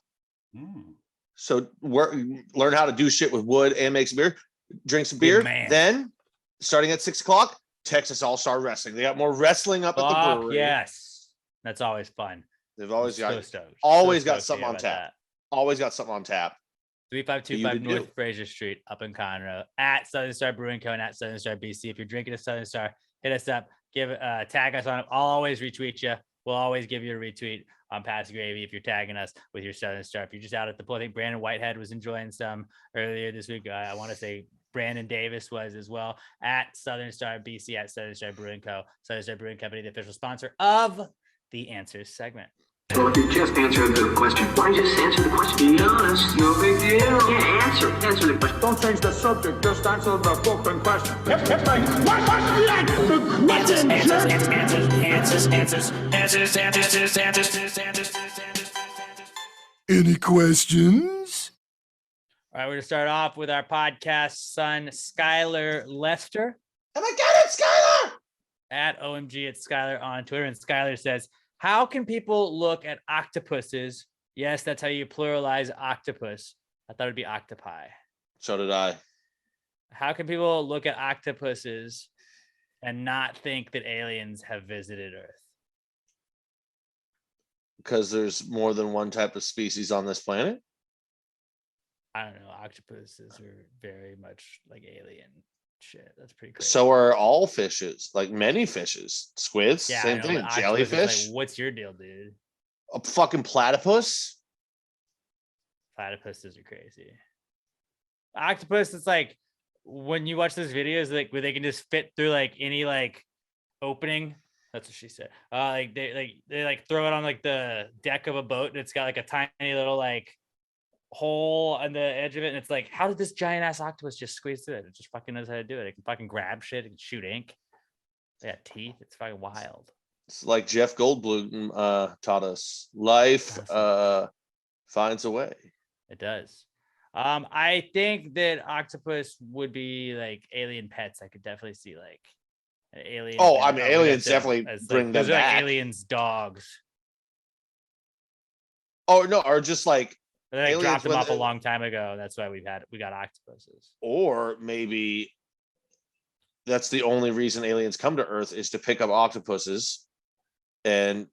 So learn how to do shit with wood and make some beer, drink some beer. Then starting at 6 o'clock, Texas All-Star Wrestling. They got more wrestling up at the brewery. Yes. That's always fun. They've always got something on tap. That. Always got something on tap. 3525 North Fraser Street up in Conroe at Southern Star Brewing Co. and at Southern Star BC. If you're drinking a Southern Star, hit us up. Tag us on it. I'll always retweet you. We'll always give you a retweet on Pass Gravy if you're tagging us with your Southern Star. If you're just out at the pool, I think Brandon Whitehead was enjoying some earlier this week. I want to say Brandon Davis was as well at Southern Star BC at Southern Star Brewing Co. Southern Star Brewing Company, the official sponsor of the Answers segment. Well, if you just answered the question. Why just answer the question? Be honest, no big deal. Yeah, answer the question. Don't change the subject, just answer the fucking question. Any questions? All right, we're going to start off with our podcast son, Skylar Lester. Oh my God, it's Skylar! At OMG at Skylar on Twitter. And Skylar says, how can people look at octopuses? Yes, that's how you pluralize octopus. I thought it'd be octopi. So did I. How can people look at octopuses and not think that aliens have visited Earth? Because there's more than one type of species on this planet. I don't know. Octopuses are very much like alien shit. That's pretty crazy. So are all fishes, like many fishes, squids, Yeah, I same know, thing, but octopus is jellyfish, like, what's your deal, dude? a fucking platypus. Platypuses are crazy. Octopus, it's like when you watch those videos, like where they can just fit through like any like opening. That's what she said. They throw it on like the deck of a boat, and it's got like a tiny little like hole on the edge of it, and it's like, how did this giant ass octopus just squeeze through it? It just fucking knows how to do it. It can fucking grab shit. It can shoot ink. They got teeth. It's fucking wild. It's like Jeff Goldblum taught us. Life finds a way. It does. I think that octopus would be like alien pets. I could definitely see like an alien. Oh, I mean, aliens definitely bring them those are like back. aliens dogs. Oh no, or just like, They like, aliens dropped them when off a they- long time ago. That's why we got octopuses. or maybe that's the only reason aliens come to Earth is to pick up octopuses and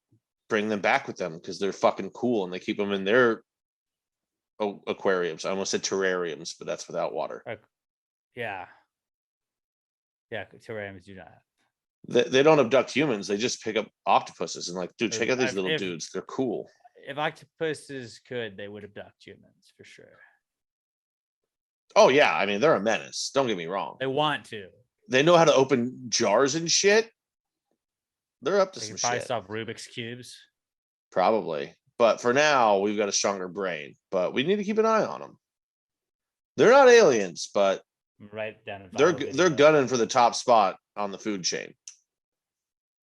bring them back with them because they're fucking cool and they keep them in their aquariums. I almost said terrariums, but that's without water. Yeah. Yeah, terrariums do not. They don't abduct humans. They just pick up octopuses and like, dude, check out these little If- dudes. They're cool. If octopuses could, they would abduct humans for sure. Oh yeah, I mean they're a menace. Don't get me wrong. They want to. They know how to open jars and shit. They're up to They some can probably shit. solve Rubik's cubes. Probably. But for now, we've got a stronger brain. But we need to keep an eye on them. They're not aliens, but Right down. in they're viral they're video. gunning for the top spot on the food chain.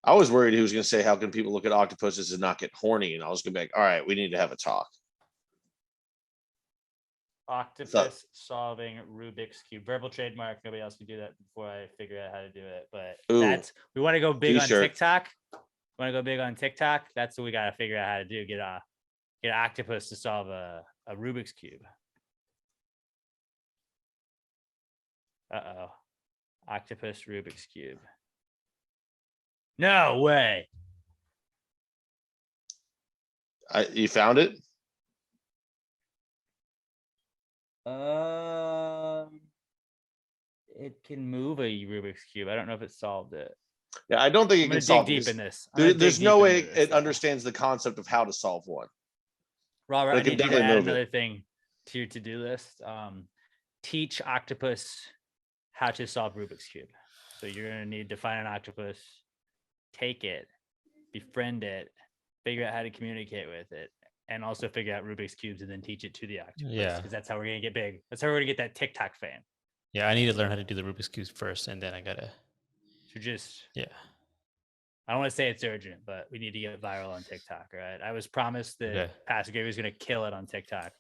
I was worried he was going to say, "How can people look at octopuses and not get horny?" And I was going to be like, "All right, we need to have a talk." Octopus solving Rubik's cube. Verbal trademark. Nobody else can do that before I figure out how to do it. But Ooh. we want to go big T-shirt. on TikTok. Want to go big on TikTok? That's what we got to figure out how to do. Get an octopus to solve a Rubik's cube. Uh-oh. Octopus Rubik's cube. No way. You found it? It can move a Rubik's cube. I don't know if it solved it. Yeah, I don't think I'm it gonna can solve dig this. deep in this. I'm gonna dig There's deep no way into this, it though. understands the concept of how to solve one. Robert, But I it can need you to definitely add move it. another thing to your to-do list. Teach octopus how to solve Rubik's cube. So you're gonna need to find an octopus, take it, befriend it, figure out how to communicate with it, and also figure out Rubik's cubes and then teach it to the octopus. Yeah. Because that's how we're gonna get big. That's how we're gonna get that TikTok fame. Yeah, I need to learn how to do the Rubik's cubes first, and then I gotta. So just Yeah. I don't want to say it's urgent, but we need to get viral on TikTok, right? I was promised that Okay. Pastor Gary was going to kill it on TikTok.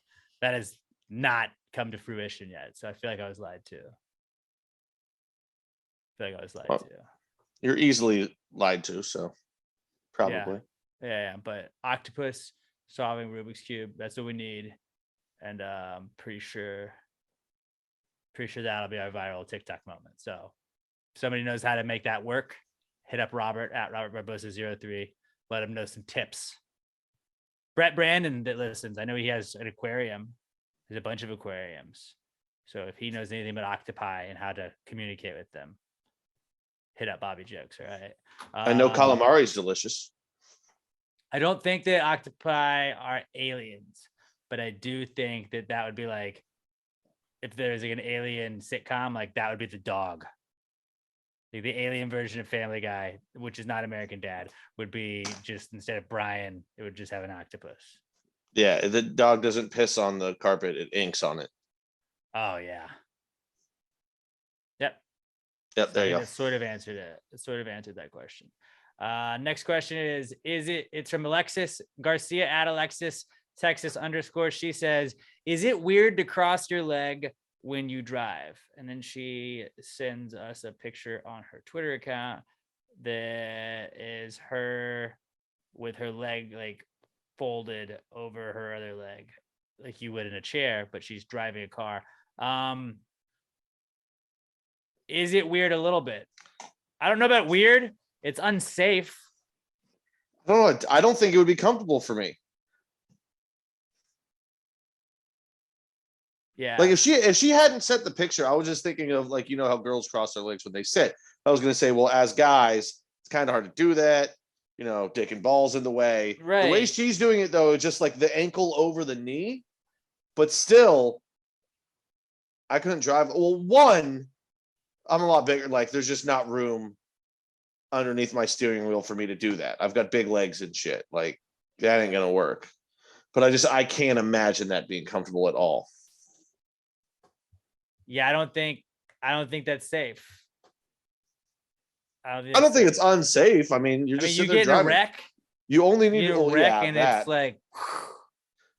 That has not come to fruition yet. So I feel like I was lied to. Well, You're easily lied to, so probably. Yeah. But octopus solving Rubik's cube, that's what we need. And pretty sure that'll be our viral TikTok moment. So if somebody knows how to make that work, hit up Robert at Robert Barbosa03. Let him know some tips. Brett Brandon that listens, I know he has an aquarium. There's a bunch of aquariums. So if he knows anything about octopi and how to communicate with them, hit up Bobby Jokes, all right? I know calamari is delicious. I don't think that octopi are aliens, but I do think that that would be like, if there's like an alien sitcom, like that would be the dog. Like the alien version of Family Guy, which is not American Dad, would be just instead of Brian, it would just have an octopus. Yeah, the dog doesn't piss on the carpet; it inks on it. Oh yeah. Yep. Yep, there you go. That sort of answered it. It sort of answered that question. Next question is it's from Alexis Garcia at Alexis Texas _. She says, is it weird to cross your leg when you drive? And then she sends us a picture on her Twitter account that is her with her leg like folded over her other leg, like you would in a chair, but she's driving a car. Is it weird? A little bit. I don't know about weird. It's unsafe. I don't know. I don't think it would be comfortable for me. Yeah. Like if she hadn't sent the picture, I was just thinking of like, you know how girls cross their legs when they sit. I was gonna say, well, as guys, it's kind of hard to do that. You know, dick and balls in the way. The way Right. she's doing it though, is just like the ankle over the knee. But still, I couldn't drive. Well, one, I'm a lot bigger. Like there's just not room underneath my steering wheel for me to do that. I've got big legs and shit. Like that ain't gonna work. But I can't imagine that being comfortable at all. Yeah, I don't think that's safe. I don't think it's unsafe. I mean, you're I just mean, you sitting there get in a driving. wreck. You only You need get in a well, wreck, yeah, and that, it's like,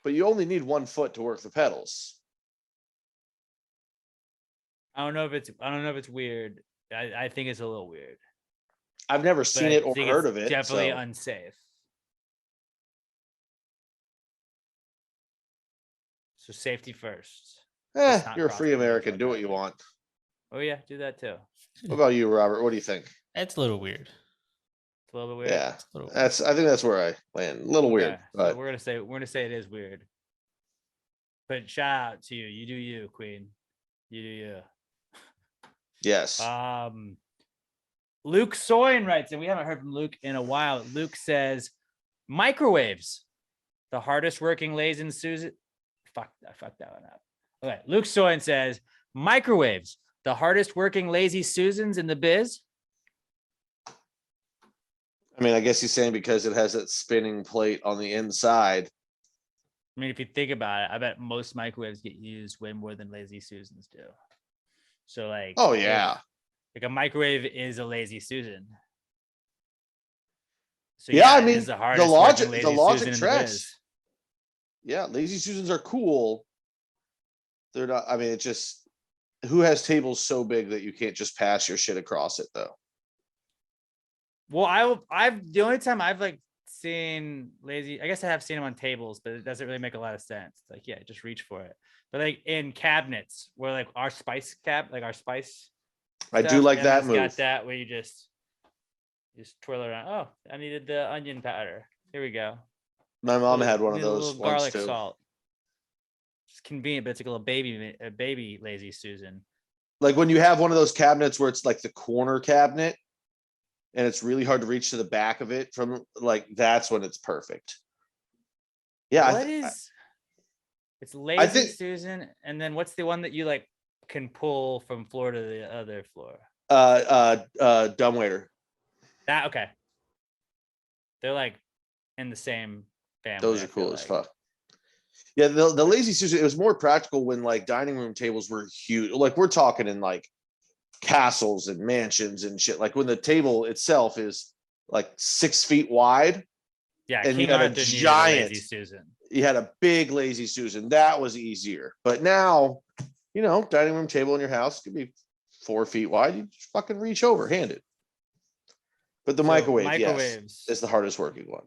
but you only need one foot to work the pedals. I don't know if it's weird. I think it's a little weird. I've never But seen I it or think heard it's of it. Definitely so. unsafe. So safety first. Let's not You're a cross free the leg American. while Do what you driving. want. Oh yeah, do that too. What about you, Robert? What do you think? It's a little weird. It's a little bit weird. Yeah, It's a little weird. I think that's where I land. A little weird, Okay, so but we're gonna say it is weird. But shout out to you. You do you, Queen. You do you. yes. Luke Soin writes, and we haven't heard from Luke in a while. Luke says, microwaves, the hardest working lays in Susan. I fucked that one up. Okay. Luke Soin says, microwaves, the hardest working lazy Susans in the biz. I mean, I guess he's saying because it has that spinning plate on the inside. I mean, if you think about it, I bet most microwaves get used way more than lazy Susans do. So like, Oh yeah. Like a microwave is a lazy Susan. So Yeah, I it mean, is the hardest logic- working the lazy logic Susan in the tracks. biz. Yeah, lazy Susans are cool. They're not. I mean, it just who has tables so big that you can't just pass your shit across it though. Well, I've the only time I've like seen lazy, I guess I have seen them on tables, but it doesn't really make a lot of sense. Like, yeah, just reach for it. But like in cabinets, where like our spice our spice. I do stuff, like that Emma's move. Got that where you just twirl it around. Oh, I needed the onion powder. Here we go. My mom Little- had one of need a those little once garlic too. salt. It's convenient, but it's like a little baby lazy Susan. Like when you have one of those cabinets where it's like the corner cabinet and it's really hard to reach to the back of it from like that's when it's perfect. Yeah. It's lazy think- Susan, and then what's the one that you like can pull from floor to the other floor? Dumbwaiter. That okay. They're like in the same family. Those I are feel cool as like. fuck. Yeah, the lazy Susan, it was more practical when like dining room tables were huge. Like we're talking in like castles and mansions and shit. Like when the table itself is like 6 feet wide. Yeah, And you King had a Arthur needed giant- lazy Susan. You had a big lazy Susan. That was easier. But now, you know, dining room table in your house could be 4 feet wide. You just fucking reach over, hand it. But the So, microwave, yes, microwaves. is the hardest working one.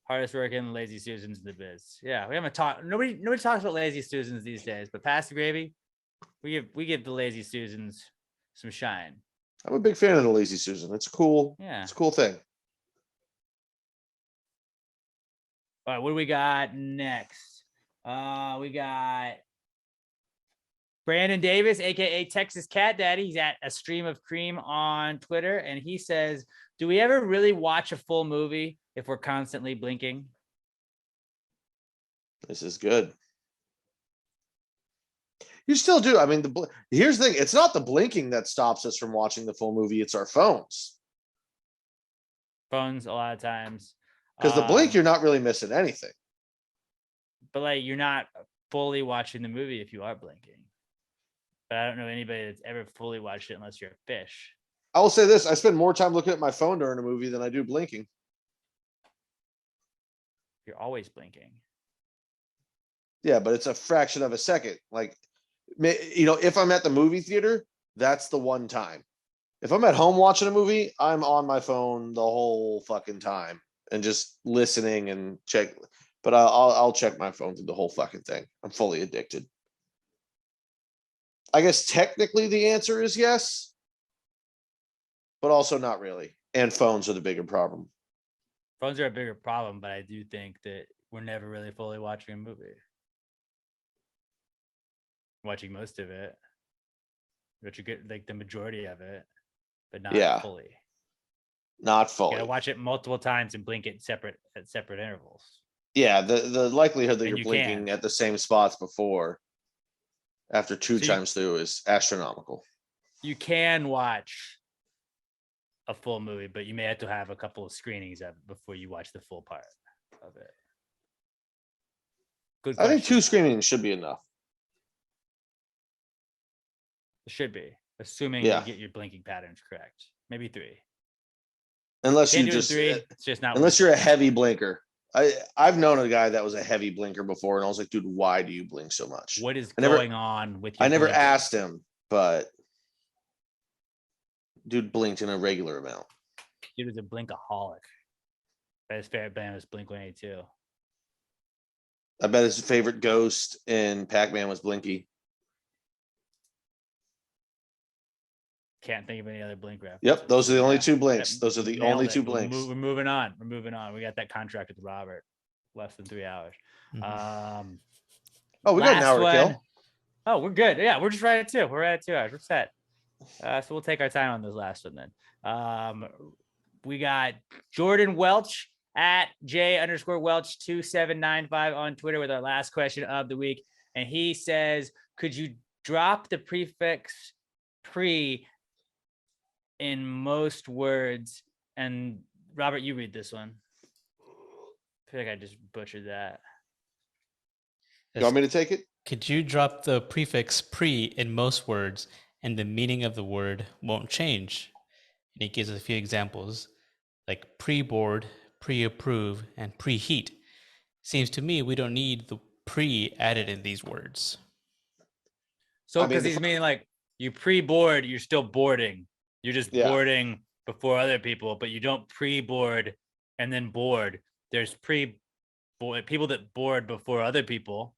Hardest working lazy Susans in the biz. Yeah, we haven't talked. Nobody talks about lazy Susans these days. But past the gravy, we give the lazy Susans some shine. I'm a big fan of the lazy Susan. It's cool. Yeah. It's a cool thing. All right, what do we got next? We got Brandon Davis, aka Texas Cat Daddy. He's at A Stream of Cream on Twitter, and he says, "Do we ever really watch a full movie, if we're constantly blinking? This is good. You still do. I mean, here's the thing. It's not the blinking that stops us from watching the full movie. It's our phones. Phones a lot of times. Because the blink, you're not really missing anything. But like, you're not fully watching the movie if you are blinking. But I don't know anybody that's ever fully watched it unless you're a fish. I will say this. I spend more time looking at my phone during a movie than I do blinking. You're always blinking. Yeah, but it's a fraction of a second. Like, if I'm at the movie theater, that's the one time. If I'm at home watching a movie, I'm on my phone the whole fucking time and just listening and check. But I'll check my phone through the whole fucking thing. I'm fully addicted. I guess technically the answer is yes, but also not really. And phones are the bigger problem. Phones are a bigger problem, but I do think that we're never really fully watching a movie. Watching most of it, but you get like the majority of it, but not fully. Not You fully. gotta watch it multiple times and blink it at separate intervals. Yeah, the likelihood that And you're you blinking can. at the same spots before after two So times through is astronomical. You can watch a full movie, but you may have to have a couple of screenings of it before you watch the full part of it. Good I think question. 2 screenings should be enough. It should be, assuming Yeah. you get your blinking patterns correct. Maybe 3. Unless Can't you do it just 3. It's just not. unless worth you're a it. heavy blinker. I've known a guy that was a heavy blinker before, and I was like, dude, why do you blink so much? What is I never- going on with your I never blinking? asked him, but dude blinked in a regular amount. He was a blinkaholic. But his favorite band was Blink-182. I bet his favorite ghost in Pac-Man was Blinky. Can't think of any other Blink references. Yep, those are the only Yeah. 2 blinks. Yep, Those are the nailed only it. 2 We're blinks. We're moving on. We're moving on. We got that contract with Robert. Less than 3 hours. Mhm. Oh, we got an last hour to one. kill. Oh, we're good. Yeah, we're just right at 2. We're at 2 hours. We're set. So we'll take our time on this last one then. We got Jordan Welch at J_Welch 2795 on Twitter with our last question of the week. And he says, could you drop the prefix pre in most words? And Robert, you read this one. I feel like I just butchered that. You want me to take it? Could you drop the prefix pre in most words and the meaning of the word won't change? And he gives us a few examples like pre-board, pre-approve, and preheat. Seems to me we don't need the pre added in these words. So I mean, because the he's meaning like you pre-board, you're still boarding. You're just Yeah. boarding before other people, but you don't pre-board and then board. There's pre-board people that board before other people.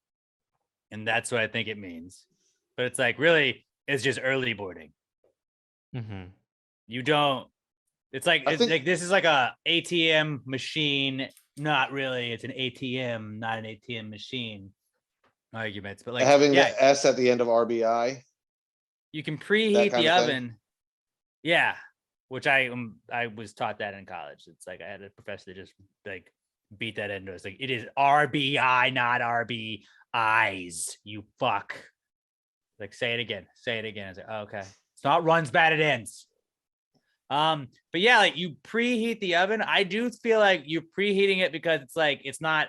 And that's what I think it means. But it's like really, it's just early boarding. Mm-hmm. You don't. It's like this is like a ATM machine. Not really. It's an ATM, not an ATM machine. Arguments, but like Having yeah, the S at the end of RBI. you can preheat kind the of thing? oven. Yeah, which I was taught that in college. It's like I had a professor that just like beat that into us. Like it is RBI, not RBIs. You fuck. Like say it again. Say it again. I was like, oh, okay. It's not runs bad, it ends. But yeah, like you preheat the oven. I do feel like you're preheating it because it's like it's not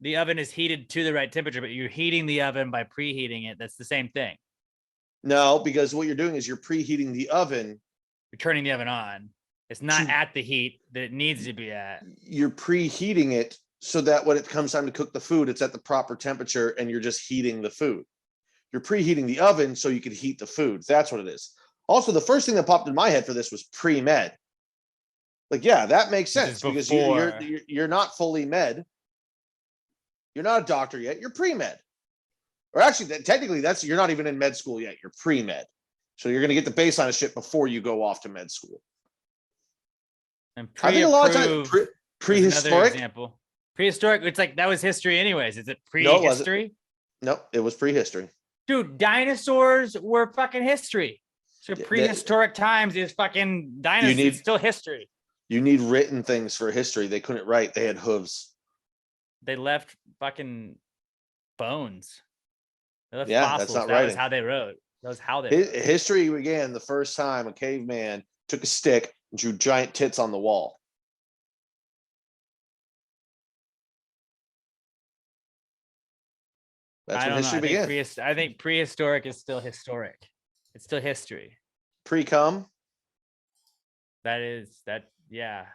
the oven is heated to the right temperature, but you're heating the oven by preheating it. That's the same thing. No, because what you're doing is you're preheating the oven. You're turning the oven on. It's not at the heat that it needs to be at. You're preheating it so that when it comes time to cook the food, it's at the proper temperature and you're just heating the food. You're preheating the oven so you can heat the food. That's what it is. Also, the first thing that popped in my head for this was pre-med. Like, yeah, that makes sense because you're not fully med. You're not a doctor yet. You're pre-med. Or actually, technically, you're not even in med school yet. You're pre-med. So you're going to get the baseline of shit before you go off to med school. And I think a lot of times prehistoric. Example. Prehistoric. It's like that was history, anyways. Is it No, it wasn't. prehistory? No, it was prehistory. Dude, dinosaurs were fucking history. So prehistoric times is fucking dinosaurs. It's still history. You need written things for history. They couldn't write. They had hooves. They left fucking bones. They left Yeah, that's fossils. not That was writing. how they wrote. That was how they wrote. History began the first time a caveman took a stick and drew giant tits on the wall. That's I when don't know. history began. I think prehistoric is still historic. It's still history. Pre-cum. Yeah.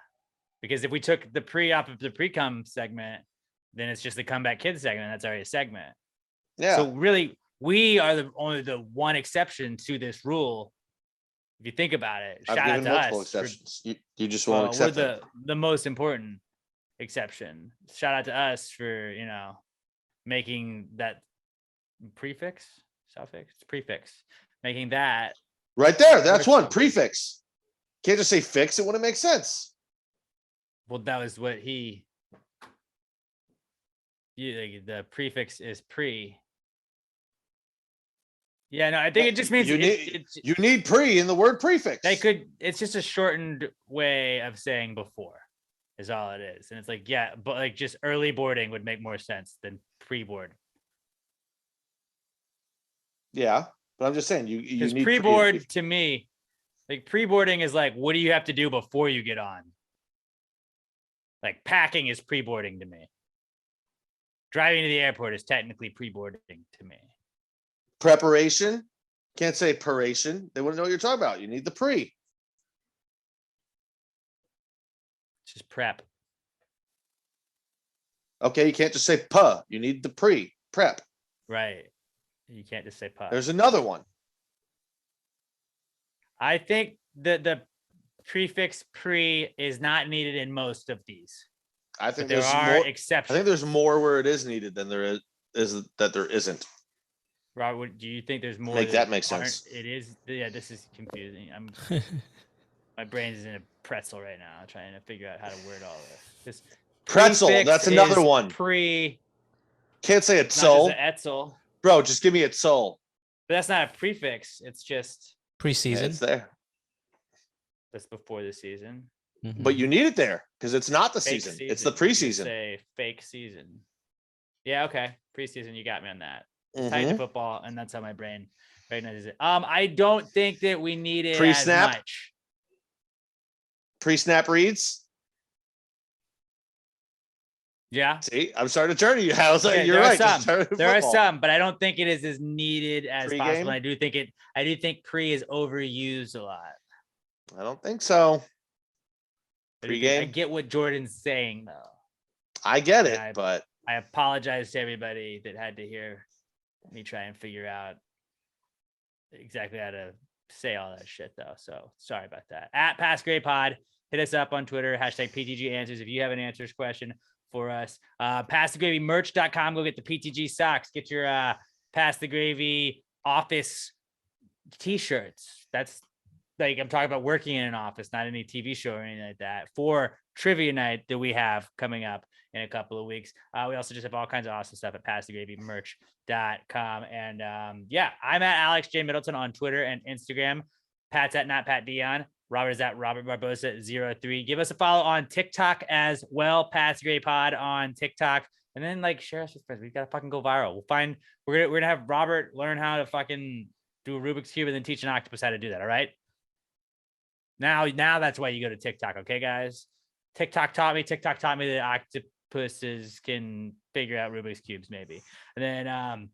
Because if we took the pre-op of the pre-cum segment, then it's just the comeback kids segment. That's already a segment. Yeah. So really, we are only the one exception to this rule. If you think about it, I've shout out given to multiple us. exceptions. You just won't We're accept it. the most important exception. Shout out to us for, making that prefix, making that Right there. That's Which- one prefix. Can't just say fix. It wouldn't make sense. well, that was what the prefix is pre. Yeah, no, I think it just means you need pre in the word prefix. it's just a shortened way of saying before is all it is. And it's like, yeah, but like just early boarding would make more sense than pre-board. Yeah, but I'm just saying you Because need pre-board to me, like pre-boarding is like, what do you have to do before you get on? Like packing is pre-boarding to me. Driving to the airport is technically pre-boarding to me. preparation. Can't say paration. They wouldn't know what you're talking about. You need the pre. It's just prep. Okay, you can't just say puh. You need the prep. Right. You can't just say putt. There's another one. I think the prefix pre is not needed in most of these. I think But there there's are more. I exceptions. think there's more where it is needed than there is that there isn't. Robert, do you think there's more? Make that make aren't- sense. It is. Yeah, this is confusing. My brain is in a pretzel right now, trying to figure out how to word all this. This Pretzel. prefix That's another is one. Pre. Can't say Not it's just soul. an etzel, Bro, just give me its soul. but that's not a prefix. It's just Yeah, Preseason. it's there. that's before the season. Mhm. But you need it there because it's not the Fake season. It's the You could preseason. Say fake season. Yeah. Okay. Preseason. You got me on that. Tied to Mhm. football, and that's how my brain recognizes it. I don't think that we need it Pre-snap? as much. Pre-snap reads. Yeah. See, I'm starting to turn to you. I was like, Okay, you're there are right. just some. turn to There are football. some, but I don't think it is as needed as Pre-game? possible. I do think pre is overused a lot. I don't think so. I do think- I Pre-game? get what Jordan's saying though. I get it, Yeah, but I apologize to everybody that had to hear me try and figure out exactly how to say all that shit though. So sorry about that. At Pass Grade Pod, hit us up on Twitter, hashtag PTG Answers if you have an answers question for us. PassTheGravyMerch.com. Go get the PTG socks. Get your Pass the Gravy office t-shirts. That's like I'm talking about working in an office, not any TV show or anything like that. For trivia night that we have coming up in a couple of weeks. We also just have all kinds of awesome stuff at PassTheGravyMerch.com. And yeah, I'm at Alex J Middleton on Twitter and Instagram. Pat's at not Pat Dion. Robert is at Robert Barbosa 03. Give us a follow on TikTok as well. Pat's Gray Pod on TikTok. And then like share us with friends. We gotta fucking go viral. We're gonna have Robert learn how to fucking do a Rubik's Cube and then teach an octopus how to do that. All right. Now that's why you go to TikTok, okay, guys? TikTok taught me that octopuses can figure out Rubik's Cubes, maybe. And then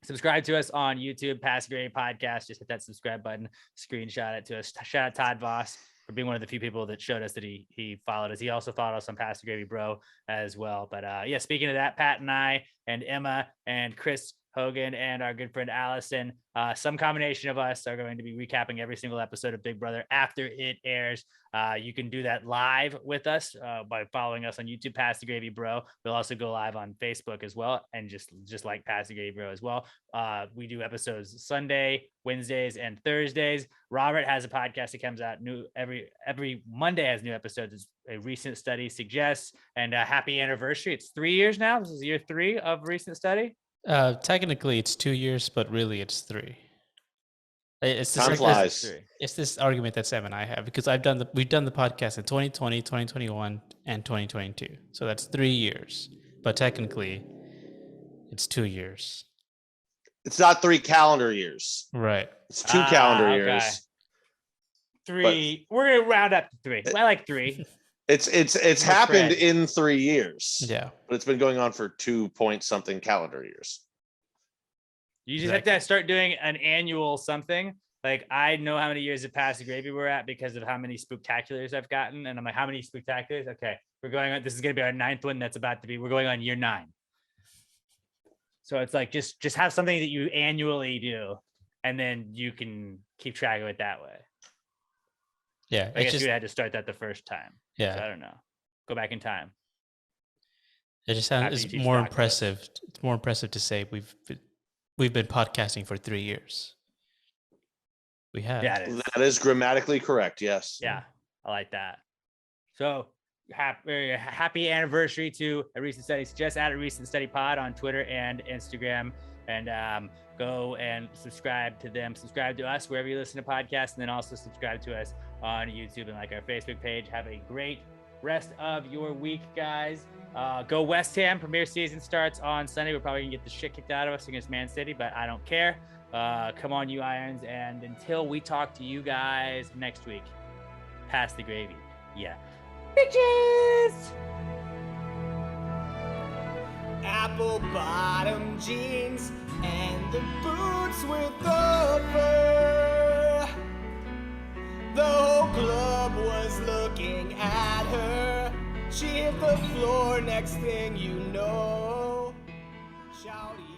subscribe to us on YouTube, Pass Grade Podcast. Just hit that subscribe button, screenshot it to us. Shout out Todd Voss for being one of the few people that showed us that he followed us. He also followed us on Pass Gravy Bro as well. But yeah, speaking of that, Pat and I and Emma and Chris Hogan and our good friend Allison, some combination of us are going to be recapping every single episode of Big Brother after it airs. You can do that live with us by following us on YouTube, Pass the Gravy Bro. We'll also go live on Facebook as well, and just like Pass the Gravy Bro as well. We do episodes Sunday, Wednesdays, and Thursdays. Robert has a podcast that comes out new every Monday, has new episodes. As a recent study suggests. And happy anniversary! It's 3 years now. This is year 3 of recent study. Technically, it's 2 years, but really, it's 3. It's this, Time like, flies. it's this argument that Sam and I have because we've done the podcast in 2020, 2021, and 2022. So that's 3 years. But technically, it's 2 years. It's not 3 calendar years. Right. It's 2 calendar okay. years. 3. We're gonna round up to 3. I like 3. It's More happened spread. in 3 years. Yeah. But it's been going on for 2 point something calendar years. You just have to start doing an annual something. Like I know how many years of Pass the Gravy we're at because of how many spooktaculars I've gotten, and I'm like, how many spooktaculars? Okay, we're going on. This is gonna be our 9th one. That's about to be. We're going on year 9. So it's like just have something that you annually do, and then you can keep track of it that way. Yeah. I guess you had to start that the first time. Yeah. So I don't know. Go back in time. It just Happy sounds to it's teach more doctors. impressive. It's more impressive to say we've been podcasting for 3 years. We have. Yeah, it is. That is grammatically correct. Yes. Yeah, I like that. So happy anniversary to A Recent Study. Just at A Recent Study Pod on Twitter and Instagram, and go and subscribe to them. Subscribe to us wherever you listen to podcasts, and then also subscribe to us on YouTube and like our Facebook page. Have a great rest of your week, guys. Go West Ham. Premier season starts on Sunday. We're probably gonna get the shit kicked out of us against Man City, but I don't care. Come on, you Irons. And until we talk to you guys next week, pass the gravy. Yeah. Bitches! Apple bottom jeans and the boots with the fur. The whole club was looking at her. She hit the floor, next thing you know. Shouty.